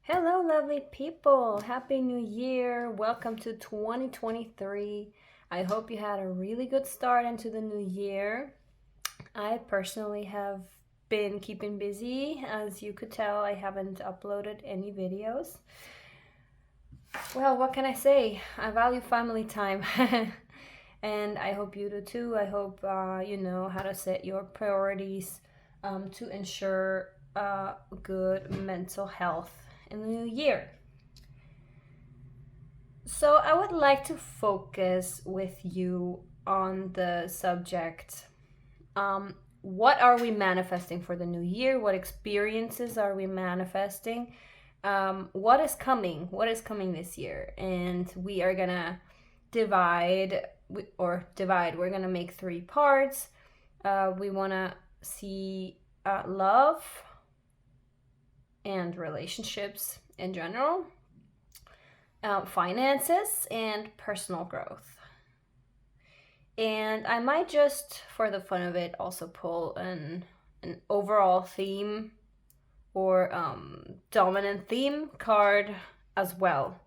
Hello, lovely people. Happy New Year. Welcome to 2023. I hope you had a really good start into the new year. I personally have been keeping busy. As you could tell, I haven't uploaded any videos. Well, what can I say? I value family time. And I hope you do too. I hope you know how to set your priorities to ensure good mental health in the new year. So I would like to focus with you on the subject. What are we manifesting for the new year? What experiences are we manifesting? What is coming? What is coming this year? And we are gonna divide. We're gonna make 3 parts. We wanna see love and relationships in general, finances, and personal growth. And I might just, for the fun of it, also pull an overall theme or dominant theme card as well.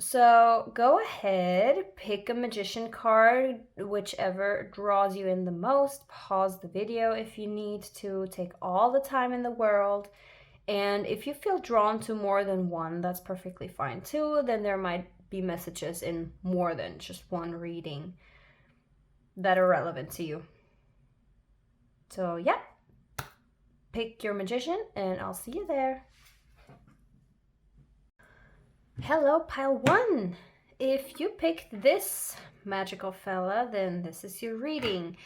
So go ahead, pick a magician card, whichever draws you in the most. Pause the video if you need to. Take all the time in the world. And if you feel drawn to more than one, that's perfectly fine too. Then there might be messages in more than just one reading that are relevant to you. So yeah, pick your magician and I'll see you there. Hello, pile 1. If you picked this magical fella, then this is your reading.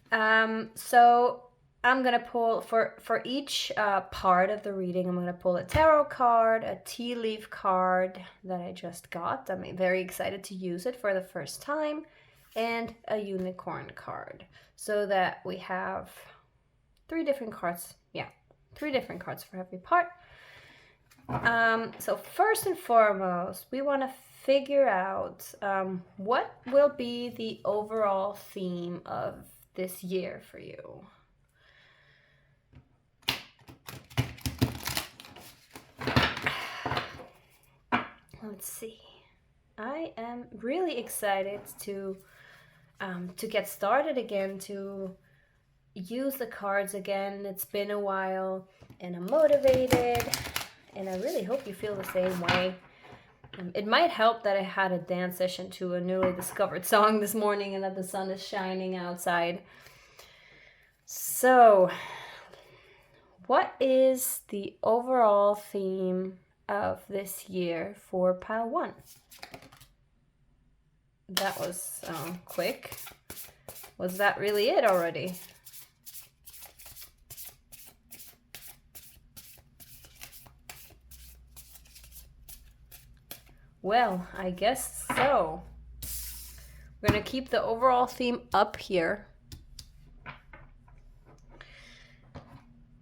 So I'm gonna pull for each part of the reading. I'm gonna pull a tarot card, a tea leaf card that I just got. I'm very excited to use it for the first time, and a unicorn card, so that we have 3 different cards. Yeah, 3 different cards for every part. So first and foremost, we want to figure out what will be the overall theme of this year for you. Let's see. I am really excited to get started again, to use the cards again. It's been a while, and I'm motivated. And I really hope you feel the same way. It might help that I had a dance session to a newly discovered song this morning and that the sun is shining outside. So, what is the overall theme of this year for pile 1? That was quick. Was that really it already? Well, I guess so. We're gonna keep the overall theme up here.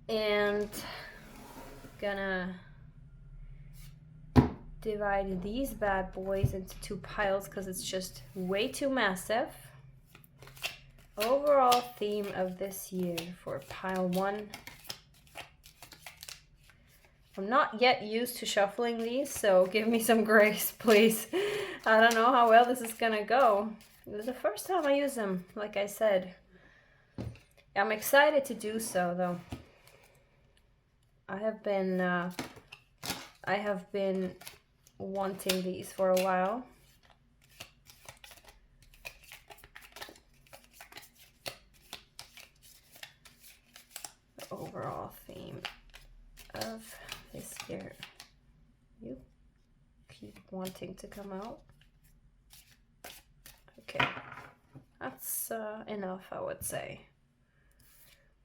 And gonna divide these bad boys into 2 piles because it's just way too massive. Overall theme of this year for pile 1. I'm not yet used to shuffling these, so give me some grace, please. I don't know how well this is gonna go. This is the first time I use them, like I said. I'm excited to do so, though. I have been wanting these for a while. The overall theme of this year. You keep wanting to come out. Okay, that's enough, I would say.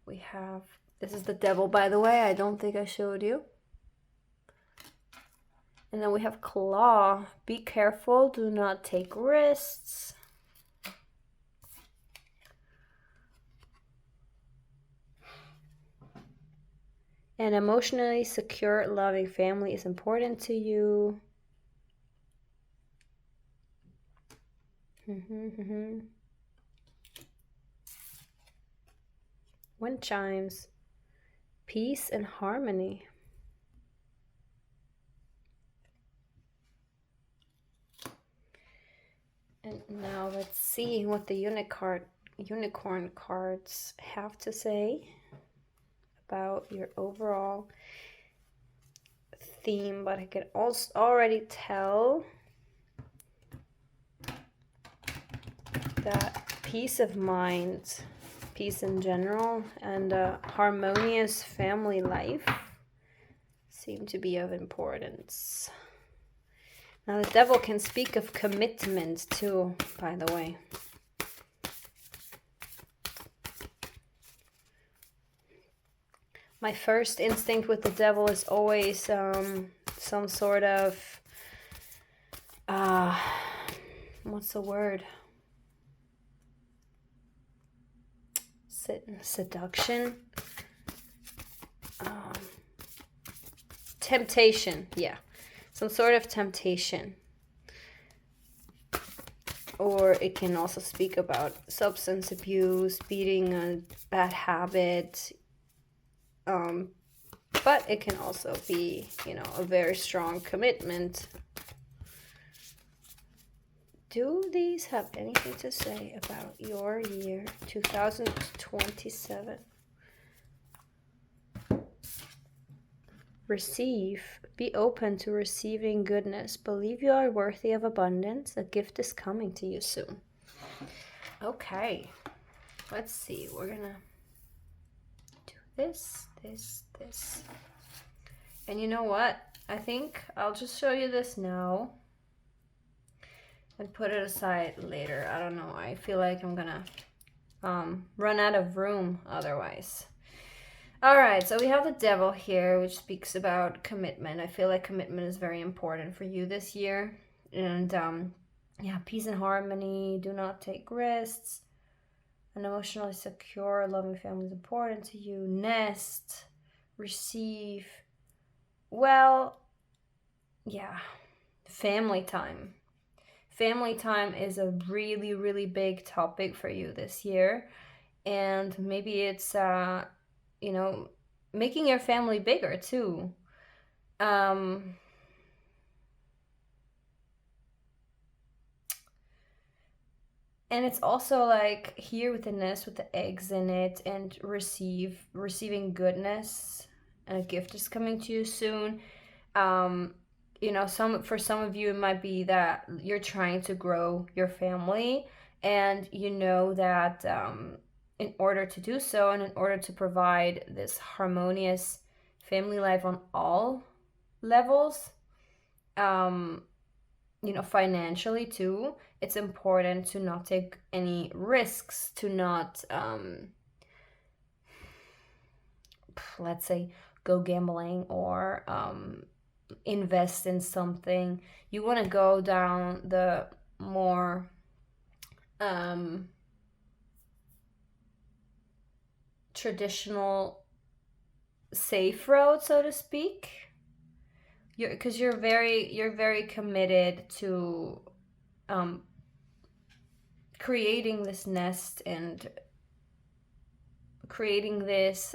We have, this is the devil, by the way. I don't think I showed you. And then we have claw. Be careful, do not take risks. An emotionally secure, loving family is important to you. Wind chimes. Peace and harmony. And now let's see what the unicorn cards have to say about your overall theme. But I can also already tell that peace of mind, peace in general, and a harmonious family life seem to be of importance. Now the devil can speak of commitment too, by the way. My first instinct with the devil is always some sort of, what's the word? Seduction? Temptation, yeah. Some sort of temptation. Or it can also speak about substance abuse, beating a bad habit. But it can also be, you know, a very strong commitment. Do these have anything to say about your year 2027? Receive. Be open to receiving goodness. Believe you are worthy of abundance. A gift is coming to you soon. Okay. Let's see. We're gonna do this. And you know what? I think I'll just show you this now and put it aside later. I don't know. I feel like I'm gonna run out of room otherwise. All right, so we have the devil here, which speaks about commitment. I feel like commitment is very important for you this year. And yeah, peace and harmony. Do not take risks. An emotionally secure, loving family is important to you. Nest. Receive. Well, yeah, family time. Family time is a really, really big topic for you this year. And maybe it's, you know, making your family bigger too. And it's also like here with the nest with the eggs in it, and receiving goodness, and a gift is coming to you soon. You know, for some of you it might be that you're trying to grow your family, and you know that in order to do so, and in order to provide this harmonious family life on all levels, you know, financially too, it's important to not take any risks, to not, let's say, go gambling or invest in something. You want to go down the more traditional safe road, so to speak. Because you're very committed to creating this nest and creating this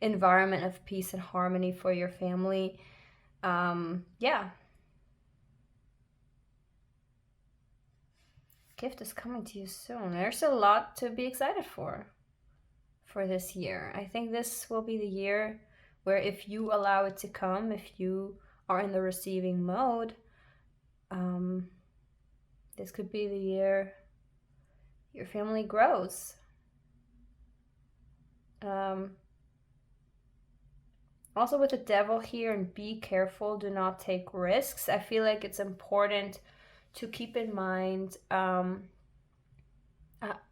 environment of peace and harmony for your family. Yeah. Gift is coming to you soon. There's a lot to be excited for this year. I think this will be the year where, if you allow it to come, if you are in the receiving mode, this could be the year your family grows. Also with the devil here, and be careful, do not take risks. I feel like it's important to keep in mind a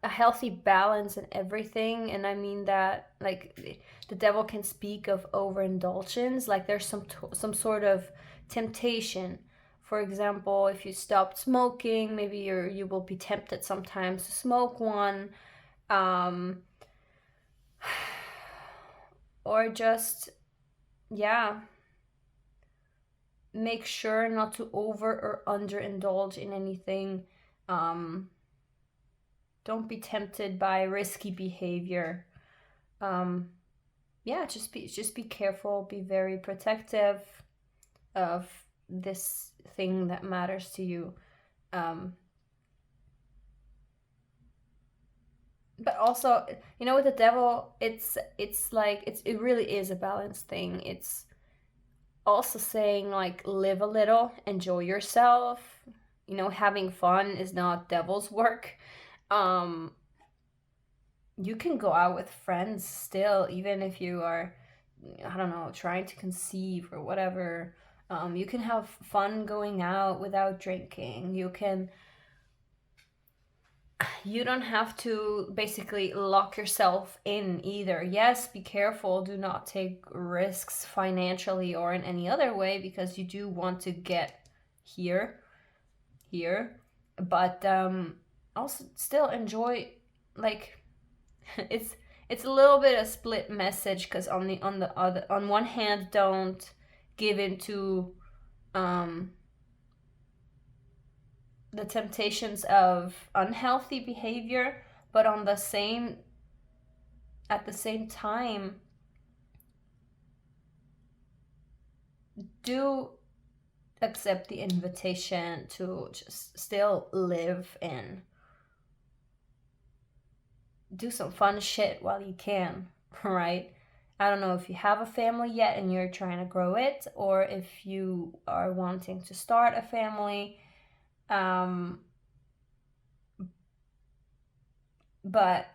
healthy balance in everything. And I mean that, like, the devil can speak of overindulgence, like there's some sort of temptation. For example, if you stopped smoking, maybe you will be tempted sometimes to smoke one, or just, yeah, make sure not to over or underindulge in anything. Don't be tempted by risky behavior. yeah, just be careful, be very protective of this thing that matters to you. But also, you know, with the devil, it's like it really is a balance thing. It's also saying like live a little, enjoy yourself. You know, having fun is not devil's work. Um, you can go out with friends still, even if you are, I don't know, trying to conceive or whatever. You can have fun going out without drinking. You don't have to basically lock yourself in either. Yes, be careful. Do not take risks financially or in any other way, because you do want to get here. But also still enjoy, like, it's a little bit a split message, because on one hand, don't give into the temptations of unhealthy behavior, but at the same time, do accept the invitation to just still live and do some fun shit while you can, right? I don't know if you have a family yet and you're trying to grow it, or if you are wanting to start a family. But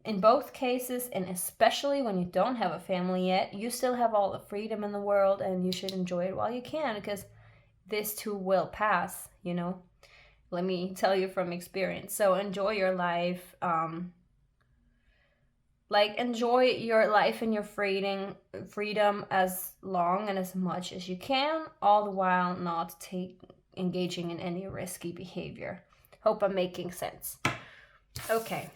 in both cases, and especially when you don't have a family yet, you still have all the freedom in the world, and you should enjoy it while you can, because this too will pass, you know? Let me tell you from experience. So enjoy your life. Like, enjoy your life and your freedom as long and as much as you can, all the while not engaging in any risky behavior. Hope I'm making sense. Okay.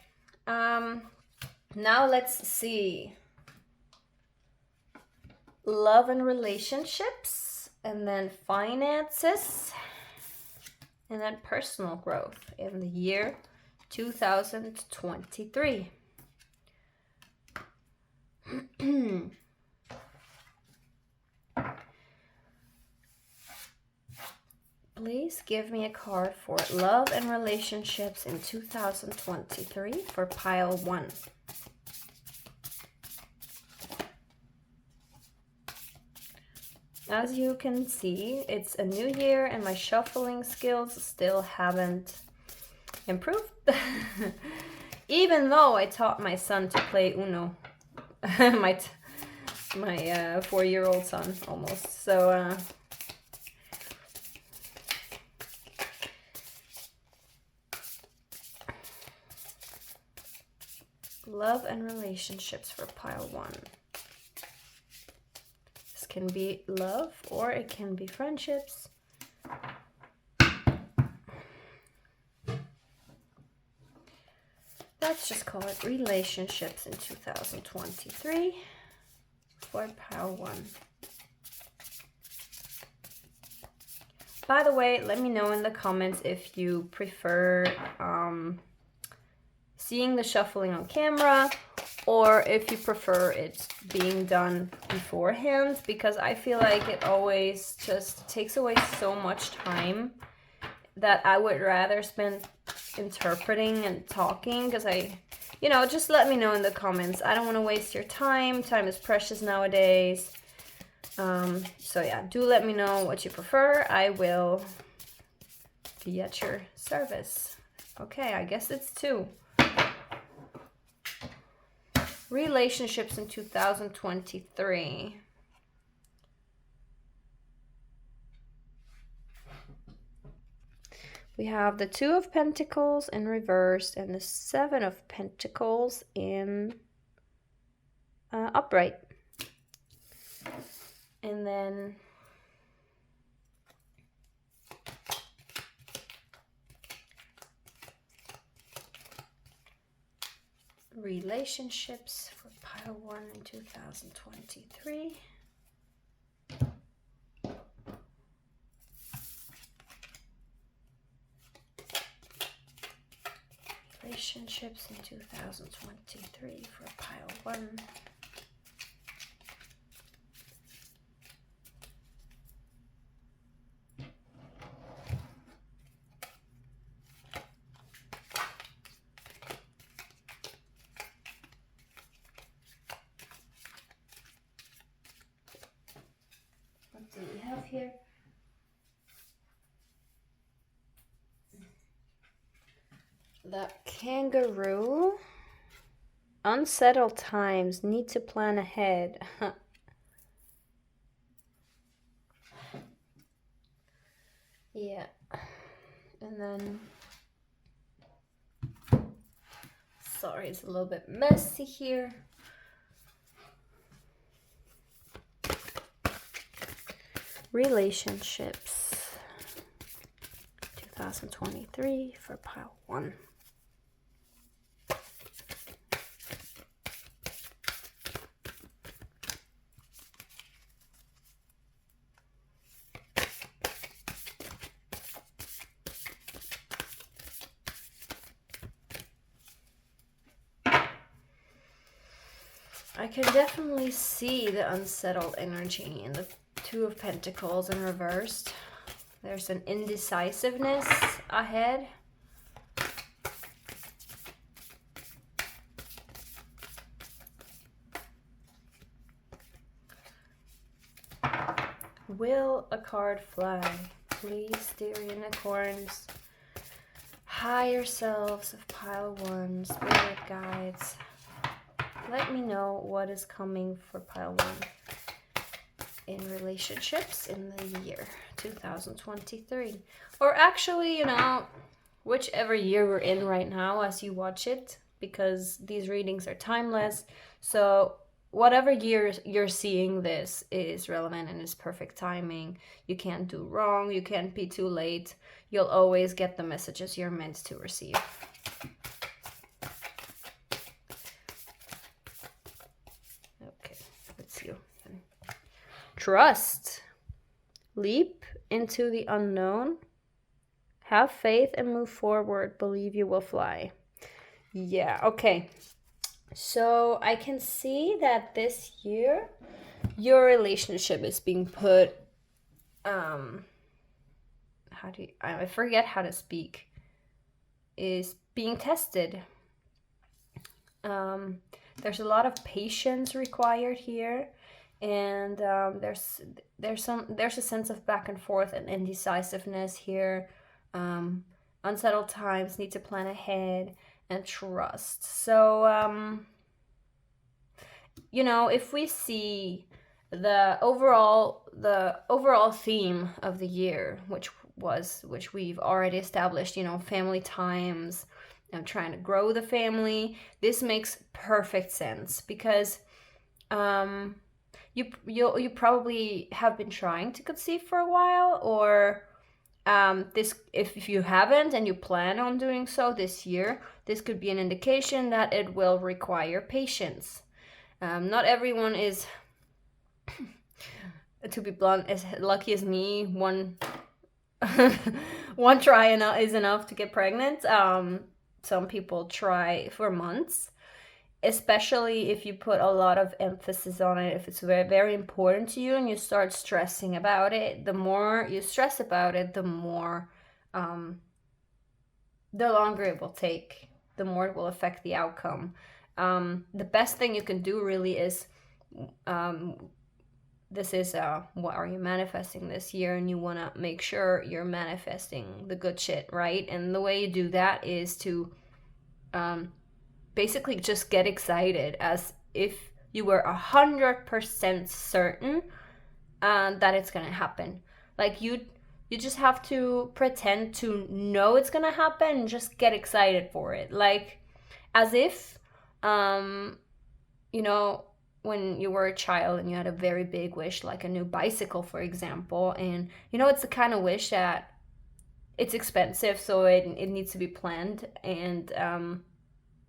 Now let's see. Love and relationships, and then finances, and then personal growth in the year 2023. Please give me a card for love and relationships in 2023 for pile 1. As you can see, it's a new year and my shuffling skills still haven't improved. Even though I taught my son to play Uno. my 4-year-old son, almost. So, love and relationships for pile 1. This can be love or it can be friendships. Let's just call it relationships in 2023 for pile 1. By the way, let me know in the comments if you prefer seeing the shuffling on camera, or if you prefer it being done beforehand, because I feel like it always just takes away so much time that I would rather spend interpreting and talking, because just let me know in the comments. I don't want to waste your time. Time is precious nowadays. So yeah, do let me know what you prefer. I will be at your service. Okay, I guess it's 2. Relationships in 2023. We have the 2 of Pentacles in reverse and the 7 of Pentacles in upright. And then relationships for pile 1 in 2023. Relationships in 2023 for pile 1. have here? The kangaroo. Unsettled times. Need to plan ahead. Yeah. And then... Sorry, it's a little bit messy here. Relationships 2023 for pile 1. I can definitely see the unsettled energy in the Two of Pentacles in reversed. There's an indecisiveness ahead. Will a card fly? Please, dear unicorns. Higher selves of pile 1, spirit guides. Let me know what is coming for pile 1 in relationships in the year 2023. Or actually, you know, whichever year we're in right now as you watch it, because these readings are timeless. So whatever year you're seeing this is relevant and is perfect timing. You can't do wrong. You can't be too late. You'll always get the messages you're meant to receive. Okay, let's see. Trust. Leap into the unknown. Have faith and move forward. Believe you will fly. Yeah, okay. So I can see that this year your relationship is being put I forget how to speak, is being tested. There's a lot of patience required here, and there's a sense of back and forth and indecisiveness here. Unsettled times, need to plan ahead, and trust. So you know, if we see the overall theme of the year, which we've already established, you know, family times, trying to grow the family, this makes perfect sense, because you probably have been trying to conceive for a while, or this, if you haven't and you plan on doing so this year, this could be an indication that it will require patience. Not everyone is, to be blunt, as lucky as me. One try is enough to get pregnant. Some people try for months, especially if you put a lot of emphasis on it, if it's very, very important to you, and you start stressing about it. The more you stress about it, the more, the longer it will take, the more it will affect the outcome. The best thing you can do really is, this is what are you manifesting this year, and you want to make sure you're manifesting the good shit, right? And the way you do that is to basically just get excited as if you were 100% certain that it's gonna happen. Like you just have to pretend to know it's gonna happen and just get excited for it, like as if you know, when you were a child and you had a very big wish, like a new bicycle, for example, and you know, it's the kind of wish that it's expensive, so it needs to be planned, and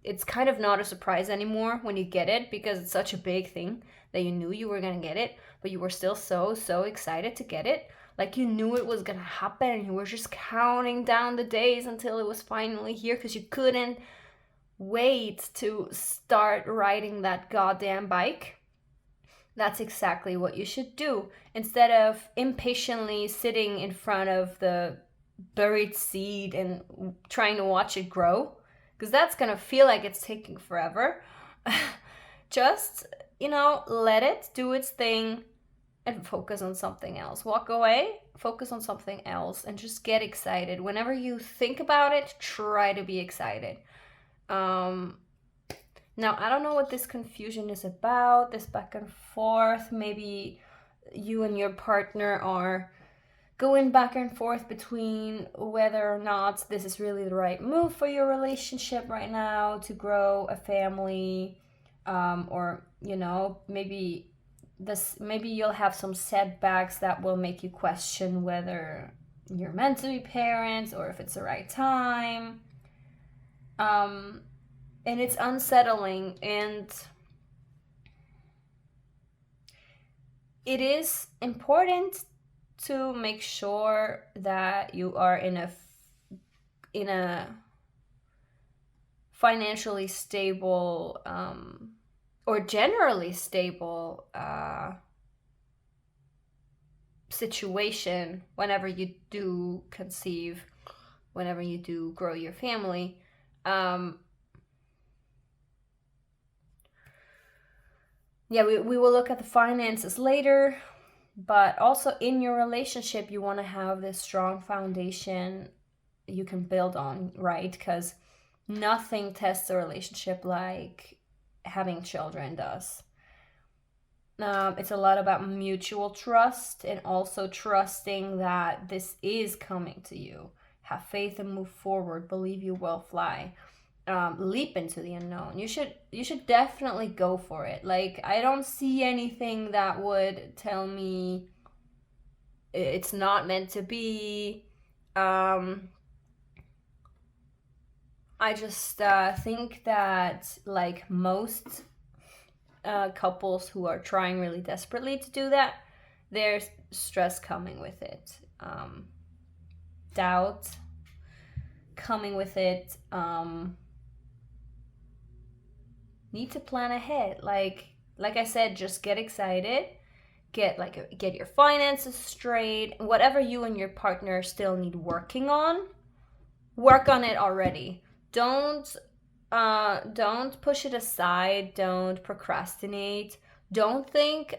it's kind of not a surprise anymore when you get it, because it's such a big thing that you knew you were gonna get it, but you were still so excited to get it. Like you knew it was gonna happen, and you were just counting down the days until it was finally here, because you couldn't wait to start riding that goddamn bike. That's exactly what you should do. Instead of impatiently sitting in front of the buried seed and trying to watch it grow, because that's gonna feel like it's taking forever. Just, you know, let it do its thing and focus on something else. Walk away, focus on something else, and just get excited. Whenever you think about it, try to be excited. Now, I don't know what this confusion is about, this back and forth. Maybe you and your partner are going back and forth between whether or not this is really the right move for your relationship right now to grow a family, or maybe you'll have some setbacks that will make you question whether you're meant to be parents or if it's the right time. And it's unsettling, and it is important to make sure that you are in a financially stable, or generally stable situation whenever you do conceive, whenever you do grow your family. We will look at the finances later, but also in your relationship, you want to have this strong foundation you can build on, right? Because nothing tests a relationship like having children does. It's a lot about mutual trust and also trusting that this is coming to you. Have faith and move forward. Believe you will fly. Leap into the unknown. You should definitely go for it. Like, I don't see anything that would tell me it's not meant to be. I just think that, like most couples who are trying really desperately to do that, there's stress coming with it, doubt coming with it. Need to plan ahead. Like I said, just get excited, get your finances straight. Whatever you and your partner still need working on, work on it already. Don't push it aside. Don't procrastinate. Don't think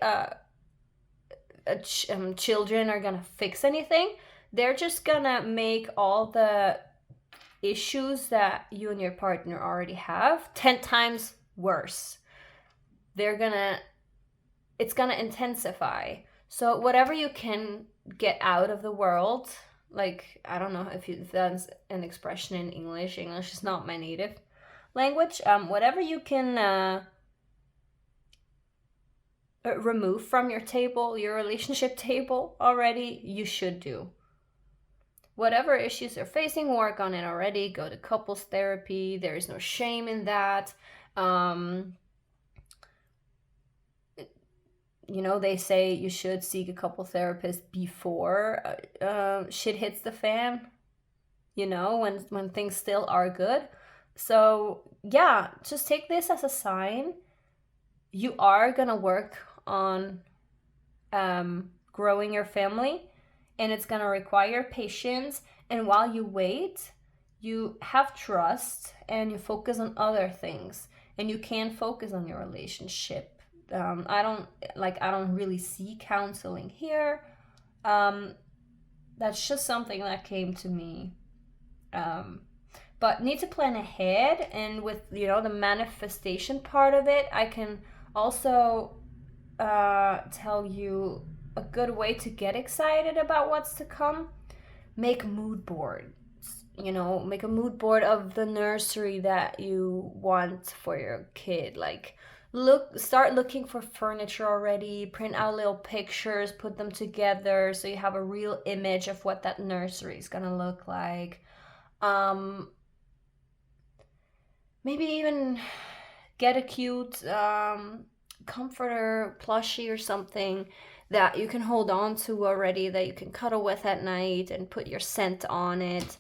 children are gonna fix anything. They're just gonna make all the issues that you and your partner already have 10 times worse. It's gonna intensify. So whatever you can get out of the world, like, I don't know if that's an expression in English. English is not my native language. Whatever you can remove from your table, your relationship table already, you should do. Whatever issues you're facing, work on it already. Go to couples therapy. There is no shame in that. They say you should seek a couple therapist before shit hits the fan, when things still are good. So yeah, just take this as a sign. You are gonna work on growing your family, and it's gonna require patience. And while you wait, you have trust and you focus on other things, and you can focus on your relationship. I don't really see counseling here. That's just something that came to me. But need to plan ahead, and with the manifestation part of it, I can also tell you a good way to get excited about what's to come. Make mood boards. Make a mood board of the nursery that you want for your kid. Like, start looking for furniture already, print out little pictures, put them together so you have a real image of what that nursery is gonna look like. Maybe even get a cute comforter plushie or something that you can hold on to already, that you can cuddle with at night and put your scent on it.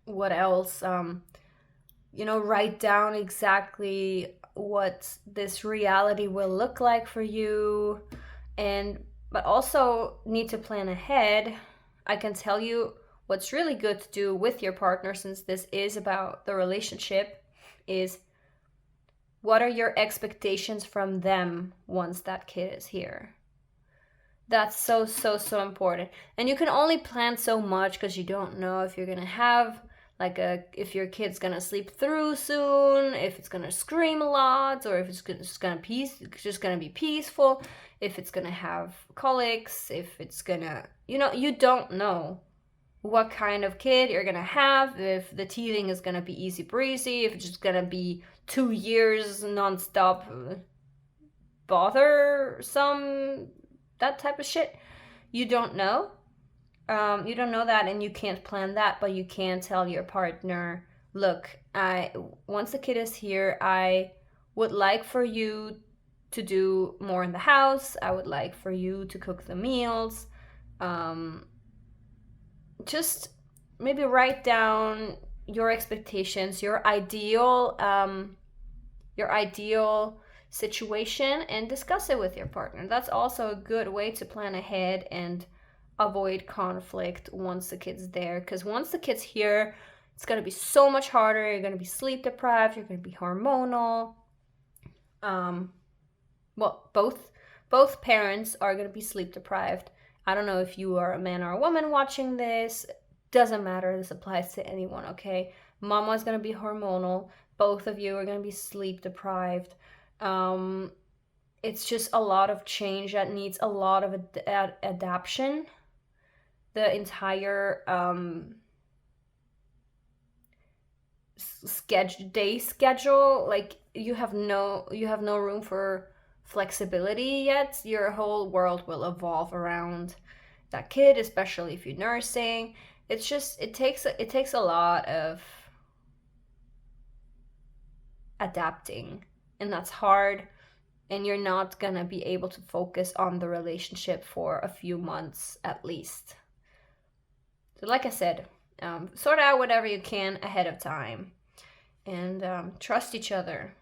What else? Write down exactly what this reality will look like for you, but also need to plan ahead. I can tell you what's really good to do with your partner, since this is about the relationship, is What are your expectations from them once that kid is here? That's so, so, so important. And you can only plan so much because you don't know if you're going to have if your kid's going to sleep through soon, if it's going to scream a lot, or if it's just going to be peaceful, if it's going to have colics, if it's going to, you don't know what kind of kid you're going to have, if the teething is going to be easy breezy, if it's just going to be 2 years nonstop bothersome, that type of shit. You don't know. You don't know that, and you can't plan that, but you can tell your partner, look, once the kid is here, I would like for you to do more in the house. I would like for you to cook the meals. Just maybe write down your expectations, your ideal situation, and discuss it with your partner. That's also a good way to plan ahead and avoid conflict once the kid's there, because once the kid's here, it's going to be so much harder. You're going to be sleep deprived, you're going to be hormonal. Well, both parents are going to be sleep deprived. I don't know if you are a man or a woman watching this. Doesn't matter. This applies to anyone, okay? Mama's going to be hormonal. Both of you are going to be sleep deprived. It's just a lot of change that needs a lot of adaptation. The entire day schedule, like you have no room for flexibility yet. Your whole world will evolve around that kid, especially if you're nursing. It's just it takes a lot of adapting, and that's hard, and you're not gonna be able to focus on the relationship for a few months at least. So like I said, sort out whatever you can ahead of time, and trust each other.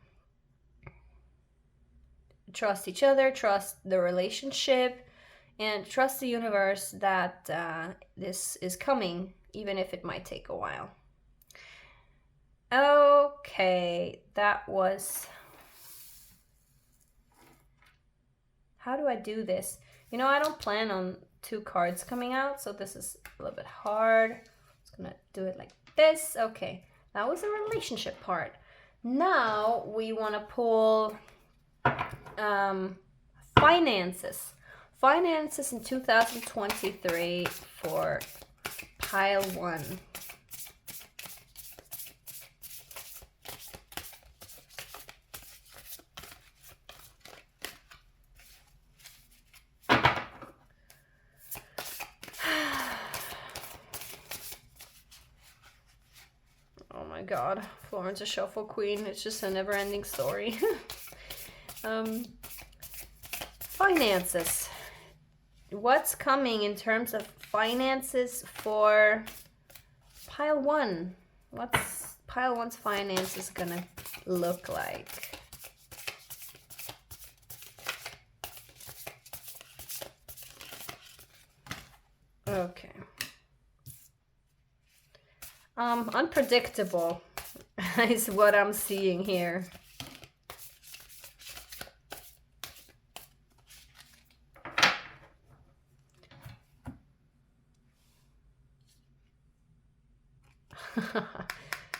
Trust each other, trust the relationship, and trust the universe that this is coming, even if it might take a while. Okay, that was... How do I do this? I don't plan on 2 cards coming out, so this is a little bit hard. I'm just gonna do it like this. Okay, that was the relationship part. Now we want to pull finances. Finances in 2023 for pile 1. Oh my god, Florence, a shuffle queen. It's just a never-ending story. Finances. What's coming in terms of finances for pile 1? What's pile 1's finances gonna look like? Okay. Unpredictable is what I'm seeing here.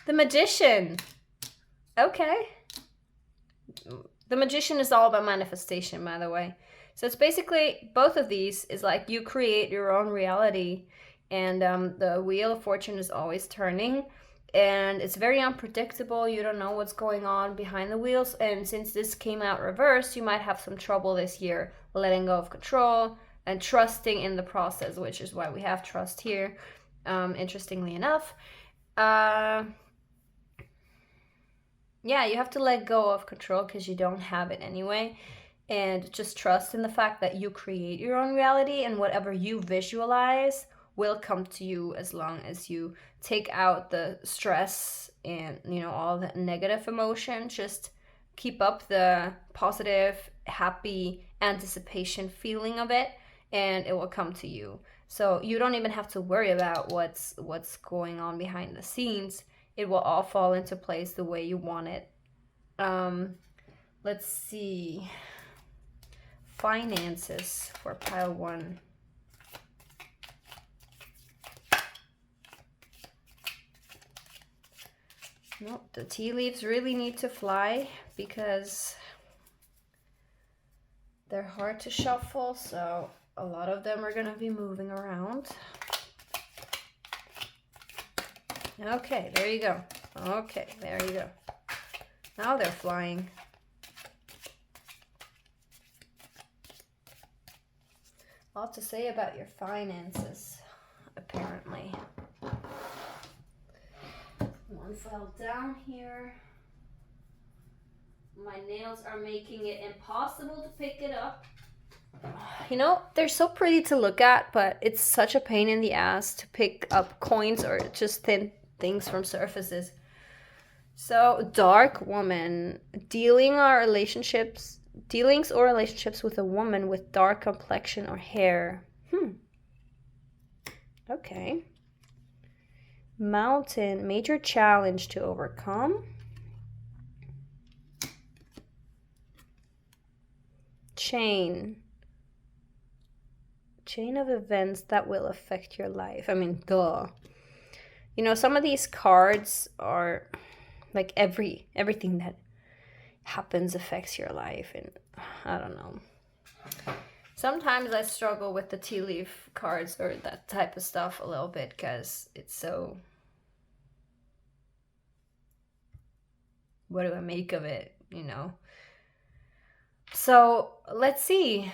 The Magician. Okay. The Magician is all about manifestation, by the way. So it's basically, both of these is like you create your own reality, and the Wheel of Fortune is always turning, and it's very unpredictable. You don't know what's going on behind the wheels, and since this came out reversed, you might have some trouble this year letting go of control and trusting in the process, which is why we have trust here, interestingly enough. Yeah, you have to let go of control because you don't have it anyway, and just trust in the fact that you create your own reality, and whatever you visualize will come to you as long as you take out the stress and all the negative emotion. Just keep up the positive, happy anticipation feeling of it, and it will come to you. So you don't even have to worry about what's going on behind the scenes. It will all fall into place the way you want it. Let's see. Finances for pile 1. Nope, the tea leaves really need to fly because they're hard to shuffle, so a lot of them are going to be moving around. Okay, there you go. Okay, there you go. Now they're flying. A lot to say about your finances, apparently. One fell down here. My nails are making it impossible to pick it up. You know, they're so pretty to look at, but it's such a pain in the ass to pick up coins or just thin things from surfaces. So, dark woman, dealings or relationships with a woman with dark complexion or hair. Okay. Mountain, major challenge to overcome. Chain of events that will affect your life. I mean, duh. You know, some of these cards are like everything that happens affects your life, and I don't know. Sometimes I struggle with the tea leaf cards or that type of stuff a little bit because it's so... What do I make of it, you know? So let's see.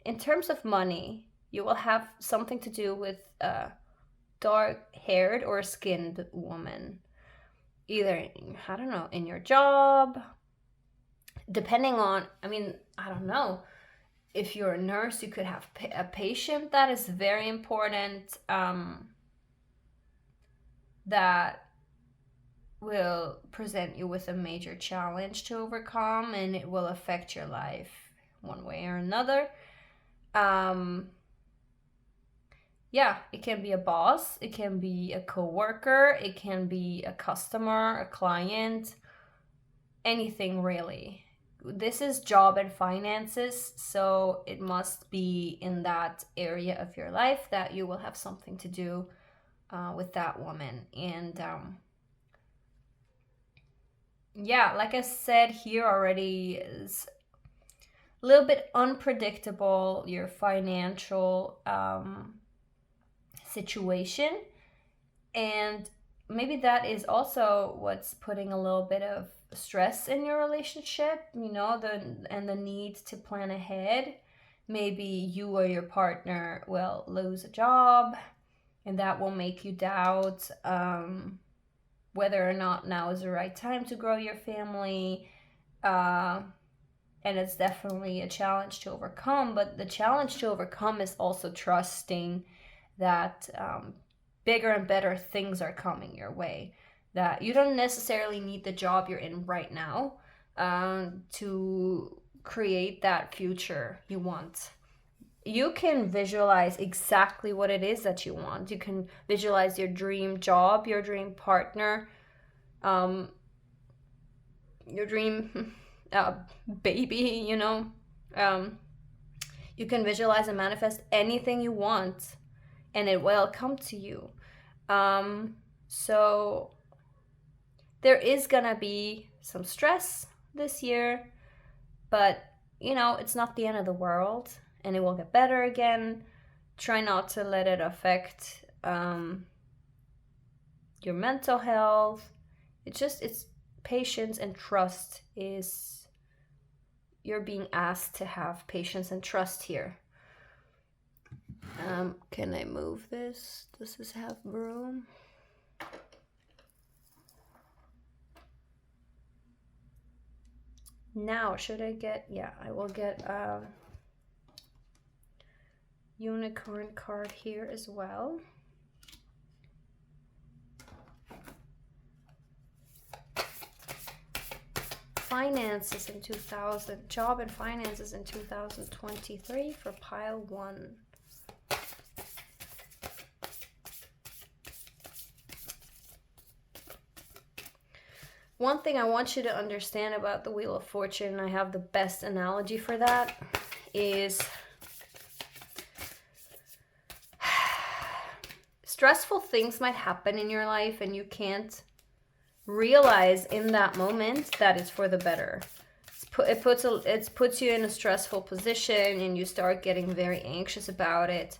In terms of money, you will have something to do with a dark-haired or skinned woman. Either, I don't know, in your job, depending on, I mean, I don't know. If you're a nurse, you could have a patient that is very important, that will present you with a major challenge to overcome, and it will affect your life one way or another. Yeah, it can be a boss, it can be a coworker, it can be a customer, a client, anything really. This is job and finances, so it must be in that area of your life that you will have something to do with that woman. And yeah, like I said here already, is a little bit unpredictable, your financial situation, and maybe that is also what's putting a little bit of stress in your relationship, you know, the need to plan ahead. Maybe you or your partner will lose a job, and that will make you doubt whether or not now is the right time to grow your family. And it's definitely a challenge to overcome, but the challenge to overcome is also trusting that bigger and better things are coming your way, that you don't necessarily need the job you're in right now to create that future you want. You can visualize exactly what it is that you want. You can visualize your dream job, your dream partner, your dream baby, you know. You can visualize and manifest anything you want, and it will come to you. So there is gonna be some stress this year, but you know, it's not the end of the world, and it will get better again. Try not to let it affect your mental health. It's patience and trust. Is you're being asked to have patience and trust here. Can I move this? Does this have room? Now, should I get... Yeah, I will get a unicorn card here as well. Finances in 2000, job and finances in 2023 for pile 1. one thing I want you to understand about the Wheel of Fortune, I have the best analogy for that, is stressful things might happen in your life and you can't realize in that moment that it's for the better. It puts you in a stressful position and you start getting very anxious about it,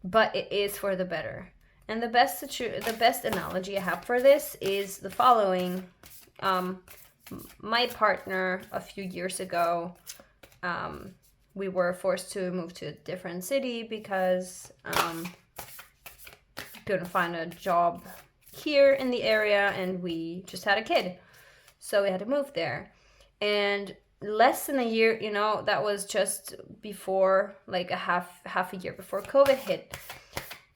but it is for the better. And the best analogy I have for this is the following. My partner, a few years ago, we were forced to move to a different city because couldn't find a job here in the area, and we just had a kid, so we had to move there. And less than a year, you know, that was just before, like a half a year before COVID hit.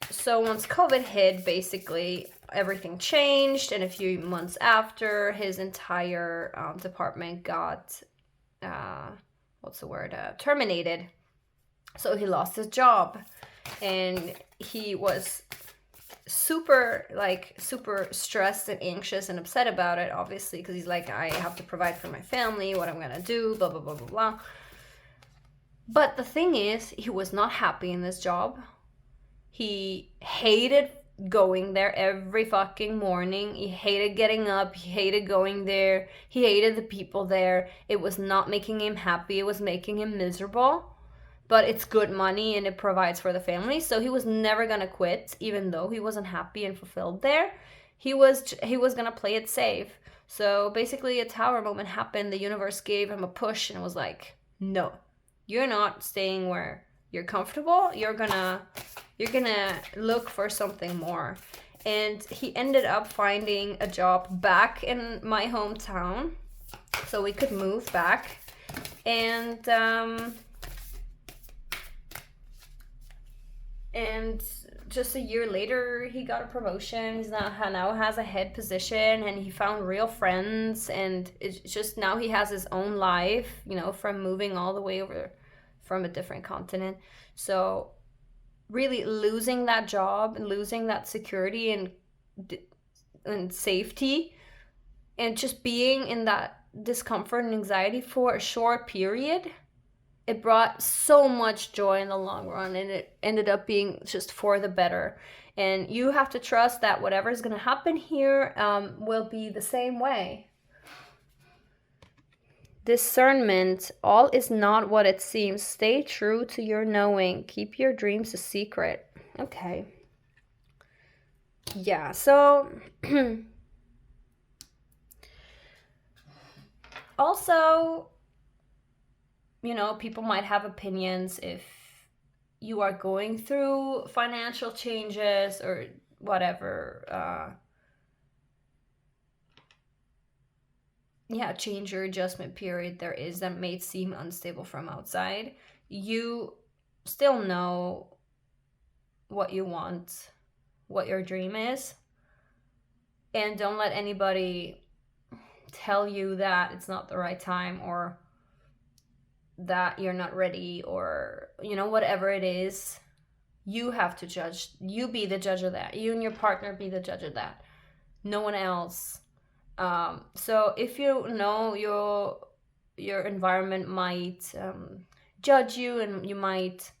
So once COVID hit, basically everything changed, and a few months after, his entire department got terminated. So he lost his job, and he was super stressed and anxious and upset about it, obviously, because he's like, I have to provide for my family, what I'm gonna do, blah blah blah blah blah. But the thing is, he was not happy in this job. He hated going there every fucking morning. He hated getting up. He hated going there. He hated the people there. It was not making him happy. It was making him miserable. But it's good money and it provides for the family. So he was never going to quit, even though he wasn't happy and fulfilled there. He was going to play it safe. So basically a tower moment happened. The universe gave him a push and was like, no, you're not staying where you're comfortable. You're gonna look for something more. And he ended up finding a job back in my hometown, so we could move back. And just a year later, he got a promotion. He's now has a head position, and he found real friends. And it's just, now he has his own life, you know, from moving all the way over from a different continent. So really losing that job and losing that security and safety, and just being in that discomfort and anxiety for a short period, it brought so much joy in the long run, and it ended up being just for the better. And you have to trust that whatever is going to happen here will be the same way. Discernment. All is not what it seems. Stay true to your knowing. Keep your dreams a secret. Okay. Yeah, so also, you know, people might have opinions if you are going through financial changes or whatever. Change or adjustment period there is that may seem unstable from outside. You still know what you want, what your dream is, and don't let anybody tell you that it's not the right time, or that you're not ready, or, you know, whatever it is. You have to judge. You be the judge of that. You and your partner be the judge of that. No one else. So if you know your environment might judge you, and you might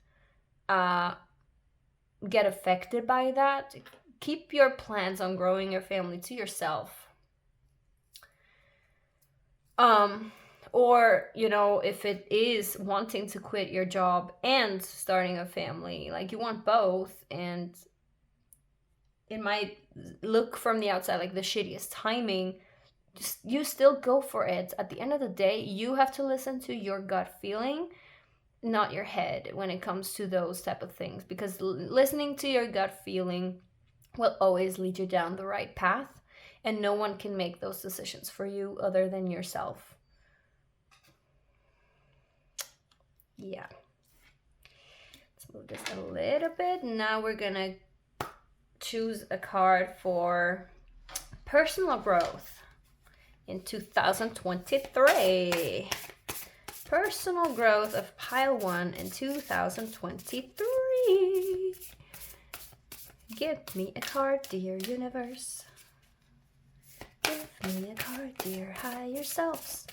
get affected by that, keep your plans on growing your family to yourself. Or, you know, if it is wanting to quit your job and starting a family, like you want both, and it might look from the outside like the shittiest timing, you still go for it. At the end of the day, you have to listen to your gut feeling, not your head, when it comes to those type of things, because listening to your gut feeling will always lead you down the right path, and no one can make those decisions for you other than yourself. Yeah. Let's move this a little bit. Now we're gonna choose a card for personal growth in 2023. Personal growth of pile 1 in 2023. Give me a card, dear universe. Give me a card, dear higher selves.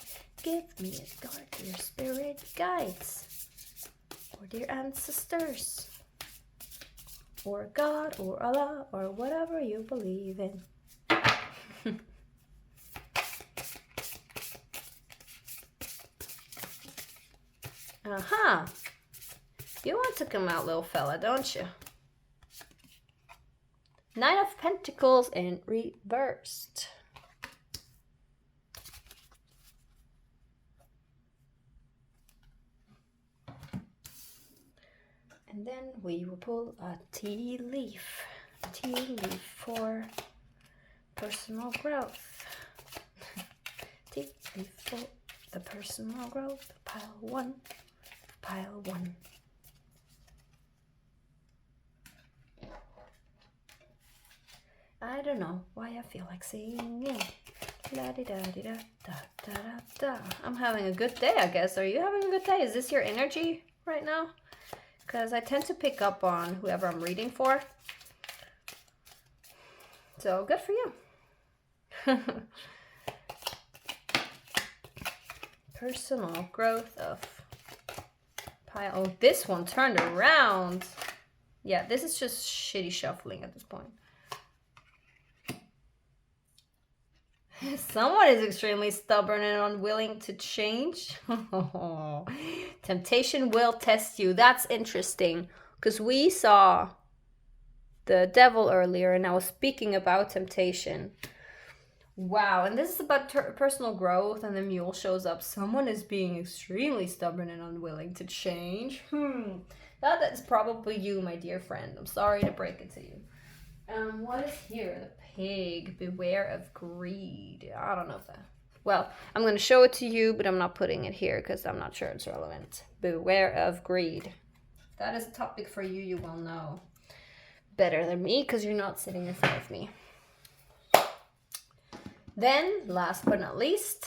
Give me a card, dear spirit guides. Or dear ancestors. Or God, or Allah, or whatever you believe in. Aha! You want to come out, little fella, don't you? Nine of Pentacles in reversed. And then we will pull a tea leaf. A tea leaf for personal growth. Tea leaf for the personal growth. Pile one. Pile one. I don't know why I feel like singing. La di da di da da da da da. I'm having a good day, I guess. Are you having a good day? Is this your energy right now? Because I tend to pick up on whoever I'm reading for. So good for you. Personal growth of pile. Oh, this one turned around. Yeah, this is just shitty shuffling at this point. Someone is extremely stubborn and unwilling to change. Temptation will test you. That's interesting because we saw the devil earlier and I was speaking about temptation. Wow, and this is about personal growth, and the mule shows up. Someone is being extremely stubborn and unwilling to change. That is probably you, my dear friend. I'm sorry to break it to you. What is here? The pig. Beware of greed. I don't know if that... Well, I'm going to show it to you, but I'm not putting it here because I'm not sure it's relevant. Beware of greed. If that is a topic for you, you will know better than me because you're not sitting in front of me. Then, last but not least,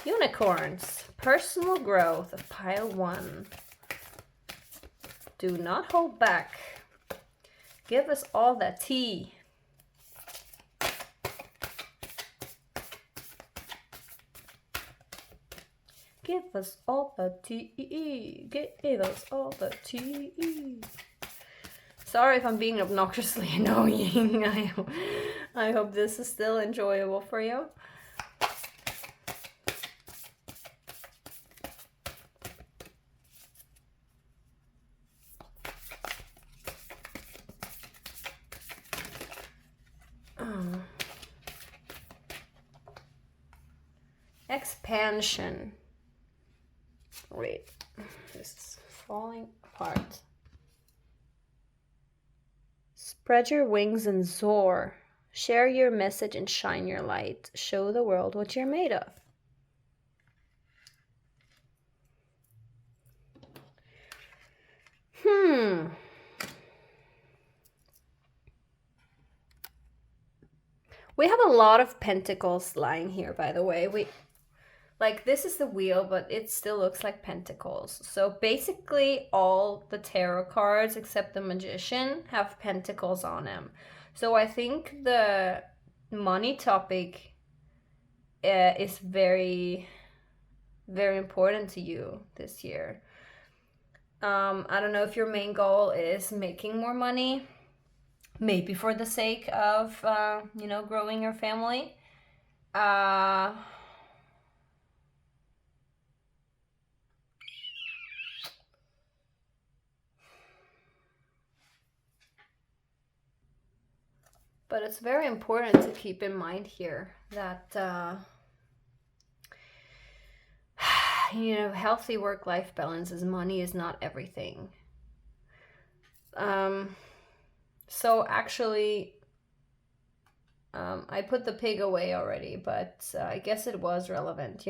unicorns. Personal growth of pile one. Do not hold back. Give us all that tea. Give us all the tea. Give us all the tea. Sorry if I'm being obnoxiously annoying. I hope this is still enjoyable for you. Expansion. Wait, this is falling apart. Spread your wings and soar. Share your message and shine your light. Show the world what you're made of. We have a lot of pentacles lying here, by the way. Like, this is the wheel, but it still looks like pentacles. So basically all the tarot cards except the magician have pentacles on them. So I think the money topic is very, very important to you this year. I don't know if your main goal is making more money, maybe for the sake of, growing your family. But it's very important to keep in mind here that, healthy work-life balance is money is not everything. So actually, I put the pig away already, but I guess it was relevant,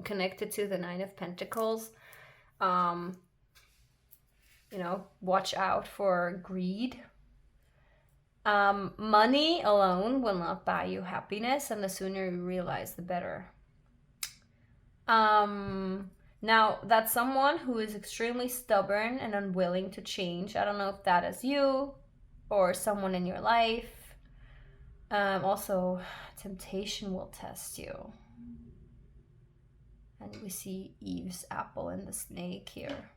connected to the Nine of Pentacles. Watch out for greed. Money alone will not buy you happiness, and the sooner you realize, the better. Now, that's someone who is extremely stubborn and unwilling to change. I don't know if that is you or someone in your life. Also, temptation will test you. And we see Eve's apple and the snake here.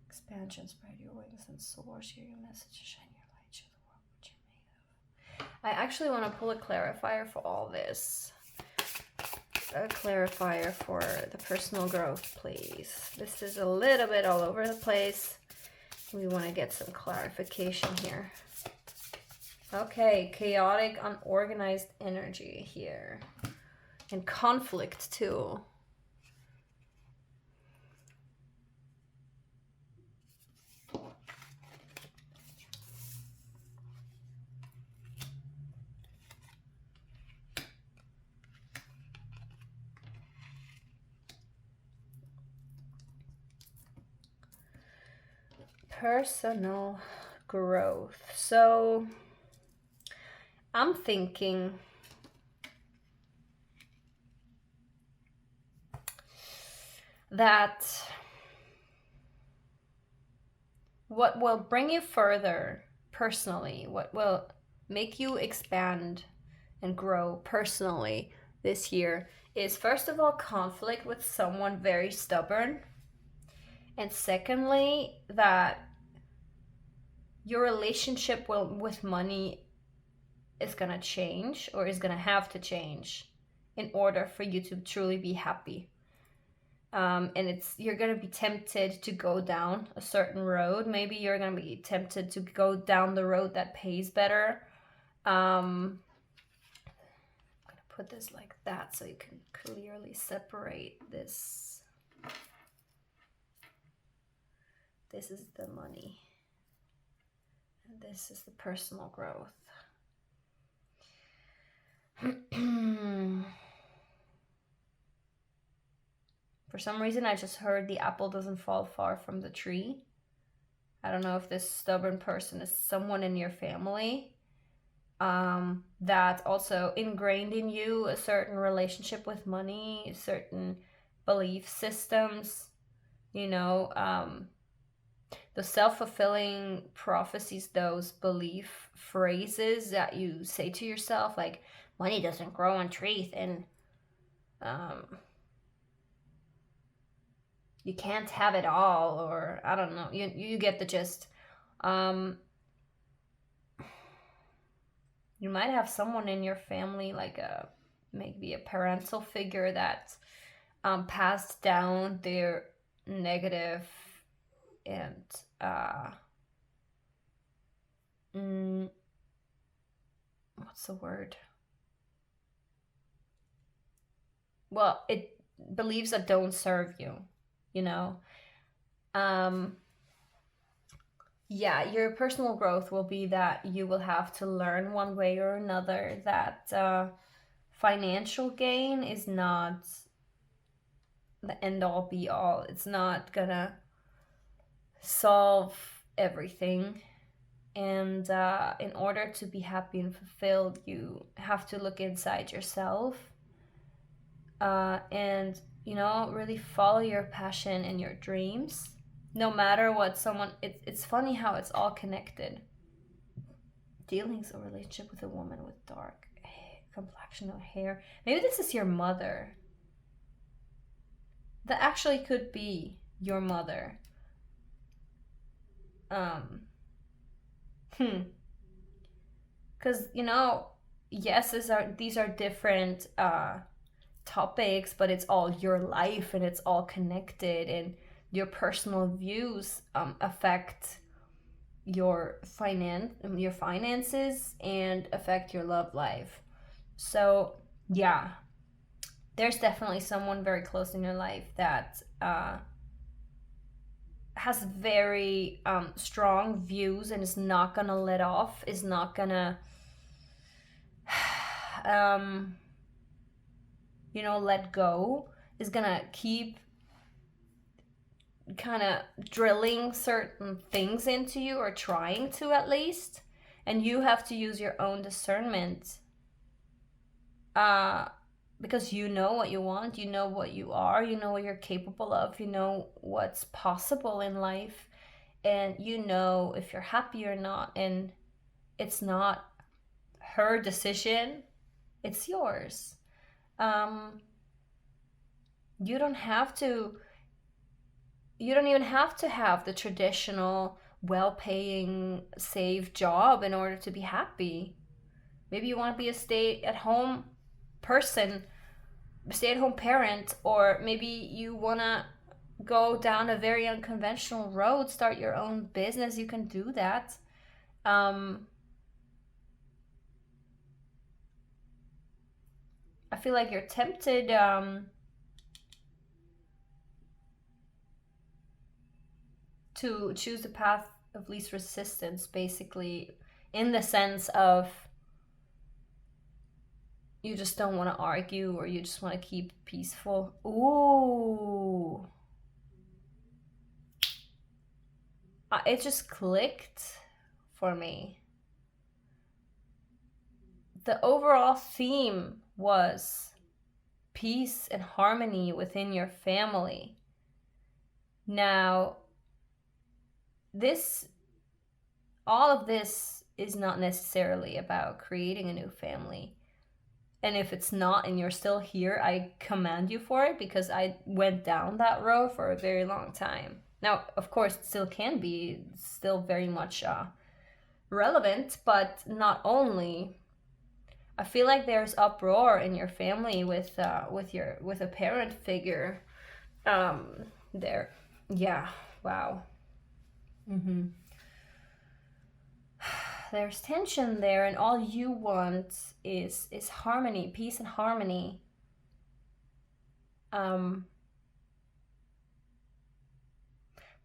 Expansion, spread your wings and soar, share your message, shine your light, show the world what you're made of. I actually want to pull a clarifier for all this. A clarifier for the personal growth, please. This is a little bit all over the place. We want to get some clarification here. Okay, chaotic, unorganized energy here. And conflict too. Personal growth. So I'm thinking that what will bring you further personally, what will make you expand and grow personally this year is, first of all, conflict with someone very stubborn. And secondly, that your relationship with money is going to change, or is going to have to change in order for you to truly be happy. And you're going to be tempted to go down a certain road. Maybe you're going to be tempted to go down the road that pays better. I'm going to put this like that so you can clearly separate this. This is the money. And this is the personal growth. For some reason, I just heard the apple doesn't fall far from the tree. I don't know if this stubborn person is someone in your family that also ingrained in you a certain relationship with money, certain belief systems, you know, the self-fulfilling prophecies, those belief phrases that you say to yourself, like, money doesn't grow on trees, and you can't have it all, or I don't know, you get the gist. You might have someone in your family, like maybe a parental figure that passed down their negative and what's the word? Well, it beliefs that don't serve you, you know. Yeah, your personal growth will be that you will have to learn one way or another that financial gain is not the end all be all. It's not gonna solve everything. And in order to be happy and fulfilled, you have to look inside yourself and, you know, really follow your passion and your dreams. No matter what someone, it's funny how it's all connected. Dealings or relationship with a woman with dark complexion or hair. Maybe this is your mother. That actually could be your mother. Because, you know, yes, these are different topics, but it's all your life and it's all connected, and your personal views affect your finances and affect your love life. So yeah, there's definitely someone very close in your life that has very strong views and is not gonna let off, is not gonna you know, let go, is gonna keep kind of drilling certain things into you, or trying to at least, and you have to use your own discernment because you know what you want, you know what you are, you know what you're capable of, you know what's possible in life, and you know if you're happy or not, and it's not her decision, it's yours. You don't have to, you don't even have to have the traditional well-paying safe job in order to be happy. Maybe you want to be a stay-at-home person, stay-at-home parent, or maybe you want to go down a very unconventional road, start your own business. You can do that. I feel like you're tempted to choose the path of least resistance, basically, in the sense of you just don't want to argue, or you just want to keep peaceful. Ooh. It just clicked for me. The overall theme was peace and harmony within your family. Now, all of this is not necessarily about creating a new family. And if it's not and you're still here, I commend you for it, because I went down that road for a very long time. Now, of course, it still can be, still very much relevant, but not only. I feel like there's uproar in your family with a parent figure. There, yeah, wow. There's tension there, and all you want is harmony, peace and harmony.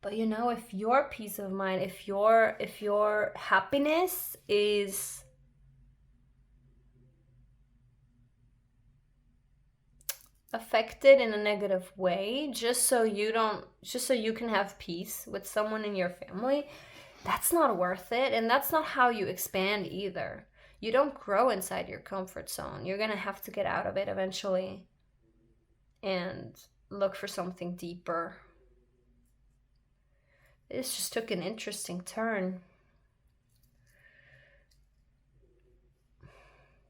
But you know, if your peace of mind, if your happiness is affected in a negative way, just so you can have peace with someone in your family, that's not worth it. And that's not how you expand either. You don't grow inside your comfort zone. You're gonna have to get out of it eventually and look for something deeper. This just took an interesting turn.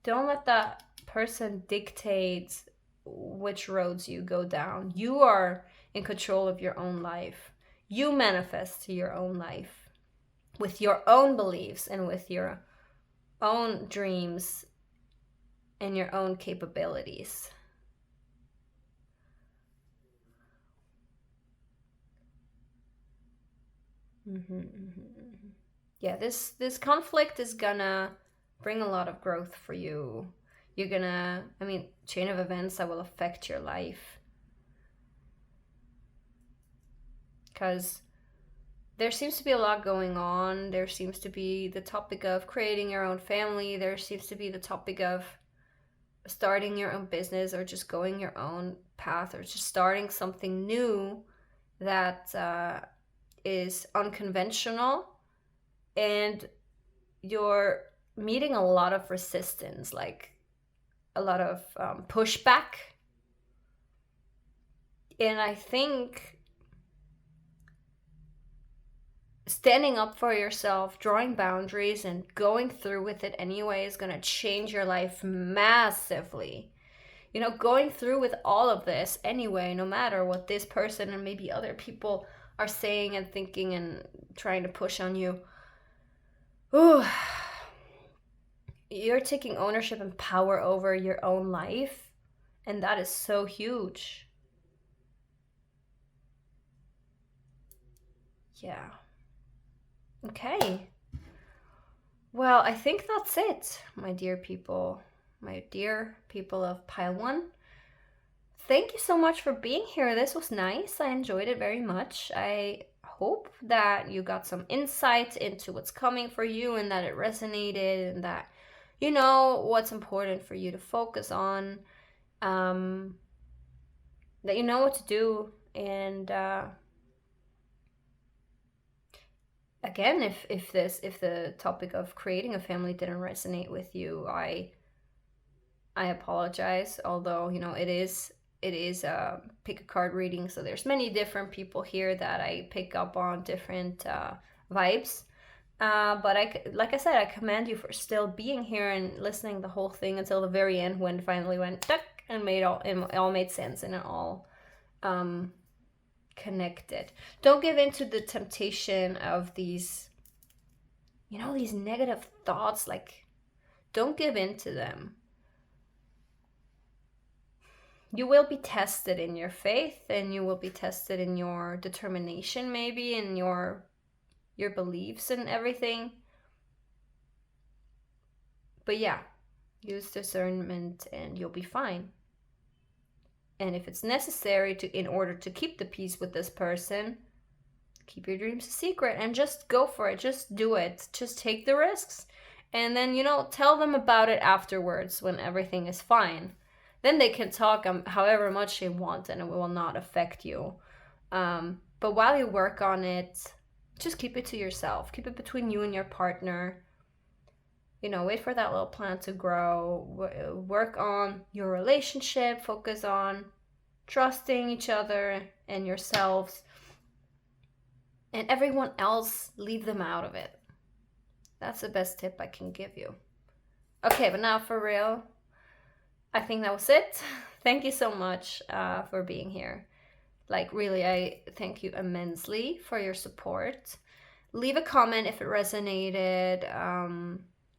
Don't let that person dictate which roads you go down. You are in control of your own life. You manifest your own life with your own beliefs and with your own dreams and your own capabilities. Yeah, this conflict is gonna bring a lot of growth for you. You're gonna, chain of events that will affect your life. Because there seems to be a lot going on. There seems to be the topic of creating your own family. There seems to be the topic of starting your own business, or just going your own path, or just starting something new that is unconventional. And you're meeting a lot of resistance, like a lot of pushback. And I think standing up for yourself, drawing boundaries, and going through with it anyway is going to change your life massively. You know, going through with all of this anyway, no matter what this person and maybe other people are saying and thinking and trying to push on you. Ooh, you're taking ownership and power over your own life, and that is so huge. Yeah. Okay. Well, I think that's it, my dear people of Pile 1. Thank you so much for being here. This was nice. I enjoyed it very much. I hope that you got some insight into what's coming for you, and that it resonated, and that you know what's important for you to focus on, that you know what to do. And again, if the topic of creating a family didn't resonate with you, I apologize. Although, you know, it is it is a pick a card reading, so there's many different people here that I pick up on different vibes. But like I said, I commend you for still being here and listening the whole thing until the very end, when it finally went tuck and it all made sense, and it all connected. Don't give in to the temptation of these, you know, these negative thoughts. Like, don't give in to them. You will be tested in your faith, and you will be tested in your determination, maybe, and your beliefs and everything. But yeah, use discernment and you'll be fine. And if it's necessary in order to keep the peace with this person, keep your dreams a secret and just go for it. Just do it. Just take the risks. And then, you know, tell them about it afterwards when everything is fine. Then they can talk however much they want, and it will not affect you. But while you work on it, just keep it to yourself. Keep it between you and your partner. You know, wait for that little plant to grow. Work on your relationship. Focus on trusting each other and yourselves. And everyone else, leave them out of it. That's the best tip I can give you. Okay, but now for real, I think that was it. Thank you so much for being here. Like, really, I thank you immensely for your support. Leave a comment if it resonated.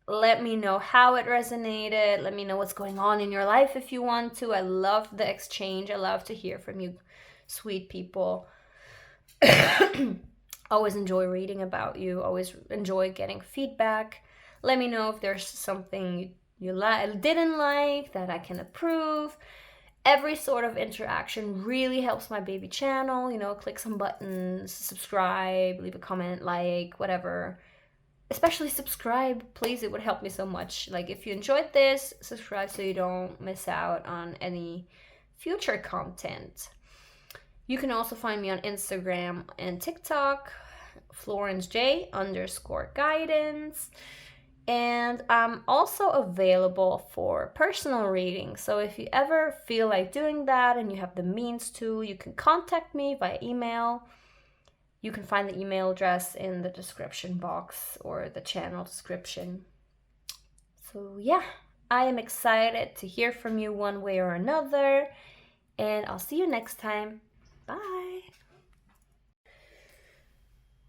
Let me know how it resonated. Let me know what's going on in your life if you want to. I love the exchange. I love to hear from you, sweet people. Always enjoy reading about you. Always enjoy getting feedback. Let me know if there's something you didn't like that I can approve. Every sort of interaction really helps my baby channel. You know, click some buttons, subscribe, leave a comment, like, whatever. Especially subscribe, please. It would help me so much. Like, if you enjoyed this, subscribe so you don't miss out on any future content. You can also find me on Instagram and TikTok, florencej_guidance. And I'm also available for personal readings. So if you ever feel like doing that and you have the means to, you can contact me via email. You can find the email address in the description box or the channel description. So yeah, I am excited to hear from you one way or another. And I'll see you next time. Bye.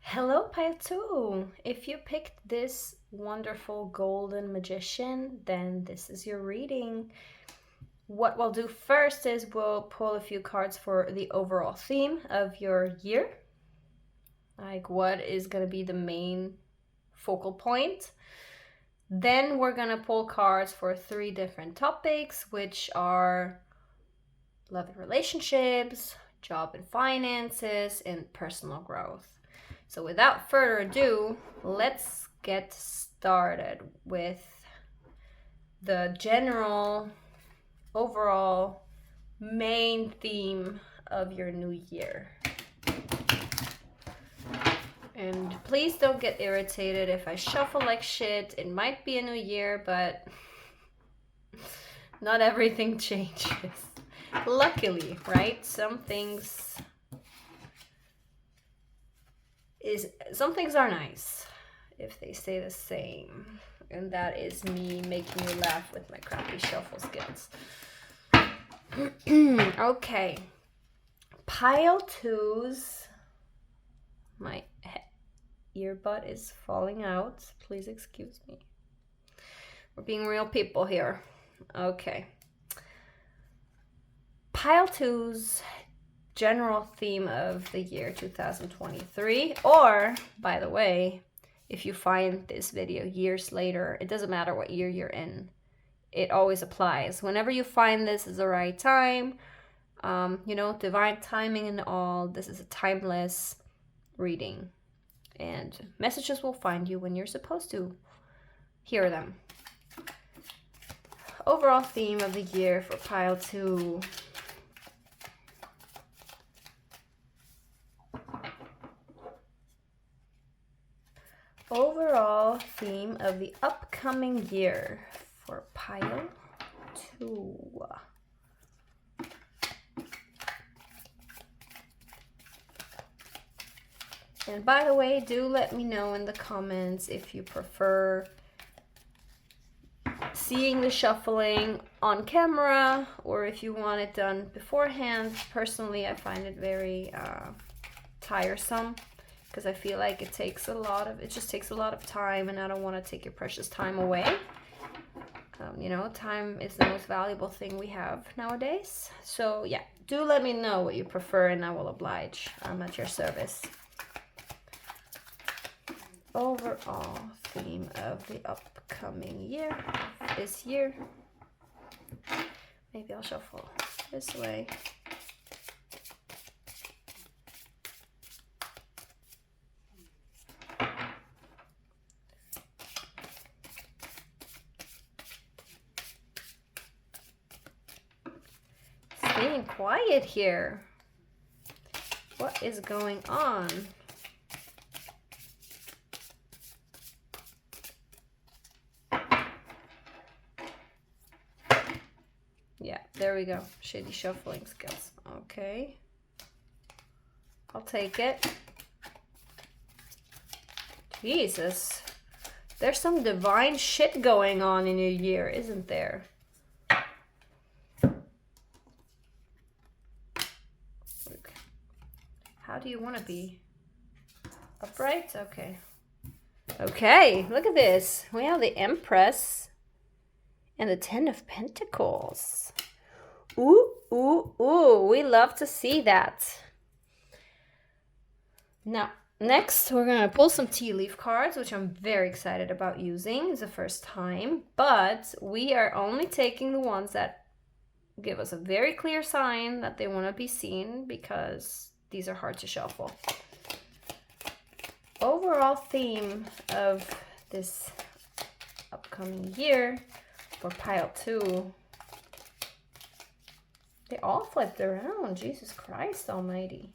Hello, Pile 2. If you picked this wonderful golden magician, then this is your reading. What we'll do first is we'll pull a few cards for the overall theme of your year. Like, what is going to be the main focal point. Then we're going to pull cards for 3 different topics, which are love and relationships, job and finances, and personal growth. So without further ado, let's get started with the general, overall, main theme of your new year. And please don't get irritated if I shuffle like shit. It might be a new year, but not everything changes. Luckily, right? Some things are nice if they stay the same. And that is me making you laugh with my crappy shuffle skills. Okay. Pile 2's. My earbud is falling out. Please excuse me. We're being real people here. Okay. Pile 2's general theme of the year 2023, or, by the way, if you find this video years later, it doesn't matter what year you're in. It always applies. Whenever you find this is the right time, you know, divine timing and all, this is a timeless reading. And messages will find you when you're supposed to hear them. Overall theme of the year for pile 2. Overall theme of the upcoming year for pile 2. And by the way, do let me know in the comments if you prefer seeing the shuffling on camera or if you want it done beforehand. Personally, I find it very tiresome because I feel like it just takes a lot of time, and I don't want to take your precious time away. You know, time is the most valuable thing we have nowadays. So yeah, do let me know what you prefer and I will oblige. I'm at your service. Overall theme of the upcoming year, this year. Maybe I'll shuffle this way. Staying quiet here. What is going on? Yeah, there we go. Shady shuffling skills. Okay. I'll take it. Jesus. There's some divine shit going on in your year, isn't there? How do you want to be? Upright? Okay. Okay, look at this. We have the Empress and the Ten of Pentacles. Ooh, ooh, ooh. We love to see that. Now, next we're going to pull some tea leaf cards, which I'm very excited about using. It's the first time. But we are only taking the ones that give us a very clear sign that they want to be seen, because these are hard to shuffle. Overall theme of this upcoming year for pile 2. They all flipped around. Jesus Christ almighty.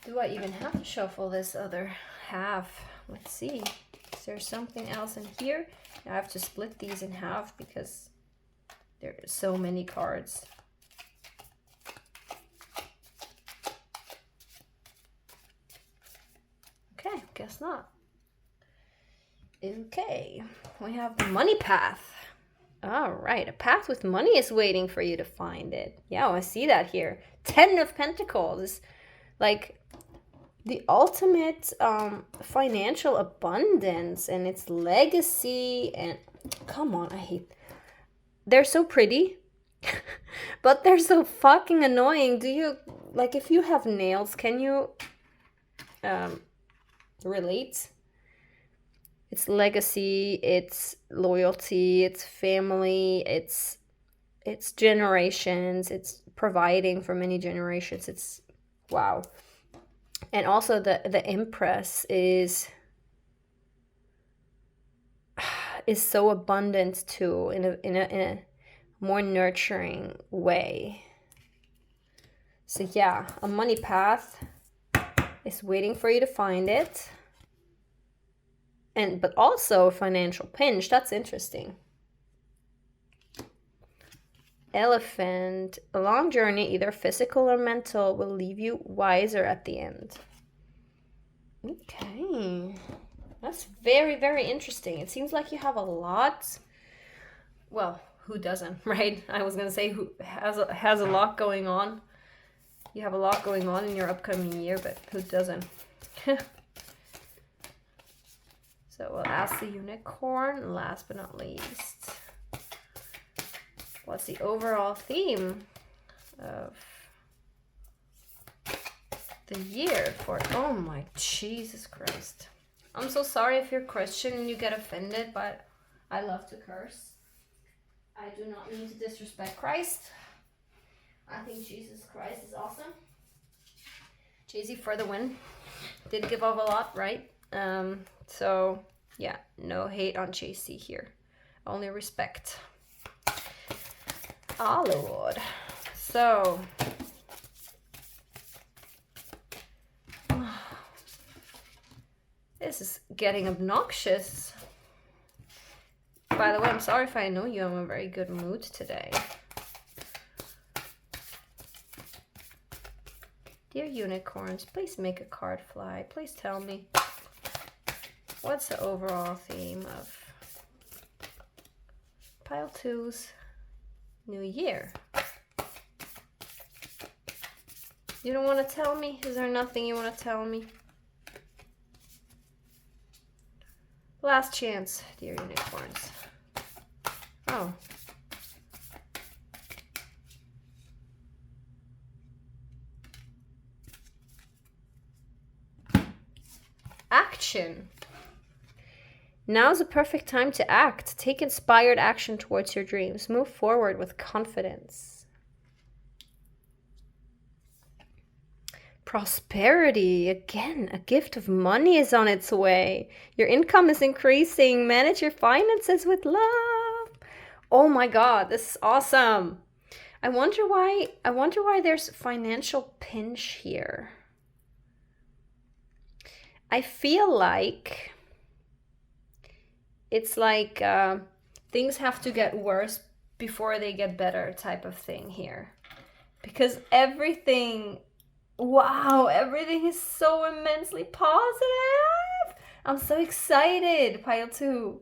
Do I even have to shuffle this other half? Let's see. Is there something else in here? I have to split these in half because there are so many cards. Okay, guess not. Okay, we have the money path. All right, a path with money is waiting for you to find it. Yeah, I see that here. 10 of Pentacles. Like the ultimate financial abundance, and its legacy. And come on, I hate. They're so pretty, but they're so fucking annoying. Do you, like, if you have nails, can you relate? It's legacy, it's loyalty, it's family, it's generations, it's providing for many generations. It's wow. And also the Empress is so abundant too, in a more nurturing way. So yeah, a money path is waiting for you to find it. But also a financial pinch. That's interesting. Elephant. A long journey, either physical or mental, will leave you wiser at the end. Okay. That's very, very interesting. It seems like you have a lot. Well, who doesn't, right? I was going to say who has a lot going on. You have a lot going on in your upcoming year, but who doesn't? So we'll ask the unicorn, last but not least. What's the overall theme of the year for, oh my Jesus Christ. I'm so sorry if you're Christian and you get offended, but I love to curse. I do not mean to disrespect Christ. I think Jesus Christ is awesome. Jay-Z for the win. Did give up a lot, right? So yeah, no hate on Jay-Z here. Only respect. Ah, Lord. So this is getting obnoxious. By the way, I'm sorry if I know you. I'm in a very good mood today. Dear unicorns, please make a card fly. Please tell me, what's the overall theme of pile 2's new year? You don't want to tell me? Is there nothing you want to tell me? Last chance, dear unicorns. Oh. Action. Now's the perfect time to act. Take inspired action towards your dreams. Move forward with confidence. Prosperity. Again, a gift of money is on its way. Your income is increasing. Manage your finances with love. Oh my God, this is awesome. I wonder why there's financial pinch here. I feel like it's like things have to get worse before they get better type of thing here. Because everything, wow, everything is so immensely positive. I'm so excited, pile 2.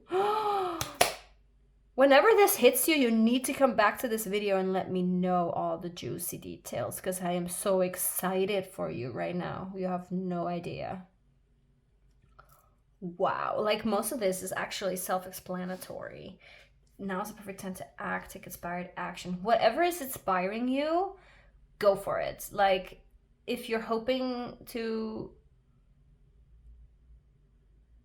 Whenever this hits you, you need to come back to this video and let me know all the juicy details, because I am so excited for you right now. You have no idea. Wow, like most of this is actually self-explanatory. Now's the perfect time to act, take inspired action. Whatever is inspiring you, go for it. Like, if you're hoping to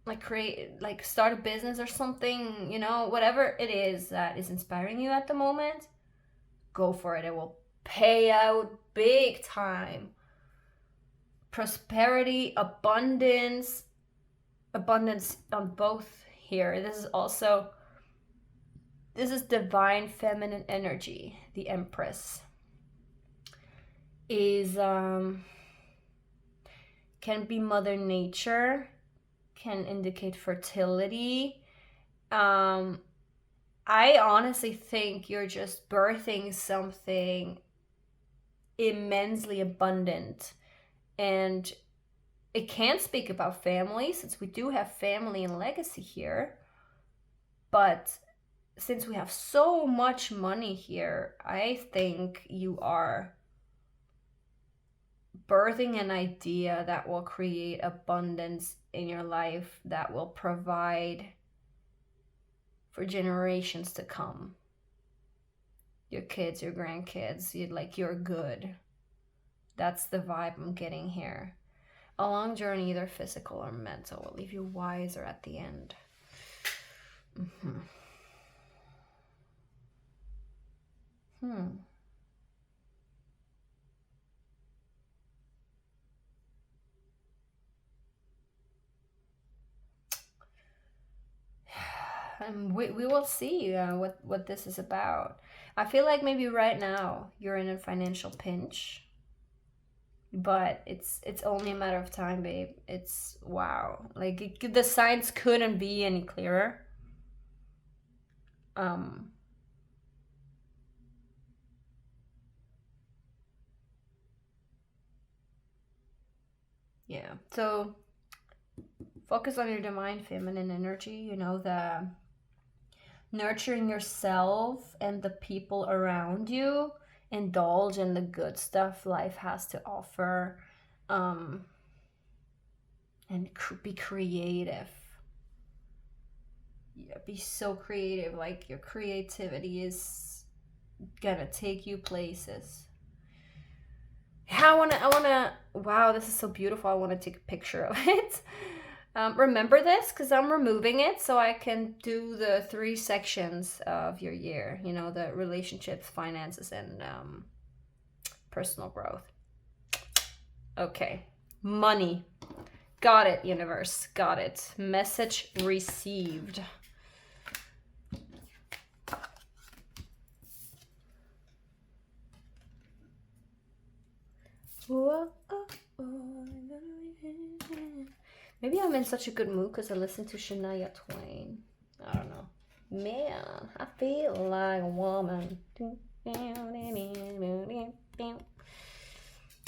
like create, like start a business or something, you know, whatever it is that is inspiring you at the moment, go for it. It will pay out big time. Prosperity, abundance on both here. This is divine feminine energy. The Empress is can be Mother Nature, can indicate fertility. I honestly think you're just birthing something immensely abundant, and it can speak about family, since we do have family and legacy here. But since we have so much money here, I think you are birthing an idea that will create abundance in your life, that will provide for generations to come. Your kids, your grandkids, you're good. That's the vibe I'm getting here. A long journey, either physical or mental, will leave you wiser at the end. And we will see what this is about. I feel like maybe right now you're in a financial pinch, but it's only a matter of time, babe. It's wow, like the signs couldn't be any clearer. Yeah, so focus on your divine feminine energy, you know, the nurturing yourself and the people around you. Indulge in the good stuff life has to offer, and be creative. Yeah, be so creative. Like, your creativity is gonna take you places. I wanna, wow, this is so beautiful. I wanna take a picture of it. Remember this, because I'm removing it so I can do the 3 sections of your year, you know, the relationships, finances, and personal growth. Okay, money. Got it, universe, got it. Message received. Maybe I'm in such a good mood because I listened to Shania Twain. I don't know. Man, I feel like a woman.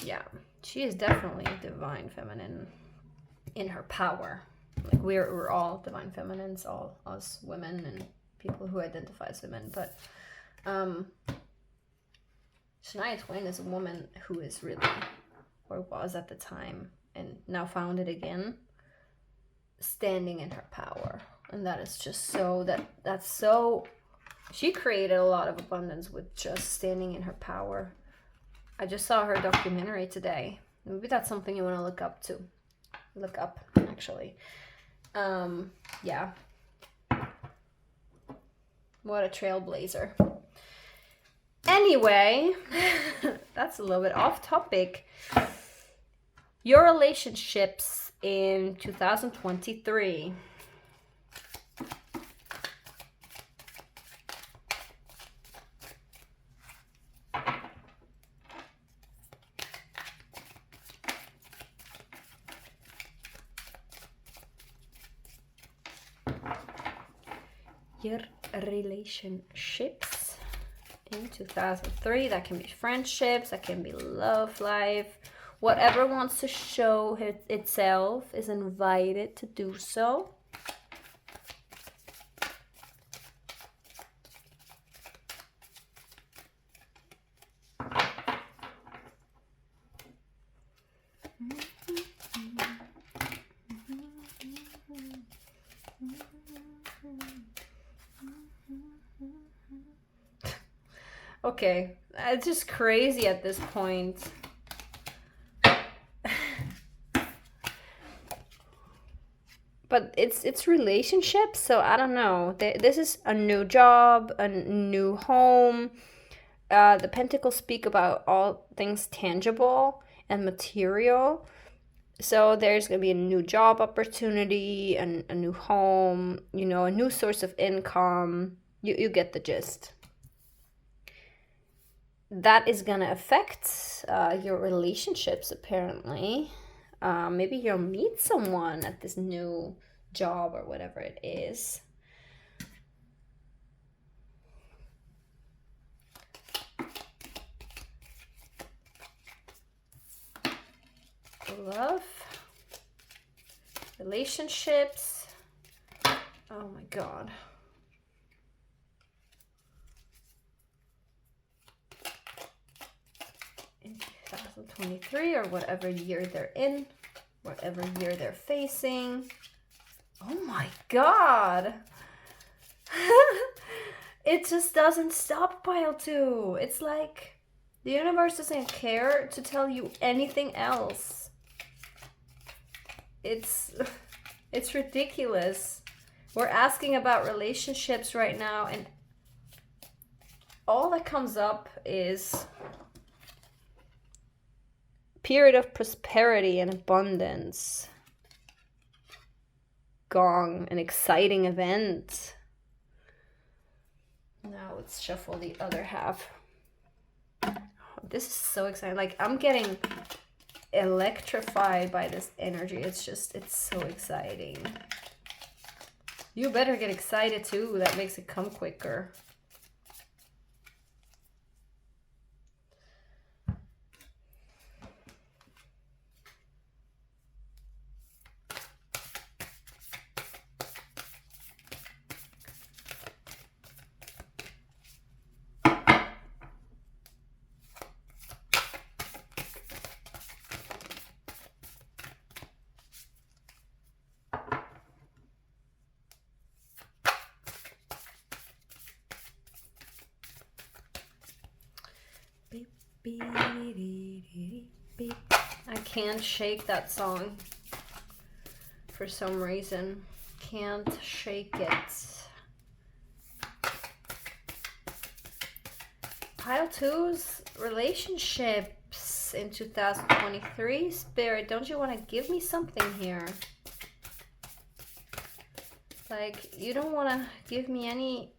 Yeah, she is definitely divine feminine in her power. Like we're all divine feminines, all us women and people who identify as women. But Shania Twain is a woman who is really, or was at the time, and now found it again, standing in her power. And that is just so, that's so, she created a lot of abundance with just standing in her power. I just saw her documentary today. Maybe that's something you want to look up, actually. Yeah. What a trailblazer. Anyway, that's a little bit off topic. Your relationships in 2023. Your relationships in 2003. That can be friendships, that can be love life. Whatever wants to show itself is invited to do so. Okay, it's just crazy at this point. But it's relationships, so I don't know. This is a new job, a new home. The Pentacles speak about all things tangible and material. So there's going to be a new job opportunity, and a new home, you know, a new source of income. You get the gist. That is going to affect your relationships, apparently. Maybe you'll meet someone at this new job or whatever it is. Love, relationships. Oh my God. In 2023 or whatever year they're in, whatever year they're facing. Oh my God. It just doesn't stop, pile 2. It's like the universe doesn't care to tell you anything else. It's ridiculous. We're asking about relationships right now, and all that comes up is period of prosperity and abundance. Gong, an exciting event. Now let's shuffle the other half. This is so exciting. Like, I'm getting electrified by this energy. It's so exciting. You better get excited too. That makes it come quicker. I can't shake that song for some reason. Can't shake it. Pile 2's relationships in 2023. Spirit, don't you want to give me something here? Like, you don't want to give me any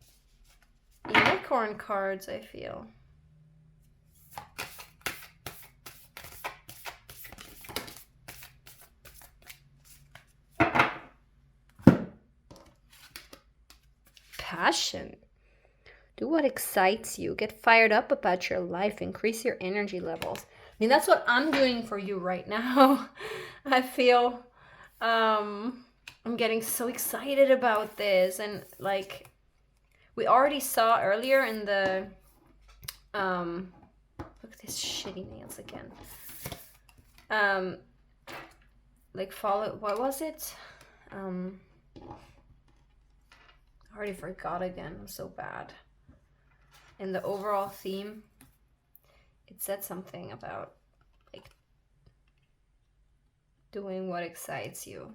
unicorn cards, I feel. passion. Do what excites you. Get fired up about your life. Increase your energy levels. I mean, that's what I'm doing for you right now. I feel I'm getting so excited about this. And like we already saw earlier in the look at these shitty nails again. Like follow, what was it? I already forgot again. I'm so bad. In the overall theme, it said something about like doing what excites you.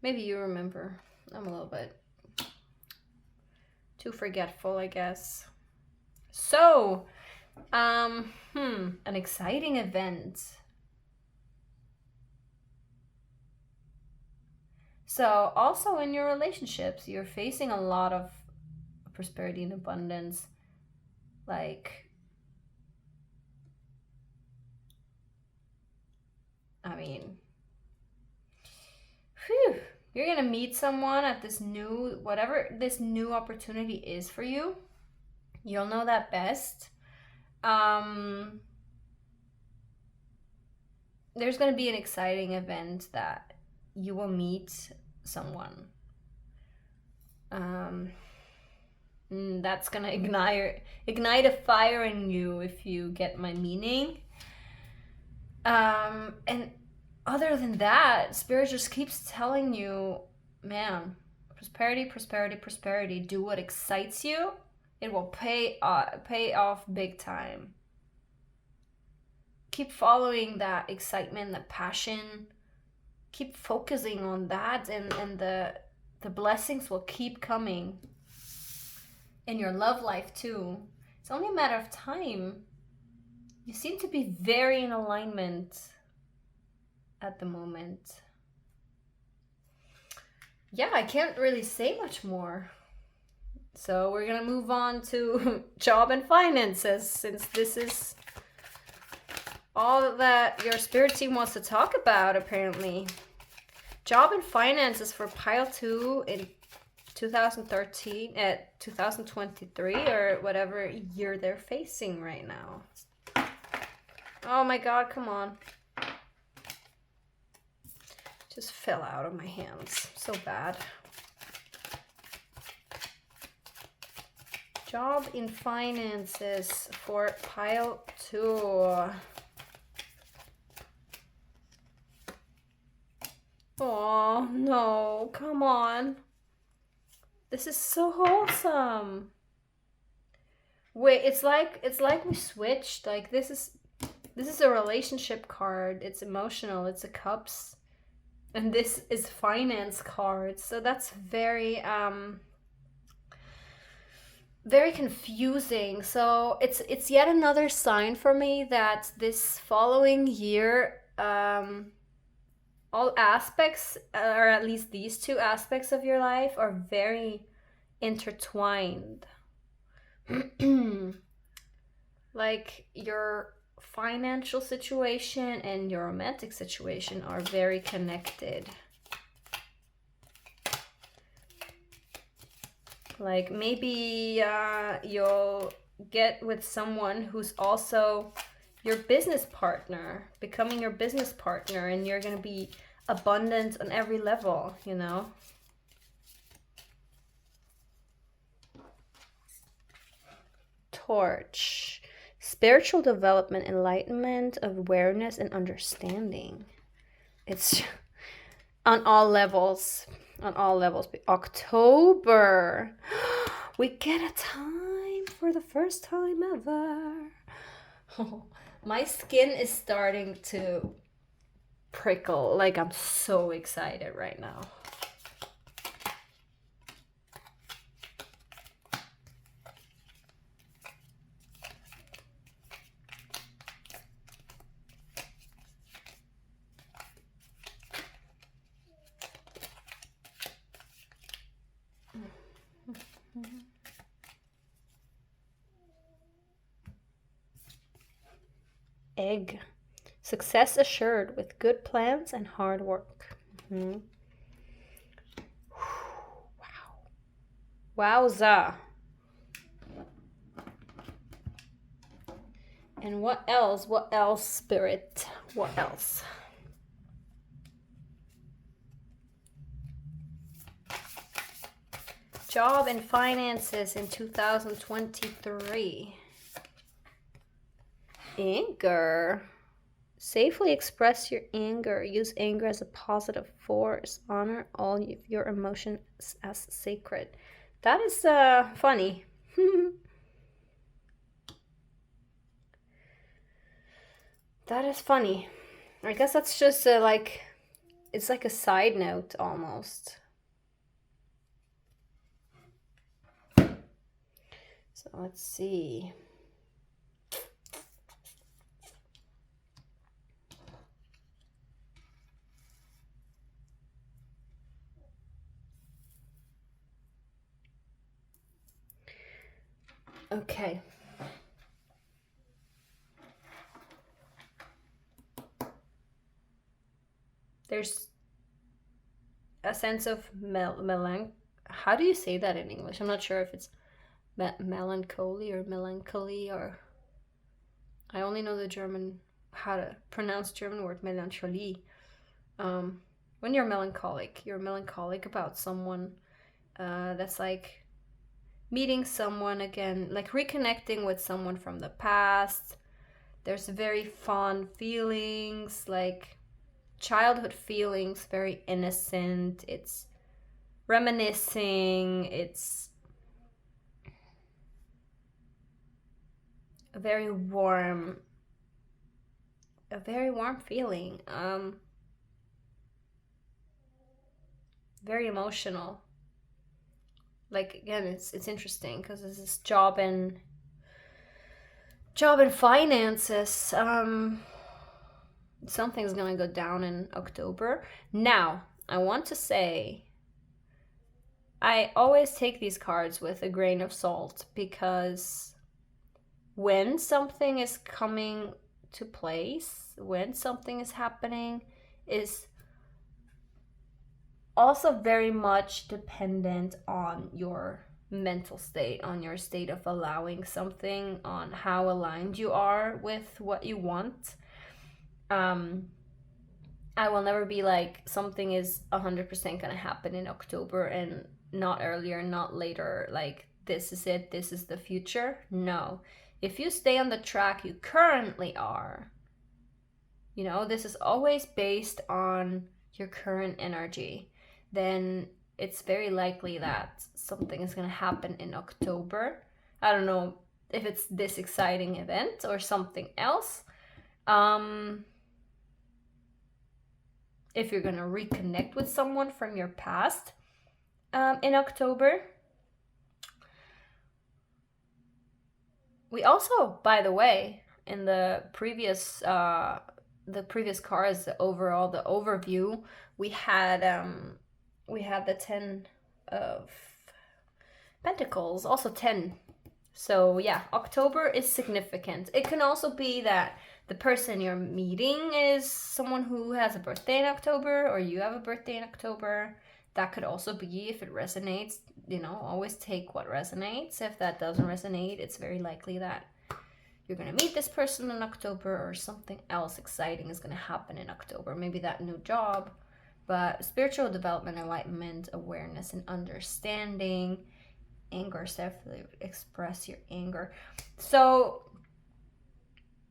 Maybe you remember. I'm a little bit too forgetful, I guess. So, an exciting event. So also in your relationships, you're facing a lot of prosperity and abundance. Like, I mean, whew, you're gonna meet someone at this new, whatever this new opportunity is for you. You'll know that best. There's gonna be an exciting event that you will meet someone. That's gonna ignite a fire in you, if you get my meaning. And other than that, Spirit just keeps telling you, man, prosperity, prosperity, prosperity. Do what excites you. It will pay off big time. Keep following that excitement, that passion. Keep focusing on that, and the blessings will keep coming. In your love life too. It's only a matter of time. You seem to be very in alignment at the moment. Yeah, I can't really say much more. So we're gonna move on to job and finances, since this is all that your spirit team wants to talk about, apparently. Job and finances for pile 2 in 2013 at 2023, or whatever year they're facing right now. Oh my god, come on. Just fell out of my hands. So bad. Job in finances for pile 2. Oh no, come on. This is so wholesome. Wait, it's like we switched. Like this is a relationship card. It's emotional. It's a cups, and this is finance cards. So that's very very confusing. So it's yet another sign for me that this following year, all aspects, or at least these two aspects of your life, are very intertwined. Like your financial situation and your romantic situation are very connected. Like maybe you'll get with someone who's also your business partner, becoming your business partner, and you're going to be abundant on every level, you know? Torch. Spiritual development, enlightenment, awareness, and understanding. It's on all levels. On all levels. October. We get a time for the first time ever. Oh, my skin is starting to prickle. Like, I'm so excited right now. Egg. Success assured with good plans and hard work. Wow. Wowza. And what else? What else, Spirit? What else? Job and finances in 2023. Anger. Safely express your anger. Use anger as a positive force. Honor all of your emotions as sacred. That is funny. That is funny. I guess that's just like, it's like a side note almost. So let's see. Okay. There's a sense of how do you say that in English? I'm not sure if it's melancholy or melancholy, or I only know the German, how to pronounce German word melancholy. When you're melancholic about someone, that's like meeting someone again, like reconnecting with someone from the past. There's very fond feelings, like childhood feelings, very innocent. It's reminiscing. It's a very warm feeling. Very emotional. Like, again, it's interesting because this is job and finances. Something's gonna go down in October. Now, I want to say, I always take these cards with a grain of salt, because when something is coming to place, when something is happening, is also very much dependent on your mental state, on your state of allowing something, on how aligned you are with what you want. I will never be like, something is 100% gonna happen in October and not earlier, not later, like this is it, this is the future. No. If you stay on the track you currently are, you know, this is always based on your current energy, then it's very likely that something is gonna happen in October. I don't know if it's this exciting event or something else. If you're gonna reconnect with someone from your past in October. We also, by the way, in the previous cards, the overview, we had the 10 of Pentacles, also 10. So yeah, October is significant. It can also be that the person you're meeting is someone who has a birthday in October, or you have a birthday in October. That could also be, if it resonates, you know, always take what resonates. If that doesn't resonate, it's very likely that you're going to meet this person in October, or something else exciting is going to happen in October. Maybe that new job. But spiritual development, enlightenment, awareness, and understanding. Anger, safely express your anger. So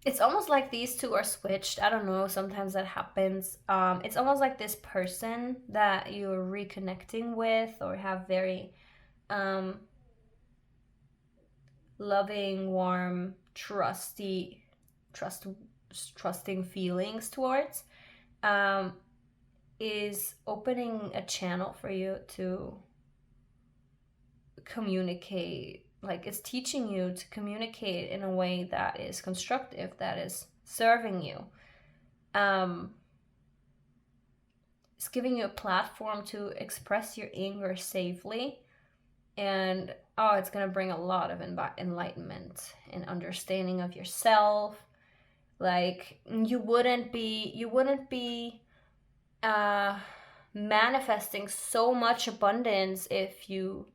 it's almost like these two are switched. I don't know, sometimes that happens. It's almost like this person that you're reconnecting with, or have very loving, warm, trusting feelings towards, is opening a channel for you to communicate. Like, it's teaching you to communicate in a way that is constructive, that is serving you. It's giving you a platform to express your anger safely, and it's gonna bring a lot of enlightenment and understanding of yourself. Like, you wouldn't be manifesting so much abundance if you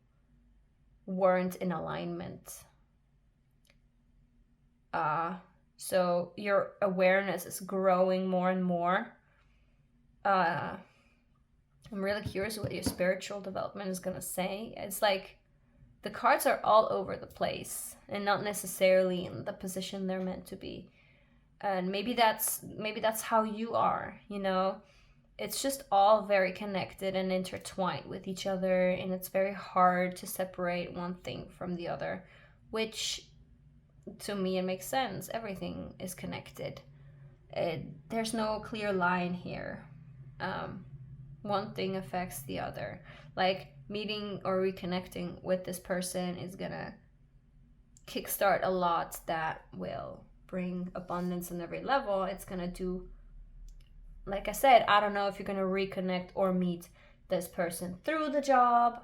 weren't in alignment. So your awareness is growing more and more. I'm really curious what your spiritual development is going to say. It's like the cards are all over the place and not necessarily in the position they're meant to be. And maybe that's how you are, you know? It's just all very connected and intertwined with each other, and it's very hard to separate one thing from the other, which to me it makes sense. Everything is connected. There's no clear line here. One thing affects the other. Like meeting or reconnecting with this person is gonna kickstart a lot that will bring abundance on every level. It's gonna do, like I said, I don't know if you're gonna reconnect or meet this person through the job,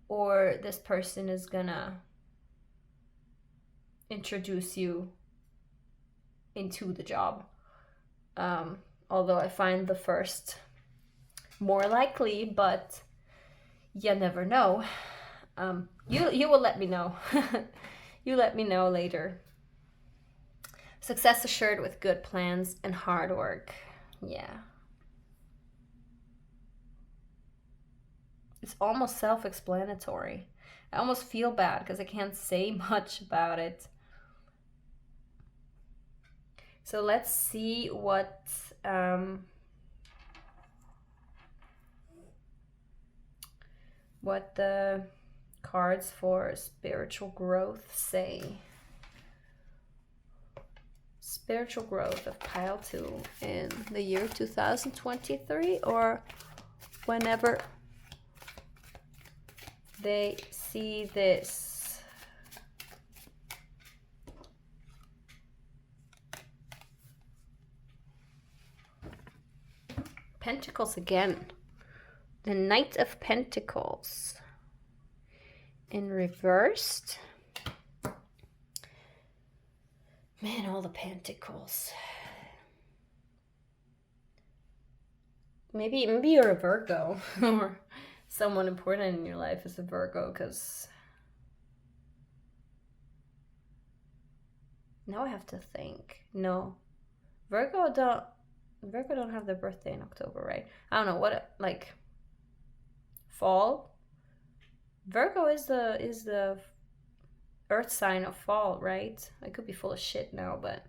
or this person is gonna introduce you into the job. Although I find the first more likely, but you never know. You will let me know. You let me know later. Success assured with good plans and hard work. Yeah. It's almost self-explanatory. I almost feel bad because I can't say much about it. So let's see what the cards for spiritual growth say. Spiritual growth of pile 2 in the year 2023, or whenever they see this. Pentacles again. The Knight of Pentacles in reversed. Man, all the pentacles. Maybe you're a Virgo, or someone important in your life is a Virgo, because now I have to think. No, Virgo don't have their birthday in October, right? I don't know what, like fall. Virgo is the earth sign of fall, right? I could be full of shit now, but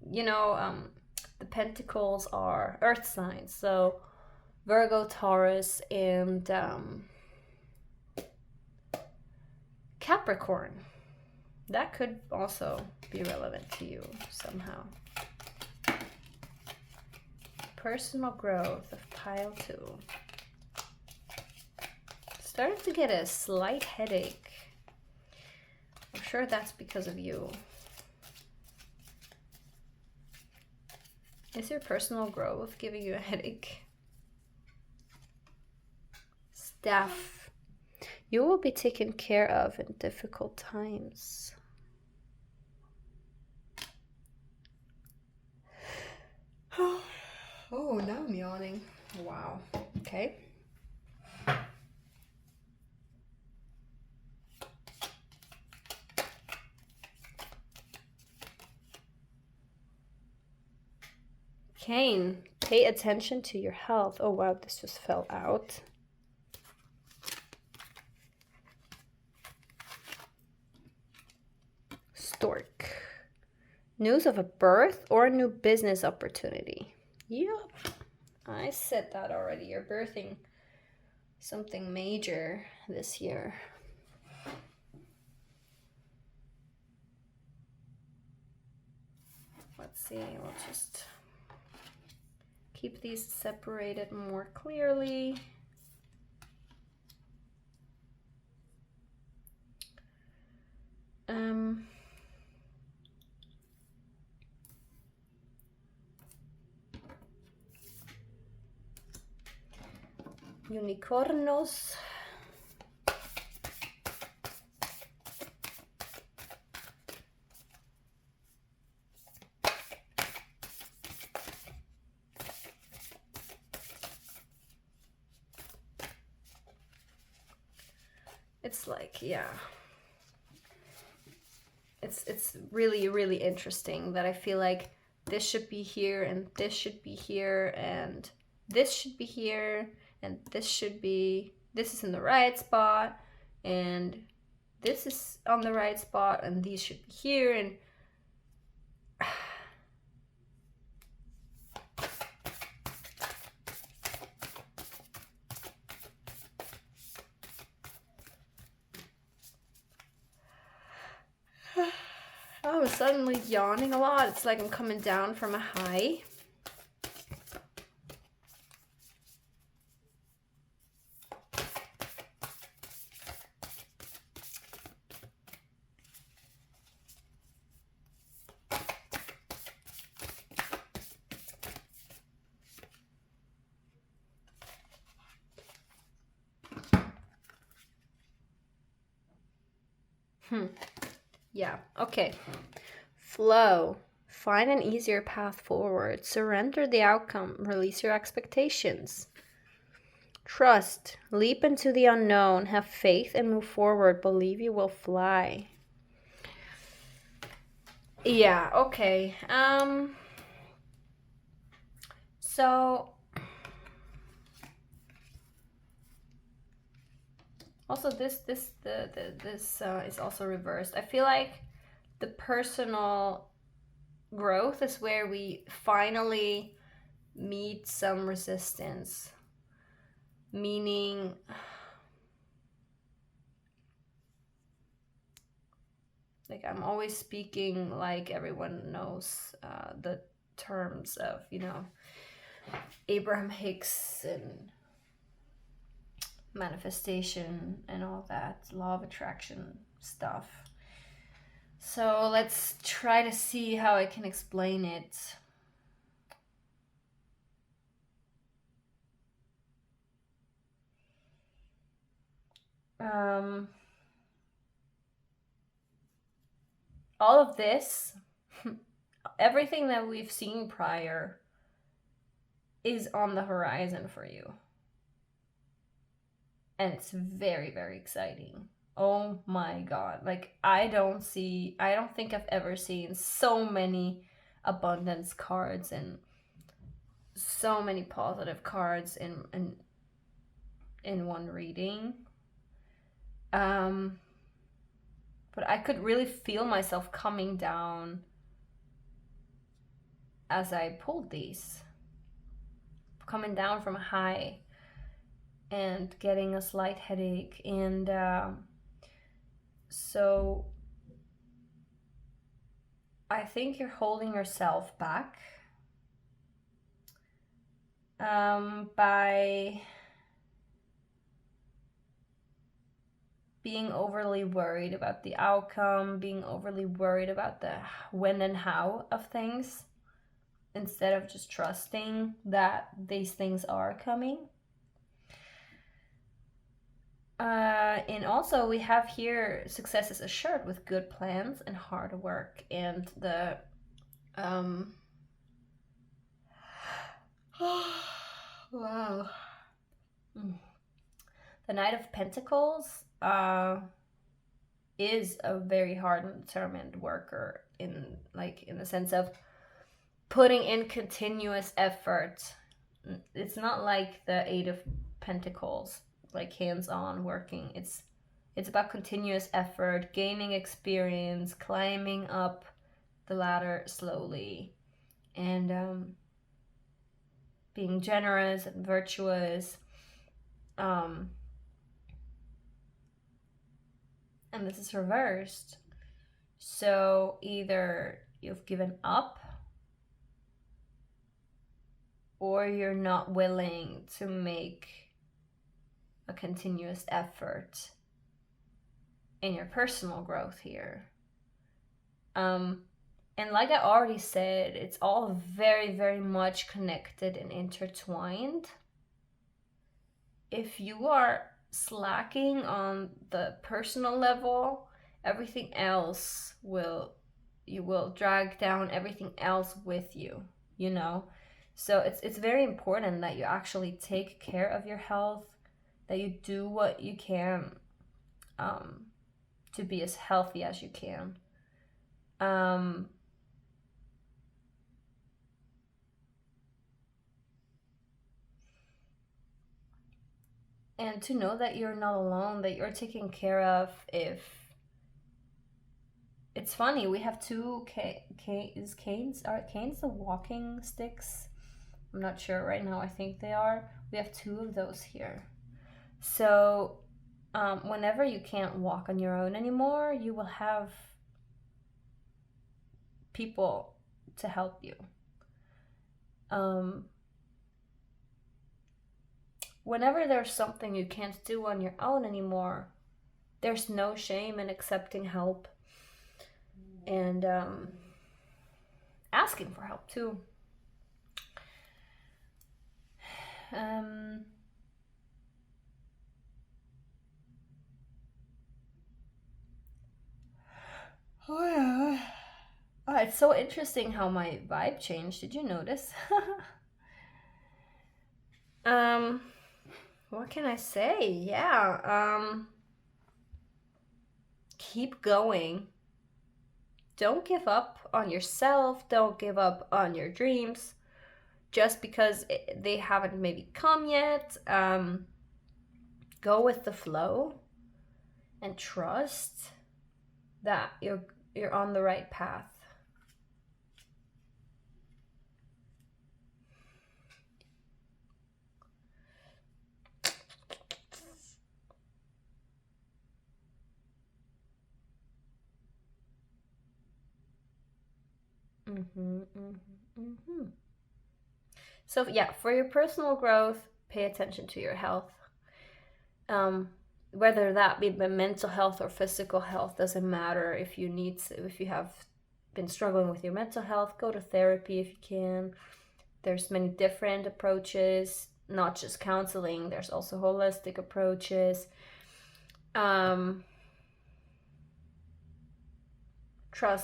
you know, the pentacles are earth signs, so Virgo, Taurus, and Capricorn. That could also be relevant to you somehow. Personal growth of pile 2. Starting to get a slight headache. I'm sure that's because of you. Is your personal growth giving you a headache? Staff. You will be taken care of in difficult times. Oh, now I'm yawning. Wow. Okay. Cain, pay attention to your health. Oh wow, this just fell out. Stork. News of a birth or a new business opportunity. Yep, I said that already. You're birthing something major this year. Let's see, we'll just keep these separated more clearly. Unicornos. it's like, yeah. It's really, really interesting that I feel like this should be here and this should be here and this should be here and this is in the right spot and this is on the right spot and these should be here, and I was suddenly yawning a lot. It's like I'm coming down from a high. Yeah, okay. Flow. Find an easier path forward. Surrender the outcome. Release your expectations. Trust. Leap into the unknown. Have faith and move forward. Believe you will fly. Yeah, okay. So also this is also reversed. I feel like the personal growth is where we finally meet some resistance, meaning like I'm always speaking like everyone knows the terms of, you know, Abraham Hicks and manifestation and all that law of attraction stuff. So let's try to see how I can explain it. All of this, everything that we've seen prior is on the horizon for you. And it's very, very exciting. Oh my God. Like, I don't think I've ever seen so many abundance cards and so many positive cards in one reading. But I could really feel myself coming down as I pulled these. Coming down from a high and getting a slight headache. And so I think you're holding yourself back by being overly worried about the outcome, being overly worried about the when and how of things, instead of just trusting that these things are coming. And also we have here success is assured with good plans and hard work, and the wow. The Knight of Pentacles is a very hard and determined worker in the sense of putting in continuous effort. It's not like the Eight of Pentacles, like hands-on working. It's about continuous effort, gaining experience, climbing up the ladder slowly, and being generous and virtuous. And this is reversed. So either you've given up or you're not willing to make a continuous effort in your personal growth here. And like I already said, it's all very, very much connected and intertwined. If you are slacking on the personal level, everything else you will drag down everything else with you, you know? So it's very important that you actually take care of your health, that you do what you can to be as healthy as you can. And to know that you're not alone, that you're taken care of. If it's funny, we have two canes. Are canes the walking sticks? I'm not sure right now. I think they are. We have two of those here. So whenever you can't walk on your own anymore, you will have people to help you. Whenever there's something you can't do on your own anymore, there's no shame in accepting help and asking for help too. Oh yeah. Oh, it's so interesting how my vibe changed. Did you notice? What can I say? Yeah. Keep going. Don't give up on yourself. Don't give up on your dreams just because they haven't maybe come yet. Go with the flow and trust that you're on the right path. So yeah, for your personal growth, pay attention to your health. Whether that be mental health or physical health, doesn't matter. If you have been struggling with your mental health, go to therapy if you can. There's many different approaches, not just counseling. There's also holistic approaches. Trust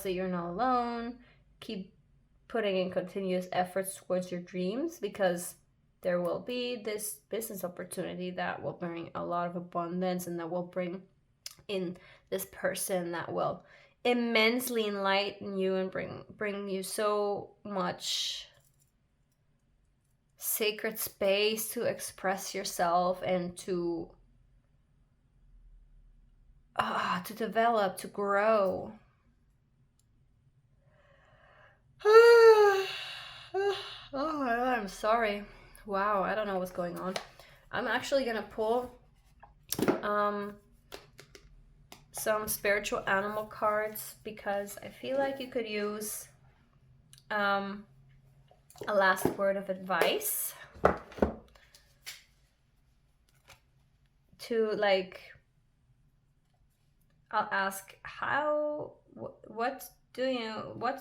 that you're not alone. Keep putting in continuous efforts towards your dreams, because there will be this business opportunity that will bring a lot of abundance, and that will bring in this person that will immensely enlighten you and bring you so much sacred space to express yourself and to develop, to grow. Oh my God, I'm sorry. Wow, I don't know what's going on. I'm actually gonna pull some spiritual animal cards, because I feel like you could use a last word of advice to, like, I'll ask what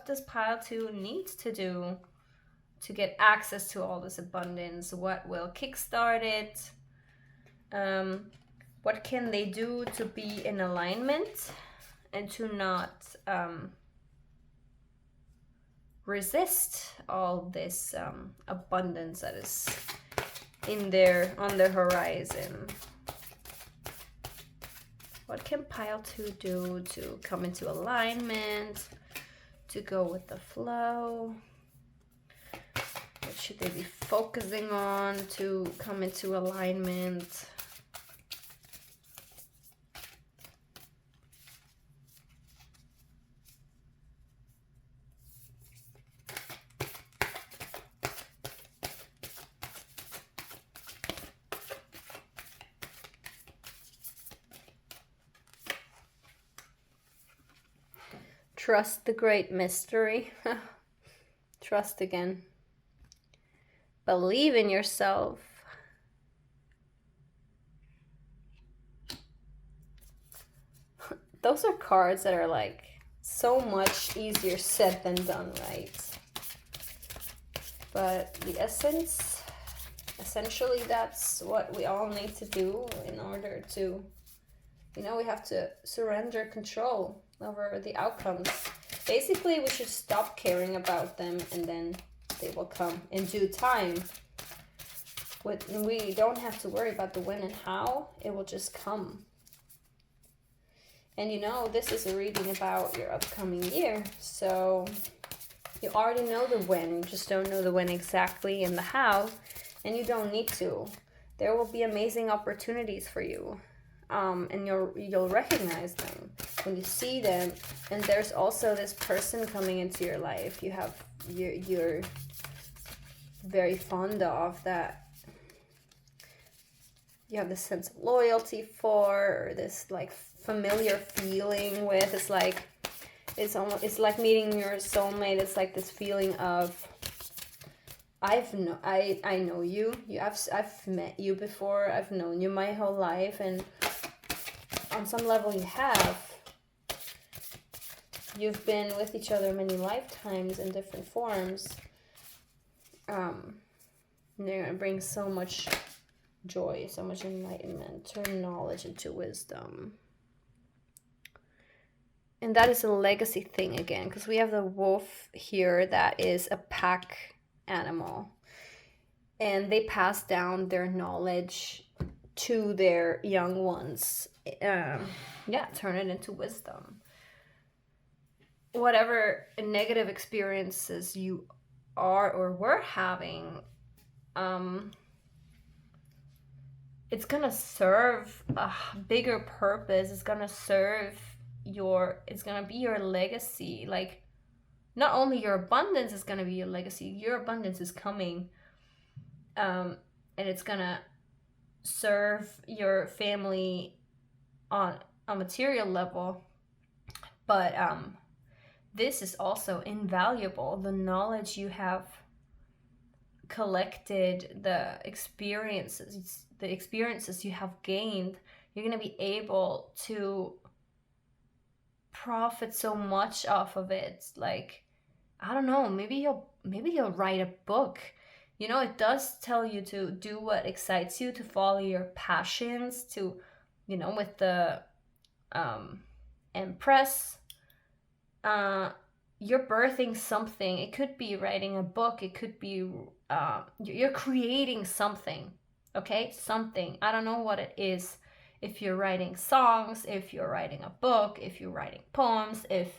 does pile 2 need to do to get access to all this abundance? What will kickstart it? What can they do to be in alignment and to not resist all this abundance that is on the horizon? What can pile 2 do to come into alignment, to go with the flow? What should they be focusing on to come into alignment? Trust the great mystery. Trust again. Believe in yourself. Those are cards that are like so much easier said than done, right? But the essentially that's what we all need to do in order to, we have to surrender control over the outcomes. Basically, we should stop caring about them, and then they will come in due time. We don't have to worry about the when and how. It will just come. And you know, this is a reading about your upcoming year. So you already know the when, you just don't know the when exactly and the how, and you don't need to. There will be amazing opportunities for you, and you'll recognize them when you see them. And there's also this person coming into your life you're very fond of, that you have this sense of loyalty for, or this like familiar feeling with. It's like meeting your soulmate. It's like this feeling of, I know you. I've met you before. I've known you my whole life, and on some level you have. You've been with each other many lifetimes in different forms. They're gonna bring so much joy, so much enlightenment, turn knowledge into wisdom. And that is a legacy thing again, because we have the wolf here that is a pack animal. And they pass down their knowledge to their young ones. Turn it into wisdom. Whatever negative experiences you are or were having, it's gonna serve a bigger purpose. It's gonna be your legacy. Like, not only your abundance is gonna be your legacy, your abundance is coming, and it's gonna serve your family on a material level, but this is also invaluable. The knowledge you have collected, the experiences you have gained, you're going to be able to profit so much off of it. Like, I don't know, maybe you'll write a book. You know, it does tell you to do what excites you, to follow your passions, to, you know, with the Empress, you're birthing something. It could be writing a book. It could be you're creating something. Okay, something. I don't know what it is. If you're writing songs, if you're writing a book, if you're writing poems, if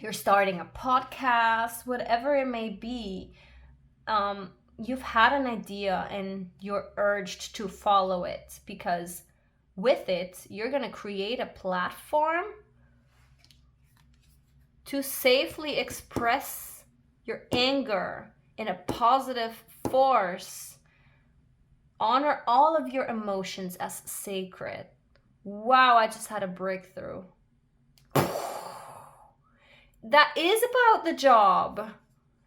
you're starting a podcast, whatever it may be, you've had an idea and you're urged to follow it, because with it, you're going to create a platform to safely express your anger in a positive force. Honor all of your emotions as sacred. Wow, I just had a breakthrough. That is about the job.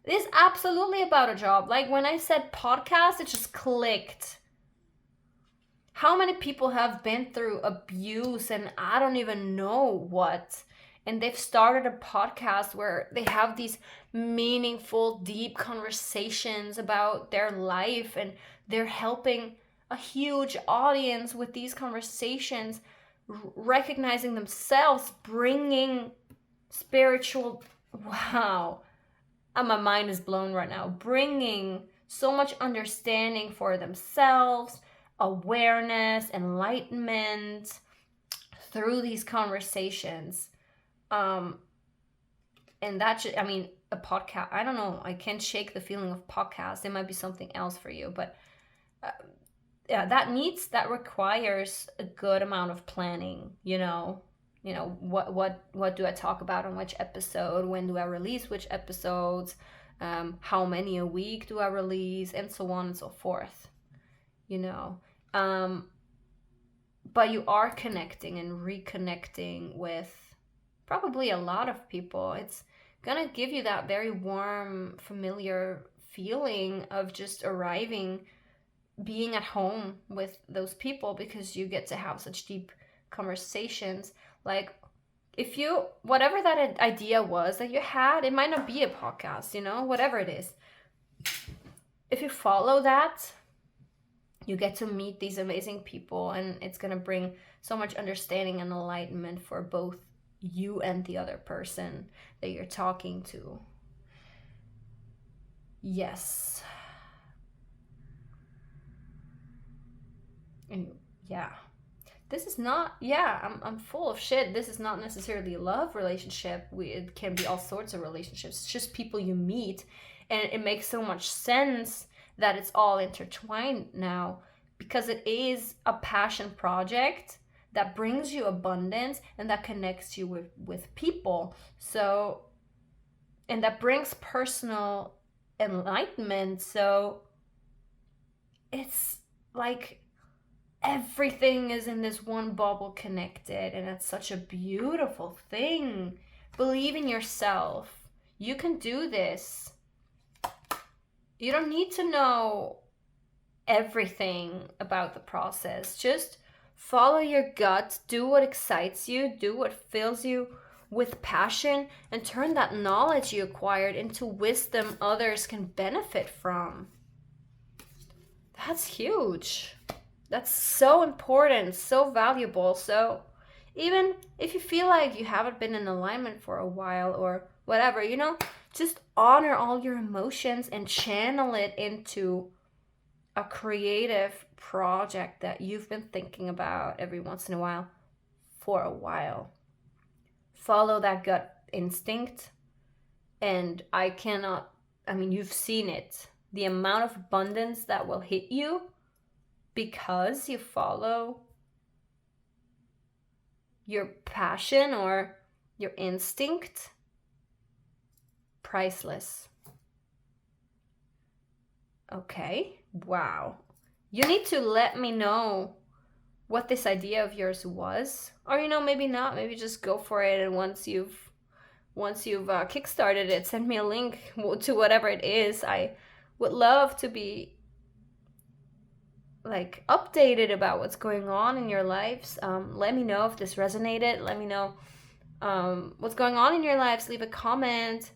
It is absolutely about a job. Like when I said podcast, it just clicked. How many people have been through abuse and I don't even know what, and they've started a podcast where they have these meaningful, deep conversations about their life, and they're helping a huge audience with these conversations, recognizing themselves, bringing spiritual, wow, my mind is blown right now, bringing so much understanding for themselves, awareness, enlightenment through these conversations. And that should, a podcast, I don't know, I can't shake the feeling of podcast. It might be something else for you, but that requires a good amount of planning. What do I talk about on which episode? When do I release which episodes? How many a week do I release? And so on and so forth. But you are connecting and reconnecting with probably a lot of people. It's gonna give you that very warm, familiar feeling of just arriving, being at home with those people, because you get to have such deep conversations. Like, if you, whatever that idea was that you had, it might not be a podcast, whatever it is. If you follow that, you get to meet these amazing people, and it's going to bring so much understanding and enlightenment for both you and the other person that you're talking to. Yes. And yeah, this is not, yeah, I'm full of shit. This is not necessarily a love relationship. It can be all sorts of relationships. It's just people you meet. And it makes so much sense that it's all intertwined now, because it is a passion project that brings you abundance and that connects you with people. So, and that brings personal enlightenment. So it's like everything is in this one bubble connected, and it's such a beautiful thing. Believe in yourself. You can do this. You don't need to know everything about the process. Just follow your gut, do what excites you, do what fills you with passion, and turn that knowledge you acquired into wisdom others can benefit from. That's huge. That's so important, so valuable. So even if you feel like you haven't been in alignment for a while or whatever, you know, just honor all your emotions and channel it into a creative project that you've been thinking about every once in a while for a while. Follow that gut instinct. And you've seen it. The amount of abundance that will hit you because you follow your passion or your instinct, priceless. Okay, wow. You need to let me know what this idea of yours was, or you know, maybe not. Maybe just go for it, and once you've kickstarted it, send me a link to whatever it is. I would love to be like updated about what's going on in your lives. Let me know if this resonated. Let me know what's going on in your lives. Leave a comment,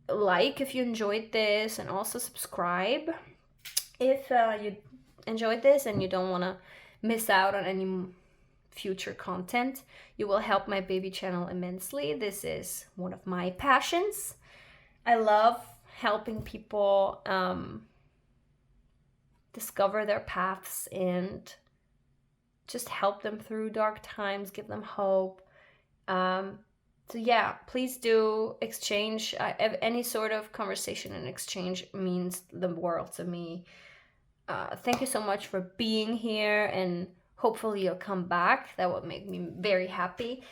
like if you enjoyed this, and also subscribe if you enjoyed this and you don't want to miss out on any future content. You will help my baby channel immensely. This is one of my passions. I love helping people discover their paths and just help them through dark times, give them hope. So yeah, please do exchange. Any sort of conversation and exchange means the world to me. Thank you so much for being here, and hopefully you'll come back. That would make me very happy.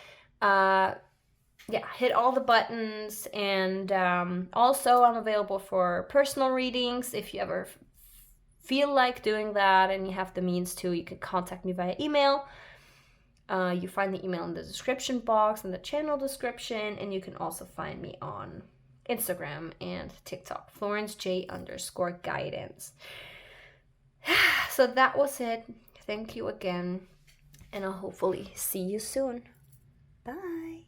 Yeah, hit all the buttons, and also I'm available for personal readings. If you ever feel like doing that and you have the means to, you can contact me via email. You find the email in the description box, in the channel description, and you can also find me on Instagram and TikTok, florencej_guidance. So that was it. Thank you again, and I'll hopefully see you soon. Bye.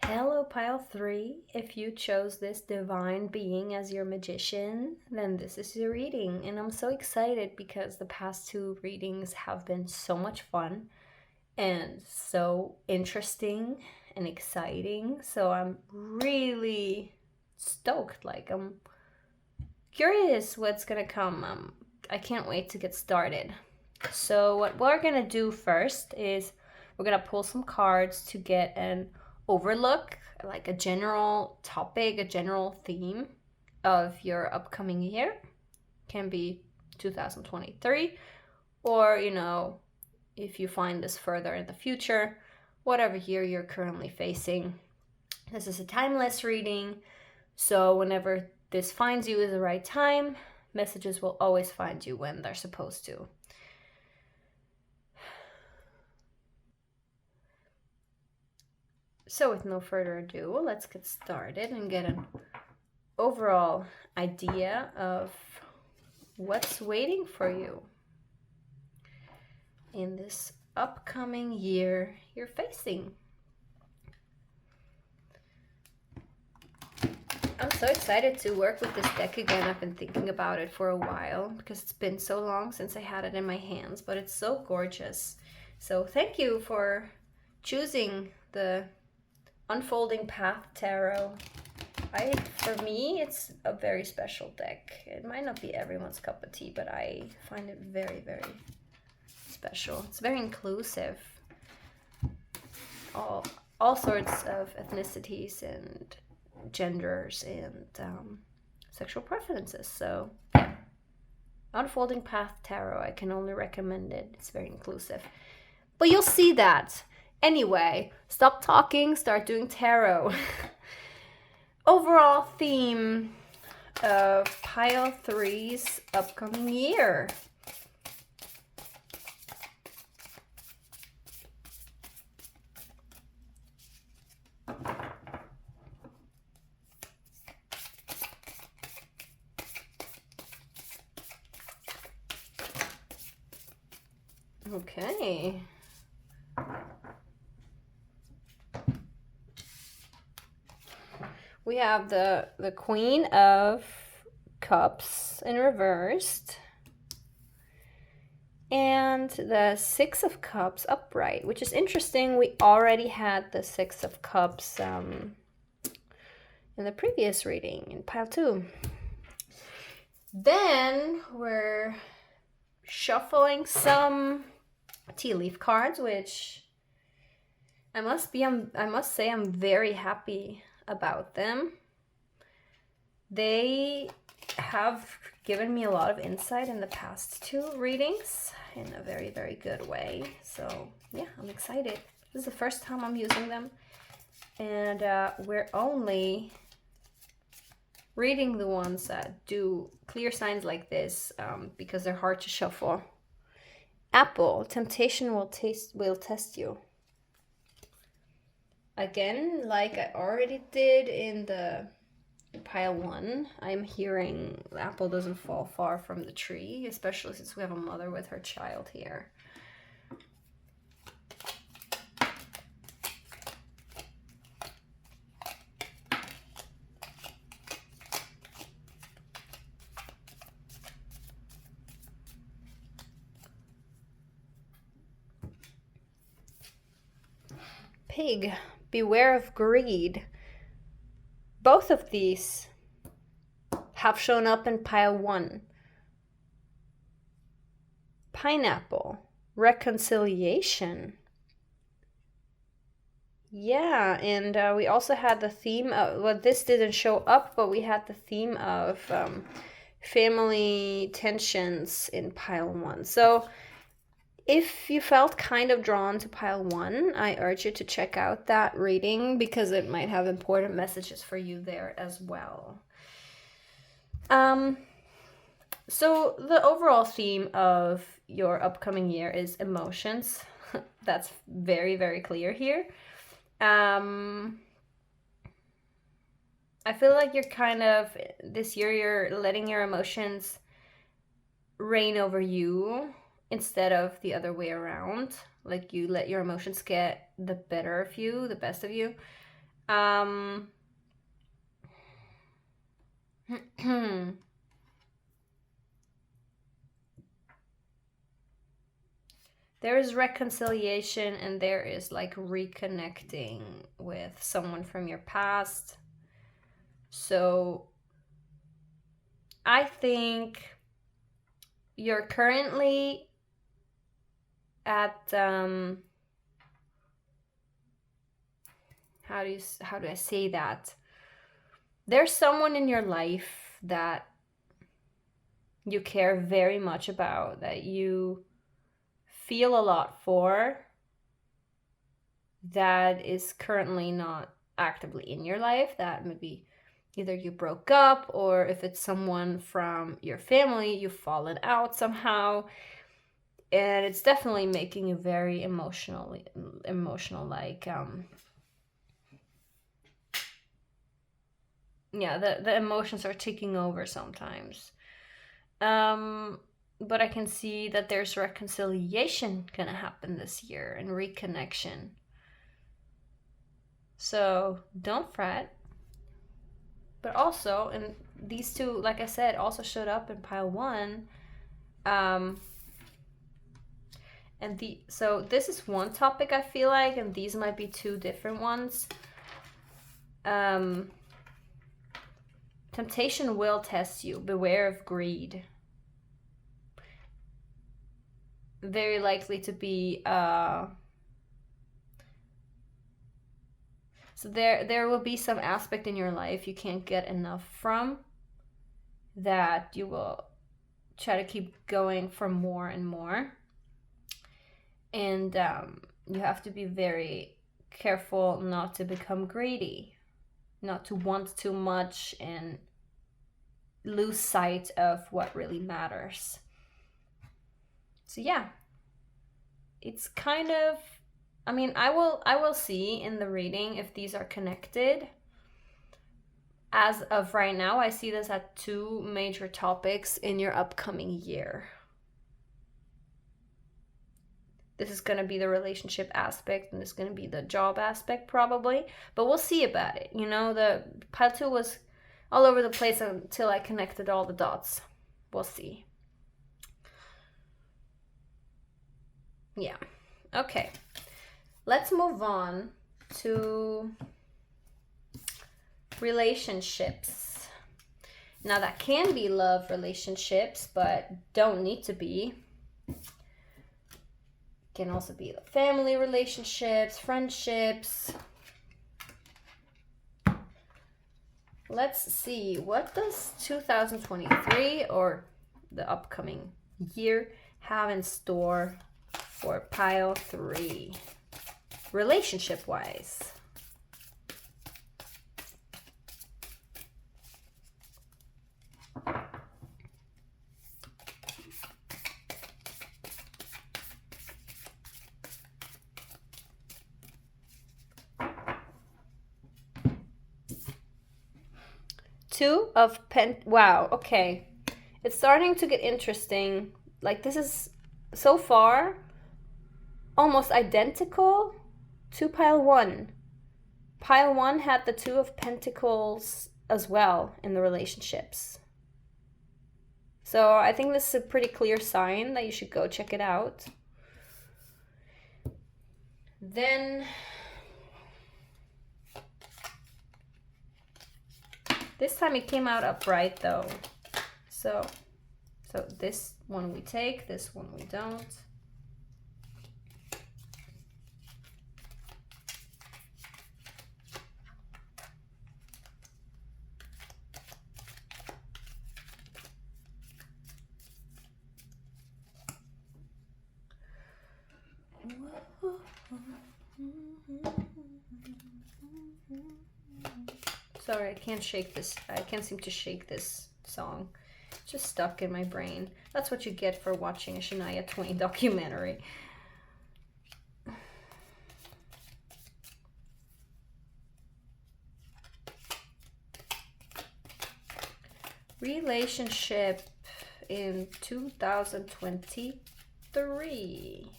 Hello, pile 3. If you chose this divine being as your magician, then this is your reading. And I'm so excited because the past 2 readings have been so much fun and so interesting and exciting. So I'm really stoked. Like, I'm curious what's gonna come. I can't wait to get started. So what we're gonna do first is we're gonna pull some cards to get an overlook, like a general topic, a general theme of your upcoming year. Can be 2023, or you know, if you find this further in the future, whatever year you're currently facing. This is a timeless reading, so whenever this finds you is the right time, messages will always find you when they're supposed to. So with no further ado, let's get started and get an overall idea of what's waiting for you in this upcoming year you're facing. I'm so excited to work with this deck again. I've been thinking about it for a while because it's been so long since I had it in my hands, but it's so gorgeous. So thank you for choosing the Unfolding Path Tarot. For me, it's a very special deck. It might not be everyone's cup of tea, but I find it very, very special. It's very inclusive. All sorts of ethnicities and genders and sexual preferences. So yeah, Unfolding Path Tarot, I can only recommend it. It's very inclusive. But you'll see that. Anyway, stop talking, start doing tarot. Overall theme of pile 3's upcoming year. Okay. We have the Queen of Cups in reversed. And the Six of Cups upright, which is interesting. We already had the Six of Cups in the previous reading in pile 2. Then we're shuffling some tea leaf cards, which I must say I'm very happy about them. They have given me a lot of insight in the past 2 readings in a very, very good way. So yeah, I'm excited. This is the first time I'm using them, and we're only reading the ones that do clear signs like this because they're hard to shuffle. Apple, temptation will test you. Again, like I already did in the pile 1, I'm hearing the apple doesn't fall far from the tree, especially since we have a mother with her child here. Pig, beware of greed. Both of these have shown up in pile 1. Pineapple, reconciliation. Yeah, and we also had the theme of, well, this didn't show up, but we had the theme of family tensions in pile 1. So if you felt kind of drawn to pile 1, I urge you to check out that reading because it might have important messages for you there as well. So the overall theme of your upcoming year is emotions. That's very, very clear here. I feel like you're kind of, this year, you're letting your emotions reign over you instead of the other way around. Like you let your emotions get the better of you, the best of you. There is reconciliation and there is like reconnecting with someone from your past. So I think you're currently at how do I say that? There's someone in your life that you care very much about, that you feel a lot for, that is currently not actively in your life, that maybe either you broke up, or if it's someone from your family, you've fallen out somehow. And it's definitely making you very emotional, like, yeah, the emotions are taking over sometimes. But I can see that there's reconciliation gonna happen this year and reconnection. So don't fret. But also, and these two, like I said, also showed up in pile 1. So this is one topic I feel like, and these might be 2 different ones. Temptation will test you. Beware of greed. very likely to be so there will be some aspect in your life you can't get enough from, that you will try to keep going for more and more. And you have to be very careful not to become greedy, not to want too much and lose sight of what really matters. So yeah, it's kind of, I mean, I will see in the reading if these are connected. As of right now, I see this at 2 major topics in your upcoming year. This is going to be the relationship aspect, and this is going to be the job aspect probably, but we'll see about it. You know, the pile 2 was all over the place until I connected all the dots. We'll see. Yeah. Okay. Let's move on to relationships. Now that can be love relationships, but don't need to be. Can also be family relationships, friendships. Let's see, what does 2023 or the upcoming year have in store for pile 3, relationship-wise? Wow, okay. It's starting to get interesting. Like, this is so far almost identical to pile 1. Pile 1 had the 2 of Pentacles as well in the relationships. So I think this is a pretty clear sign that you should go check it out. Then this time it came out upright though. So this one we take, this one we don't. Sorry, I can't shake this. I can't seem to shake this song. It's just stuck in my brain. That's what you get for watching a Shania Twain documentary. Relationship in 2023.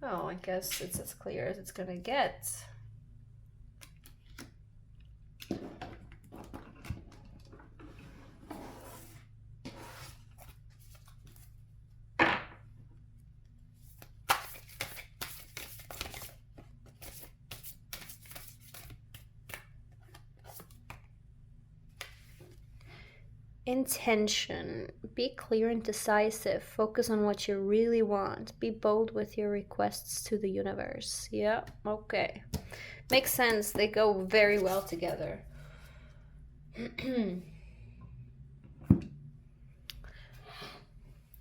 Oh, I guess it's as clear as it's gonna get. Intention. Be clear and decisive. Focus on what you really want. Be bold with your requests to the universe. Yeah, okay. Makes sense. They go very well together.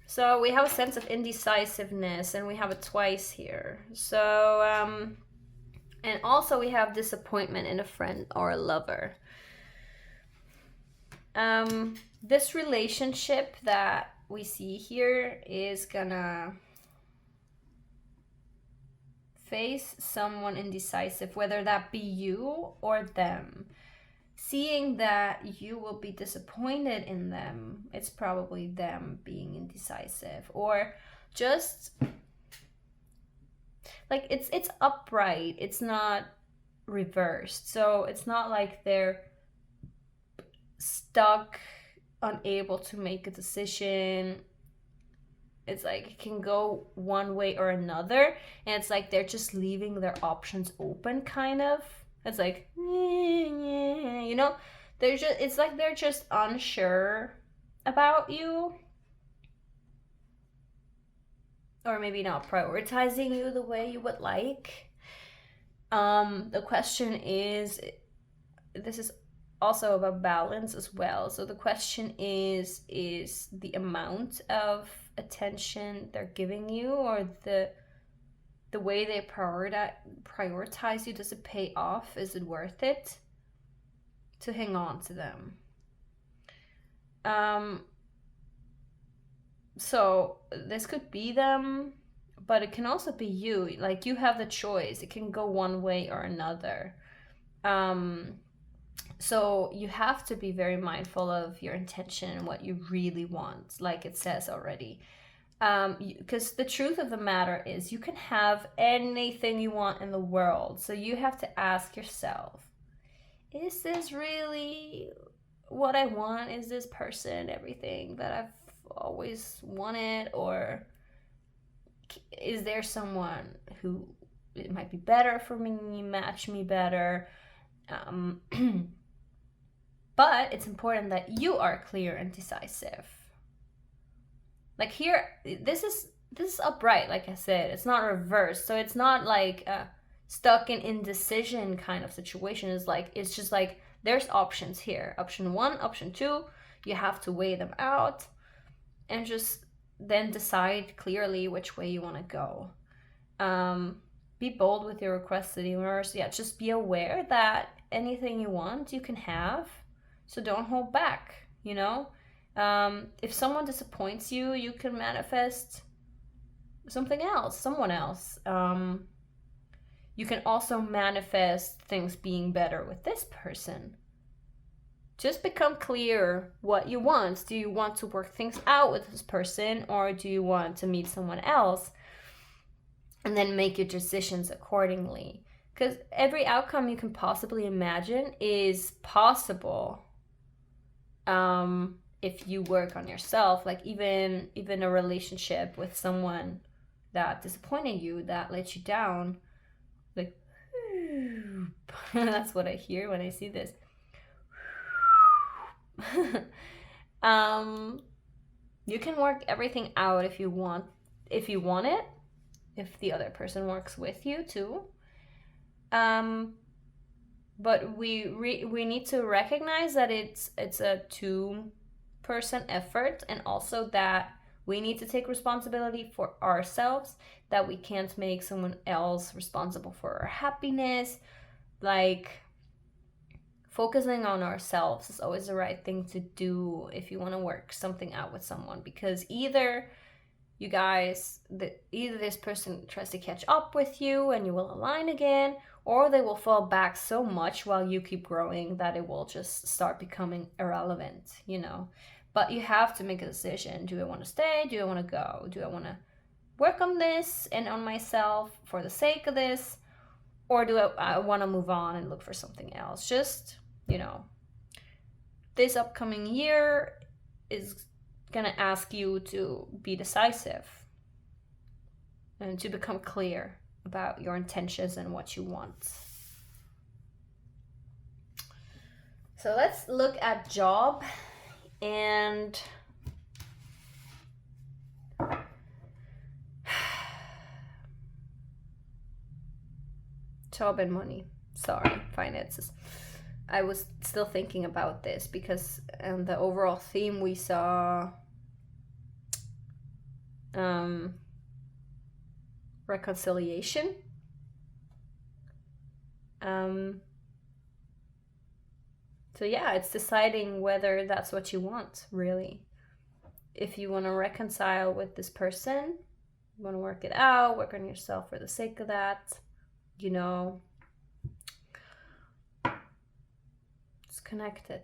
So we have a sense of indecisiveness, and we have it twice here. So, and also we have disappointment in a friend or a lover. This relationship that we see here is gonna face someone indecisive, whether that be you or them. Seeing that you will be disappointed in them, it's probably them being indecisive, or just like it's upright, it's not reversed. So it's not like they're stuck, unable to make a decision. It's like it can go one way or another, and it's like they're just leaving their options open, kind of. It's like, you know, it's like they're just unsure about you. or maybe not prioritizing you the way you would like. The question is, this is also about balance as well. So the question is the amount of attention they're giving you, or the way they prioritize you, does it pay off? Is it worth it to hang on to them? So this could be them, but it can also be you. Like, you have the choice. It can go one way or another. So you have to be very mindful of your intention and what you really want, like it says already. Because the truth of the matter is, you can have anything you want in the world. So you have to ask yourself, is this really what I want? Is this person everything that I've always wanted? Or is there someone who it might be better for me, match me better? But it's important that you are clear and decisive. Like here, this is upright, like I said. It's not reversed. So it's not like a stuck in indecision kind of situation. It's just like there's options here. Option 1, option 2. You have to weigh them out and just then decide clearly which way you want to go. Be bold with your requests to the universe. Yeah, just be aware that anything you want, you can have. So don't hold back, you know? If someone disappoints you, you can manifest something else, someone else. You can also manifest things being better with this person. Just become clear what you want. Do you want to work things out with this person, or do you want to meet someone else? And then make your decisions accordingly. Because every outcome you can possibly imagine is possible. If you work on yourself, like even a relationship with someone that disappointed you, that let you down, like that's what I hear when I see this. You can work everything out if you want it, if the other person works with you too. But we need to recognize that it's a 2-person effort, and also that we need to take responsibility for ourselves, that we can't make someone else responsible for our happiness. Like, focusing on ourselves is always the right thing to do if you want to work something out with someone, because either this person tries to catch up with you and you will align again, or they will fall back so much while you keep growing that it will just start becoming irrelevant, you know. But you have to make a decision. Do I want to stay? Do I want to go? Do I want to work on this and on myself for the sake of this? Or do I want to move on and look for something else? Just, you know, this upcoming year is going to ask you to be decisive and to become clear about your intentions and what you want. So let's look at job and job and money. Sorry, finances. I was still thinking about this because the overall theme we saw reconciliation. So yeah, it's deciding whether that's what you want, really. If you want to reconcile with this person, you want to work it out, work on yourself for the sake of that, you know, it's connected.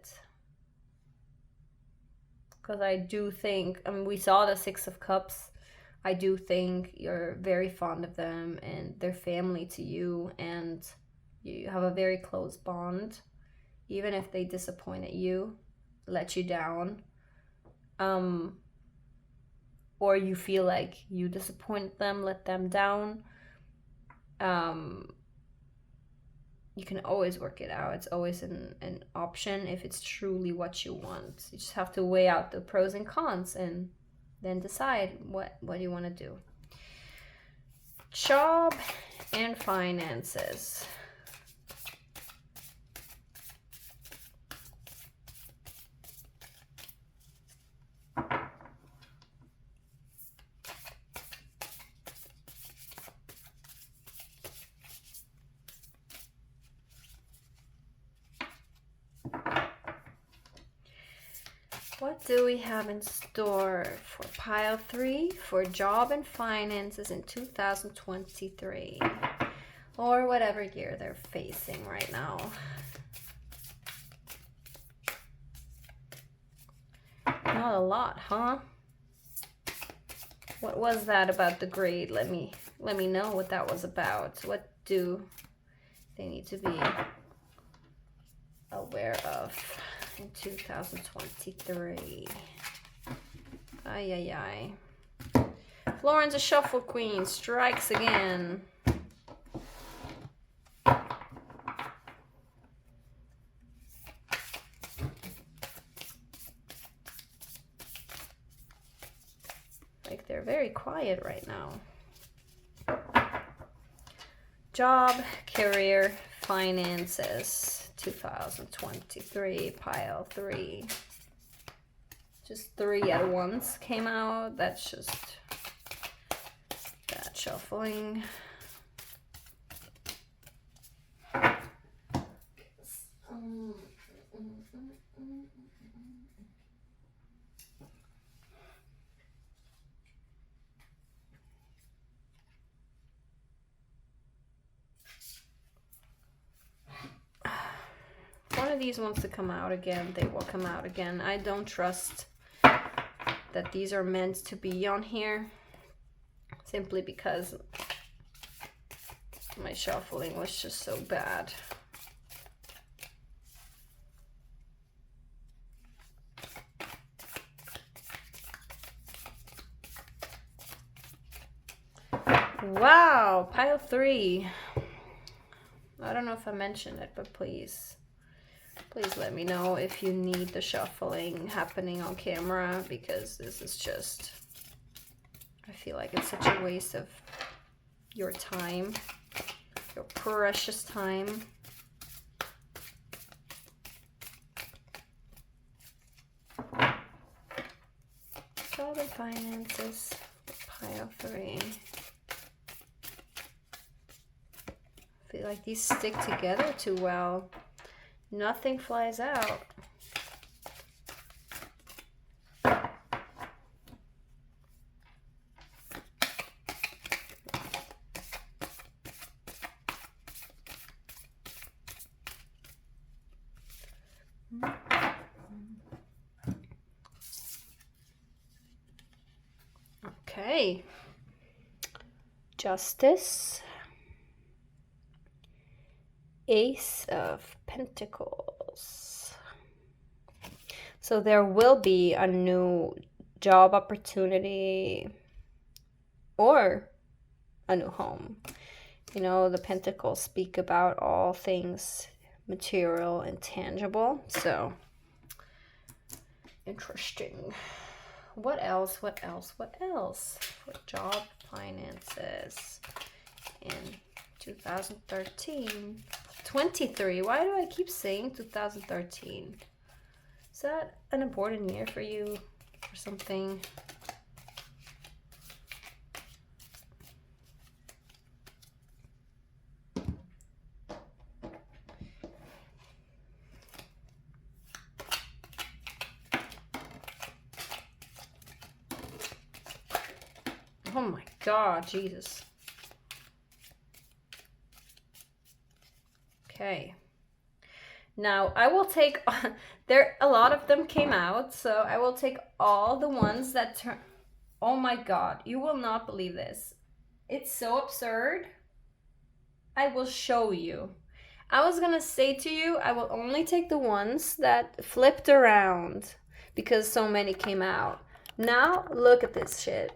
Because I do think, I mean, we saw the 6 of Cups. I do think you're very fond of them and they're family to you, and you have a very close bond, even if they disappointed you, let you down, or you feel like you disappointed them, let them down. You can always work it out. It's always an option if it's truly what you want. You just have to weigh out the pros and cons and then decide what you want to do. Job and finances. What do we have in store for pile 3 for job and finances in 2023? Or whatever year they're facing right now. Not a lot, huh? What was that about the grade? Let me know what that was about. What do they need to be aware of in 2023? Ay, ay, ay. Florence, a shuffle queen, strikes again. Like they're very quiet right now. Job, career, finances, 2023, pile 3. Just 3 at once came out. That's just that shuffling. One of these wants to come out again. They will come out again. I don't trust that these are meant to be on here, simply because my shuffling was just so bad. Wow, pile 3. I don't know if I mentioned it, but please let me know if you need the shuffling happening on camera, because this is just, I feel like it's such a waste of your time, your precious time. Job and finances, pile 3. I feel like these stick together too well. Nothing flies out. Okay. Justice. Ace of Pentacles. So there will be a new job opportunity or a new home. You know, the Pentacles speak about all things material and tangible. So interesting. What else? What else? What else? For job, finances in 2013. 23. Why do I keep saying 2013? Is that an important year for you or something? Oh my God, Jesus. Okay. Now I will take, a lot of them came out, so I will take all the ones that turn, oh my God, you will not believe this. It's so absurd. I will show you. I was gonna say to you, I will only take the ones that flipped around because so many came out. Now look at this shit.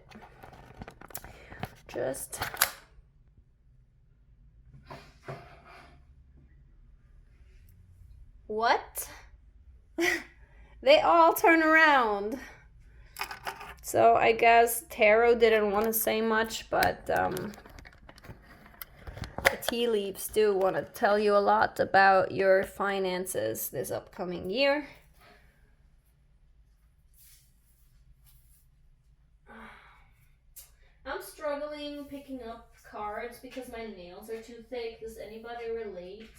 Just... what? They all turn around. So I guess tarot didn't want to say much, but tea leaves do want to tell you a lot about your finances this upcoming year. I'm struggling picking up cards because my nails are too thick. Does anybody relate?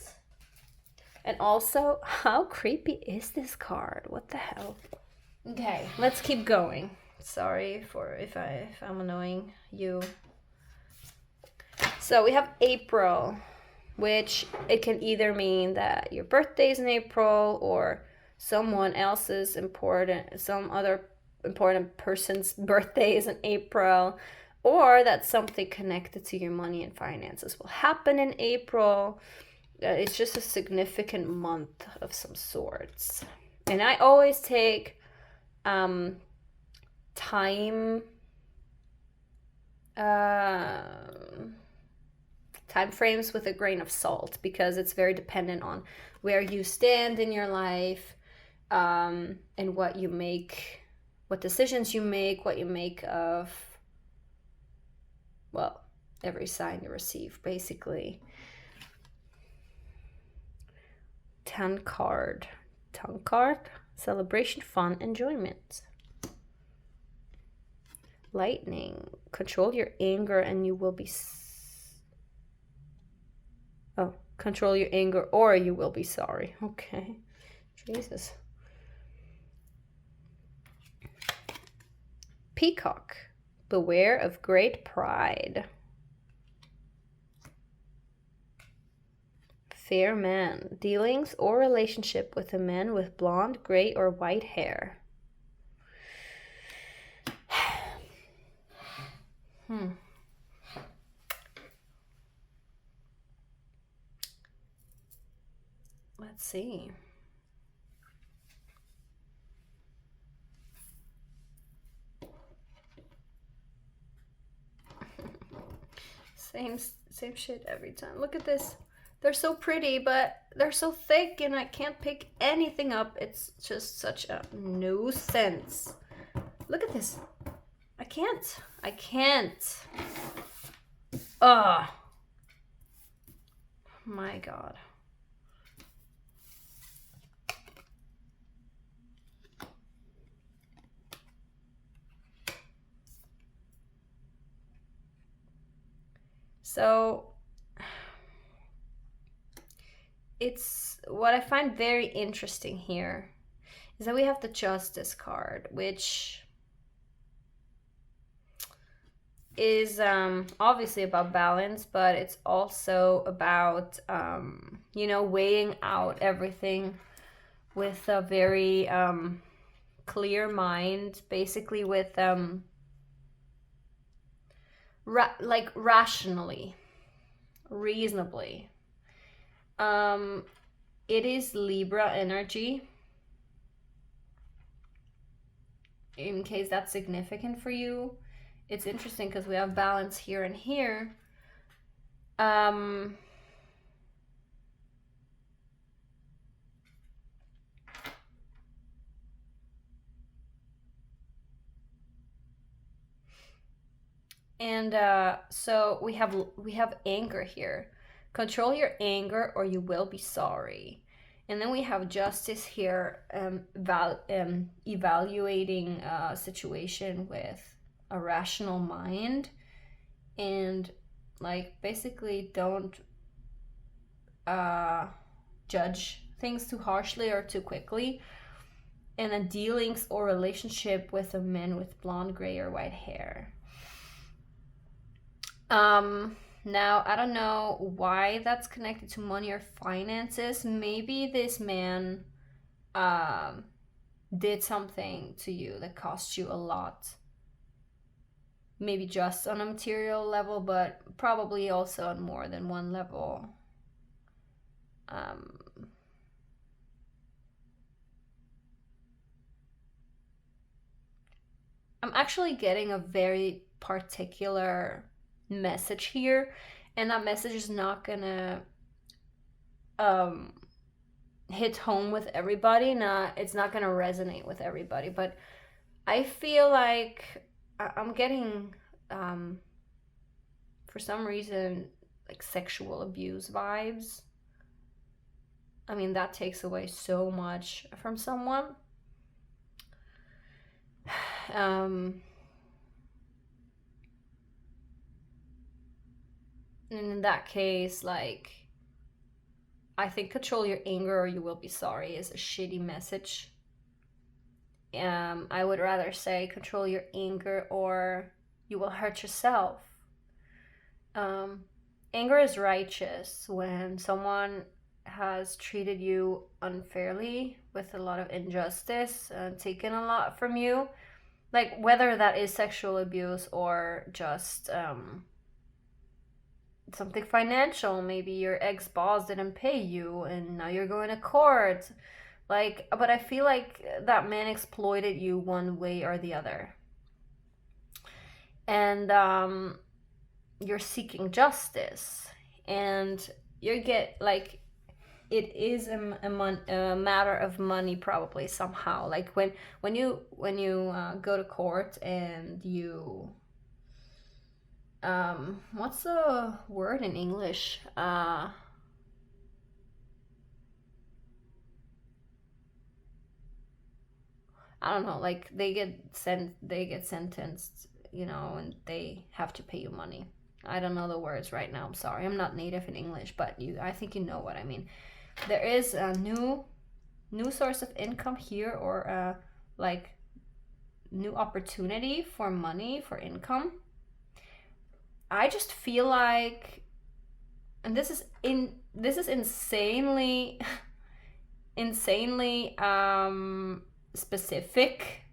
And also, how creepy is this card? What the hell? Okay, let's keep going. Sorry for if I'm annoying you. So we have April, which it can either mean that your birthday is in April or someone else's some other important person's birthday is in April, or that something connected to your money and finances will happen in April. It's just a significant month of some sorts. And I always take time frames with a grain of salt, because it's very dependent on where you stand in your life, and what you make, what decisions you make, what you make of, well, every sign you receive, basically. 10 card. Celebration, fun, enjoyment. Lightning. Control your anger and you will be... control your anger or you will be sorry. Okay. Jesus. Peacock. Beware of great pride. Fair man. Dealings or relationship with a man with blonde, gray, or white hair. Let's see. Same shit every time. Look at this. They're so pretty, but they're so thick and I can't pick anything up. It's just such a nuisance. Look at this. I can't. Ugh. My God. So it's what I find very interesting here is that we have the Justice card, which is obviously about balance, but it's also about weighing out everything with a very clear mind, basically with rationally, reasonably. It is Libra energy, in case that's significant for you. It's interesting because we have balance here and here. And so we have anger here. Control your anger or you will be sorry. And then we have Justice here, evaluating a situation with a rational mind, and basically don't judge things too harshly or too quickly. And then dealings or relationship with a man with blonde, gray, or white hair. Now, I don't know why that's connected to money or finances. Maybe this man did something to you that cost you a lot. Maybe just on a material level, but probably also on more than one level. I'm actually getting a very particular message here, and that message is not gonna hit home with everybody. It's not gonna resonate with everybody, but I feel like I'm getting for some reason like sexual abuse vibes. I mean, that takes away so much from someone. And in that case, like, I think control your anger or you will be sorry is a shitty message. I would rather say control your anger or you will hurt yourself. Anger is righteous when someone has treated you unfairly with a lot of injustice and taken a lot from you. Like, whether that is sexual abuse or just something financial. Maybe your ex-boss didn't pay you and now you're going to court. Like, but I feel like that man exploited you one way or the other. And you're seeking justice. And you get, like, it is a matter of money probably somehow. Like when you go to court and you what's the word in English? I don't know, like they get sentenced, you know, and they have to pay you money. I don't know the words right now. I'm sorry. I'm not native in English, but I think you know what I mean. There is a new source of income here, or like new opportunity for money, for income. I just feel like, and this is insanely specific,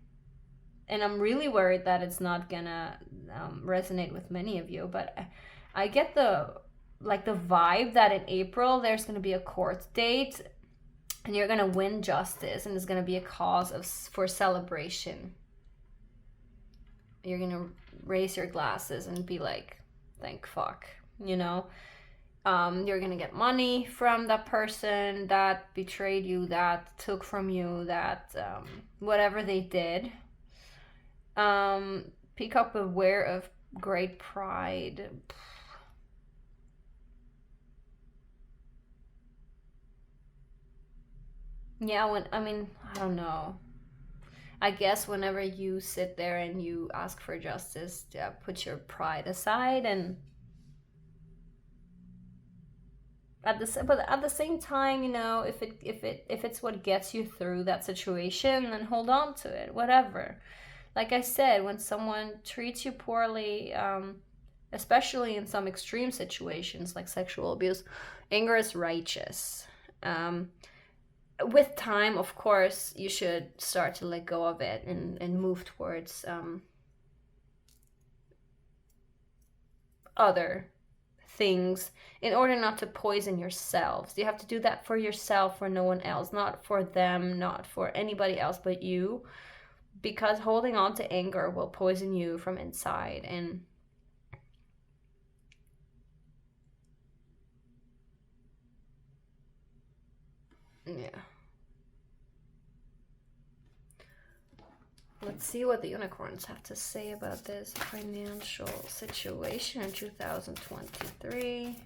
and I'm really worried that it's not gonna resonate with many of you, but I get the vibe that in April there's gonna be a court date and you're gonna win justice, and it's gonna be a cause for celebration. You're gonna raise your glasses and be like, thank fuck, you know. You're gonna get money from that person that betrayed you, that took from you, that whatever they did. Pick up a wear of great pride. Yeah, I don't know. I guess whenever you sit there and you ask for justice, put your pride aside, and at the same time, you know, if it's what gets you through that situation, then hold on to it, whatever. Like I said, when someone treats you poorly, especially in some extreme situations like sexual abuse, anger is righteous. With time, of course, you should start to let go of it and move towards other things in order not to poison yourselves. You have to do that for yourself, for no one else, not for them, not for anybody else but you, because holding on to anger will poison you from inside. And yeah. Let's see what the unicorns have to say about this financial situation in 2023.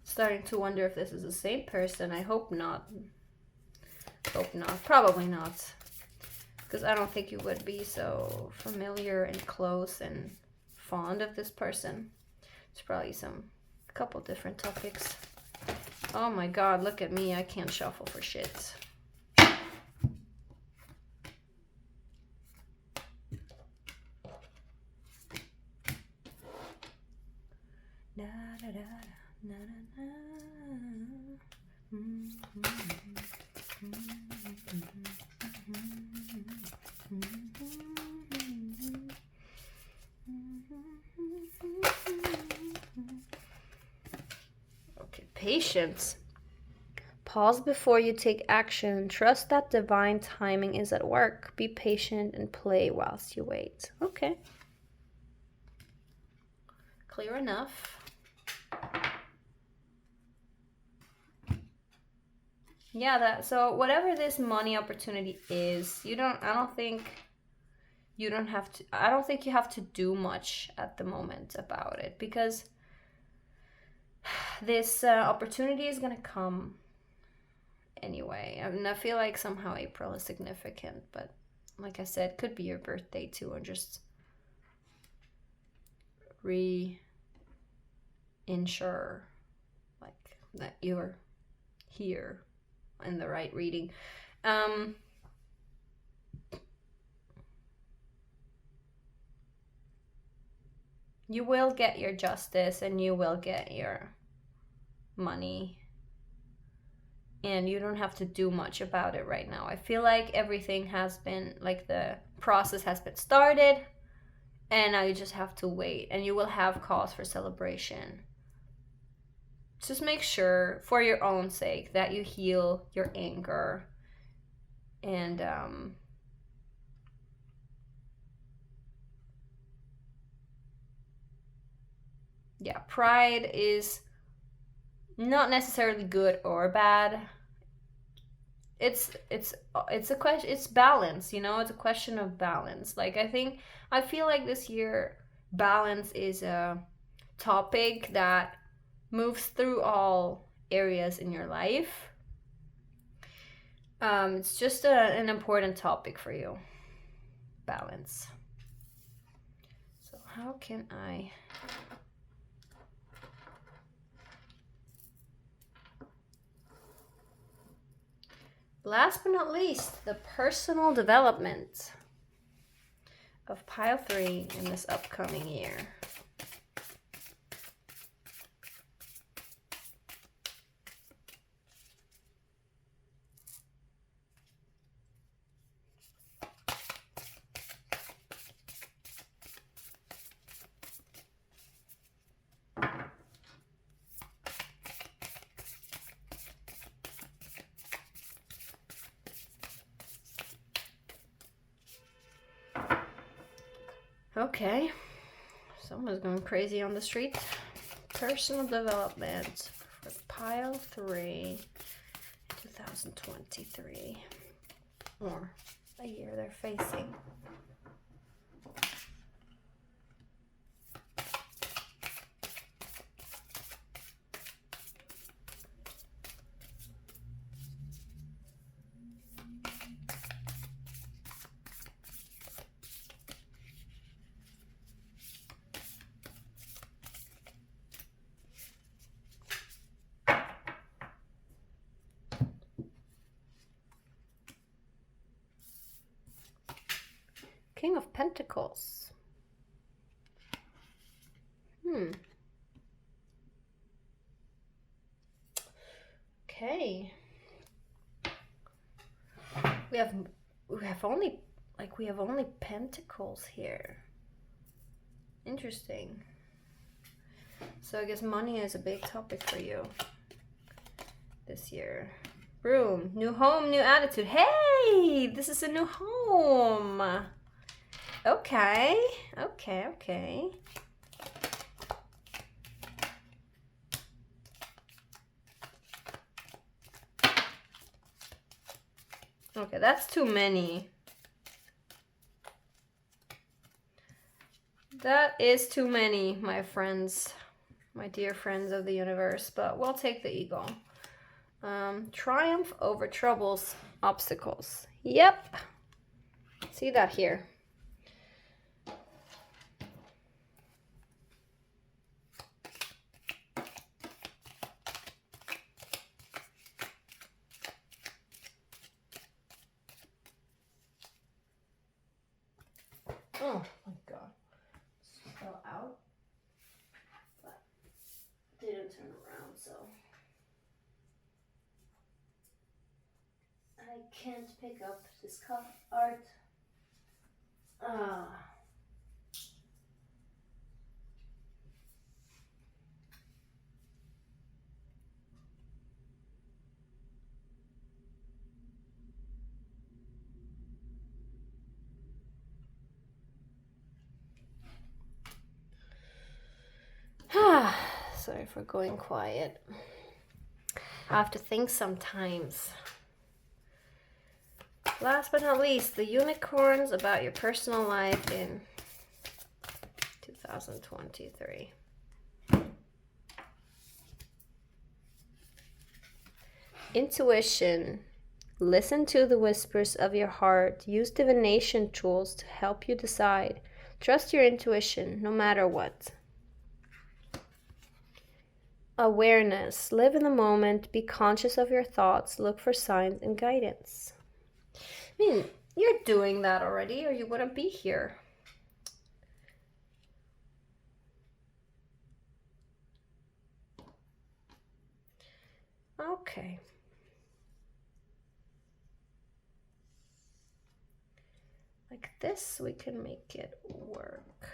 Starting to wonder if this is the same person. I hope not. Hope not. Probably not. Because I don't think you would be so familiar and close and fond of this person. It's probably a couple different topics. Oh my god, look at me. I can't shuffle for shit. Okay, patience. Pause before you take action. Trust that divine timing is at work. Be patient and play whilst you wait. Okay. Clear enough. Yeah, so whatever this money opportunity is, I don't think you don't have to, I don't think you have to do much at the moment about it, because this opportunity is gonna come anyway. I mean, I feel like somehow April is significant, but like I said, could be your birthday too, and just ensure like that you're here in the right reading. You will get your justice and you will get your money, and you don't have to do much about it right now. I feel like everything has been, like, the process has been started, and now you just have to wait, and you will have cause for celebration. Just make sure, for your own sake, that you heal your anger. And yeah, pride is not necessarily good or bad. It's a question, it's balance, you know, it's a question of balance. Like, I feel like this year balance is a topic that moves through all areas in your life. It's just an important topic for you. Balance. So how can I... Last but not least, the personal development of pile 3 in this upcoming year. Okay, someone's going crazy on the street. Personal development for pile 3, 2023, or the year they're facing. King of Pentacles. Okay. We have only pentacles here. Interesting. So I guess money is a big topic for you this year. Broom, new home, new attitude. Hey, this is a new home. Okay. Okay, that's too many. That is too many, my friends, my dear friends of the universe, but we'll take the eagle. Triumph over troubles, obstacles. Yep. See that here. Oh my god. Fell out. But didn't turn around, so I can't pick up this cup art. Sorry for going quiet. I have to think sometimes. last but not least, the unicorns about your personal life in 2023. Intuition. Listen to the whispers of your heart. Use divination tools to help you decide. Trust your intuition, no matter what. Awareness. Live in the moment. Be conscious of your thoughts. Look for signs and guidance. I mean, you're doing that already, or you wouldn't be here. Okay. Like this, we can make it work.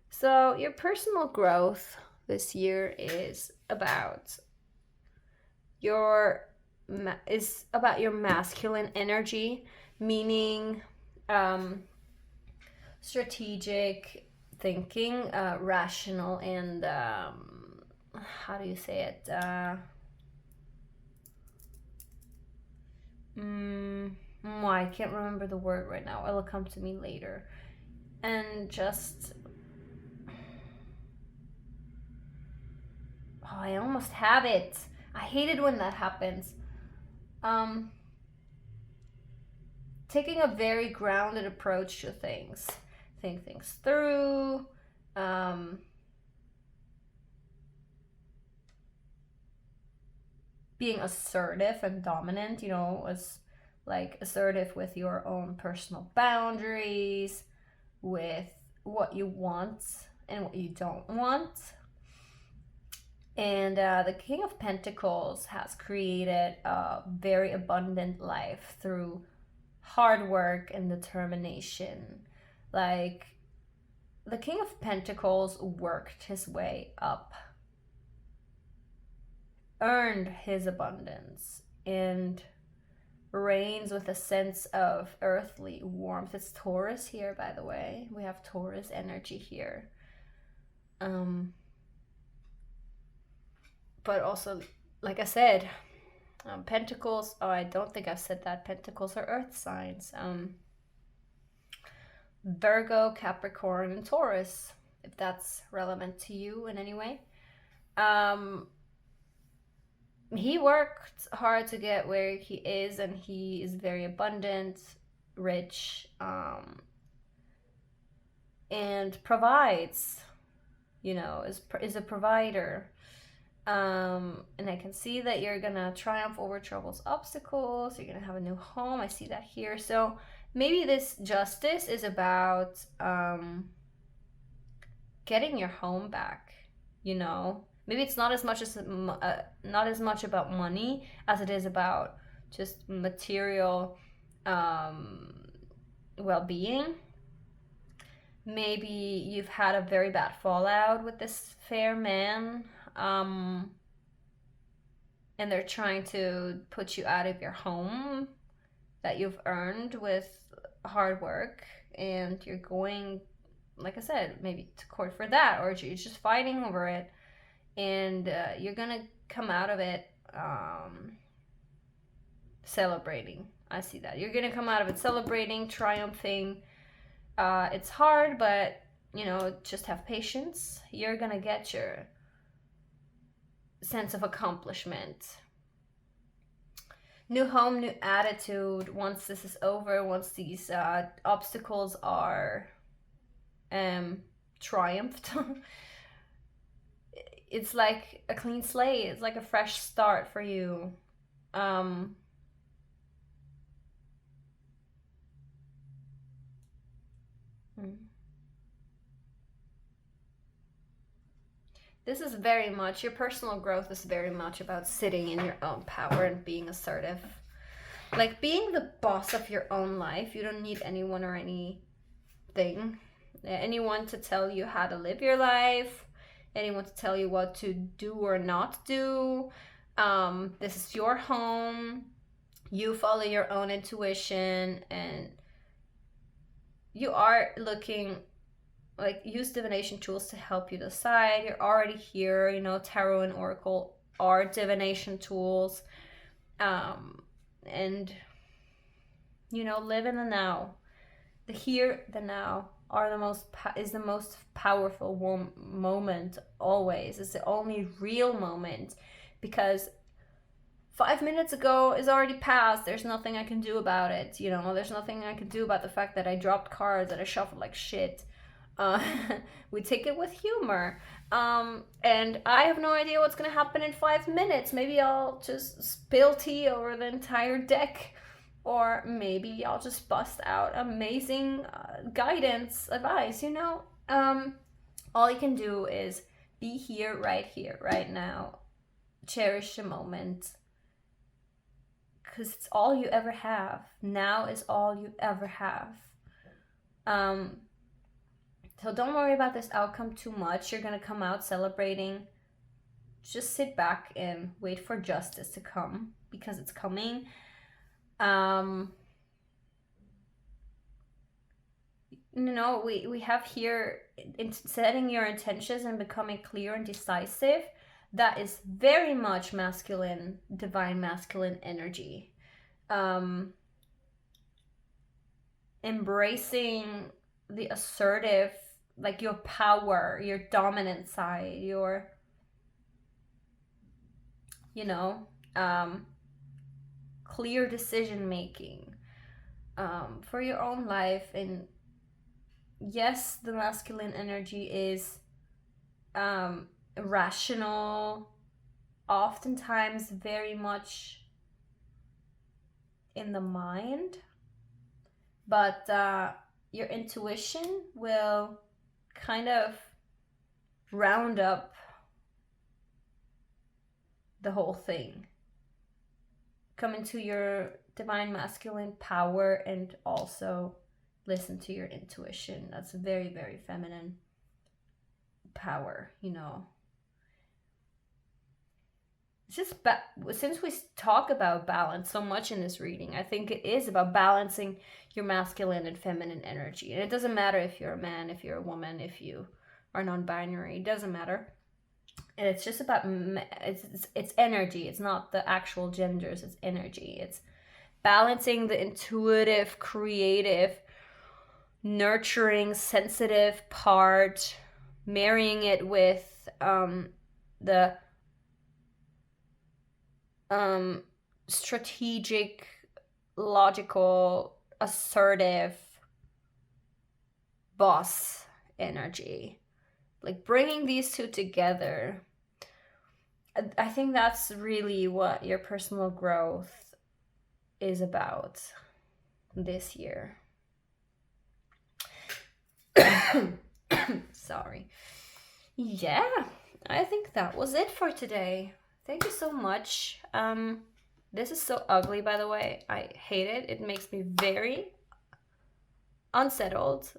So your personal growth this year is about your masculine energy, meaning strategic thinking, rational, and how do you say it? I can't remember the word right now. It'll come to me later. And just... Oh, I almost have it. I hate it when that happens. Taking a very grounded approach to things. Think things through. Being assertive and dominant, you know, as like assertive with your own personal boundaries, with what you want and what you don't want. And the King of Pentacles has created a very abundant life through hard work and determination. Like, the King of Pentacles worked his way up, earned his abundance, and reigns with a sense of earthly warmth. It's Taurus here, by the way. We have Taurus energy here. But also, like I said, Pentacles, oh, I don't think I've said that. Pentacles are earth signs. Virgo, Capricorn, and Taurus, if that's relevant to you in any way. He worked hard to get where he is, and he is very abundant, rich, and provides, you know, is a provider. And I can see that you're gonna triumph over troubles, obstacles. You're gonna have a new home. I see that here. So maybe this justice is about getting your home back. You know, maybe it's not as much about money as it is about just material well-being. Maybe you've had a very bad fallout with this fair man. And they're trying to put you out of your home that you've earned with hard work, and you're going, like I said, maybe to court for that, or you're just fighting over it, and you're gonna come out of it celebrating. I see that. You're gonna come out of it celebrating, triumphing. It's hard, but, you know, just have patience. You're gonna get your sense of accomplishment. New home, new attitude. Once this is over, once these obstacles are triumphed, it's like a clean slate. It's like a fresh start for you. This is very much, your personal growth is very much about sitting in your own power and being assertive. Like being the boss of your own life. You don't need anyone or anything. Anyone to tell you how to live your life. Anyone to tell you what to do or not do. This is your home. You follow your own intuition, and you are looking... like, use divination tools to help you decide. You're already here, you know, tarot and oracle our divination tools, and live in the now. The here, the now are is the most powerful moment always. It's the only real moment, because 5 minutes ago is already past. There's nothing I can do about it. There's nothing I can do about the fact that I dropped cards, that I shuffled like shit. We take it with humor. And I have no idea what's going to happen in 5 minutes. Maybe I'll just spill tea over the entire deck. Or maybe I'll just bust out amazing guidance, advice, All you can do is be here, right now. Cherish the moment. Because it's all you ever have. Now is all you ever have. So don't worry about this outcome too much. You're going to come out celebrating. Just sit back and wait for justice to come, because it's coming. We have here in setting your intentions and becoming clear and decisive. That is very much masculine, divine masculine energy. Embracing the assertive, like your power, your dominant side, your, clear decision making for your own life. And yes, the masculine energy is rational, oftentimes very much in the mind, but your intuition will kind of round up the whole thing. Come into your divine masculine power and also listen to your intuition. That's a very, very feminine power, It's just since we talk about balance so much in this reading, I think it is about balancing your masculine and feminine energy. And it doesn't matter if you're a man, if you're a woman, if you are non-binary, it doesn't matter. And it's just about, it's energy. It's not the actual genders, it's energy. It's balancing the intuitive, creative, nurturing, sensitive part, marrying it with the strategic, logical, assertive boss energy. Like bringing these two together. I think that's really what your personal growth is about this year. Sorry. Yeah, I think that was it for today. Thank you so much. This is so ugly, by the way. I hate it. It makes me very unsettled.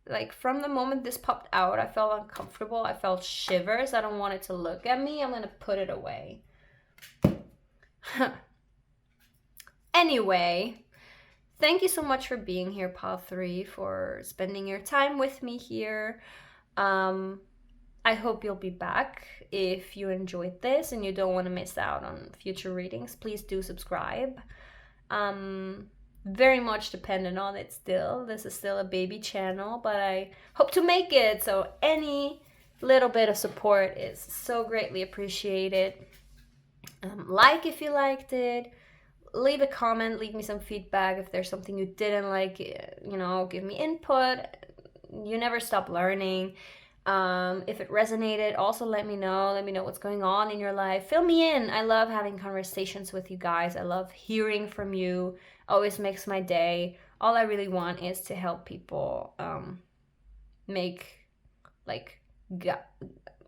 Like from the moment this popped out, I felt uncomfortable. I felt shivers. I don't want it to look at me. I'm going to put it away. Anyway, thank you so much for being here, Pile 3, for spending your time with me here. I hope you'll be back. If you enjoyed this and you don't want to miss out on future readings, please do subscribe. Very much dependent on it still. This is still a baby channel, but I hope to make it. So any little bit of support is so greatly appreciated. Like if you liked it. Leave a comment, leave me some feedback if there's something you didn't like, give me input. You never stop learning. If it resonated, also let me know what's going on in your life. Fill me in. I love having conversations with you guys. I love hearing from you. Always makes my day. All I really want is to help people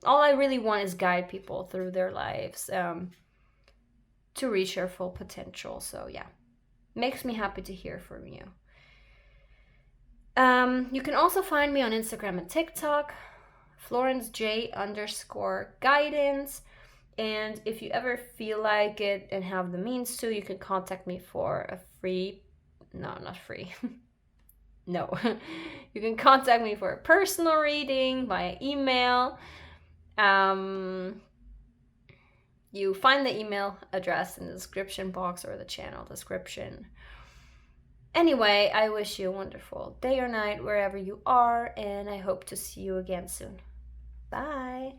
all I really want is guide people through their lives to reach their full potential. So yeah, makes me happy to hear from you. You can also find me on Instagram and TikTok, florencej_guidance. And if you ever feel like it and have the means to, you can contact me for a free, no, not free. No, you can contact me for a personal reading via email. you find the email address in the description box or the channel description. Anyway, I wish you a wonderful day or night wherever you are, and I hope to see you again soon. Bye!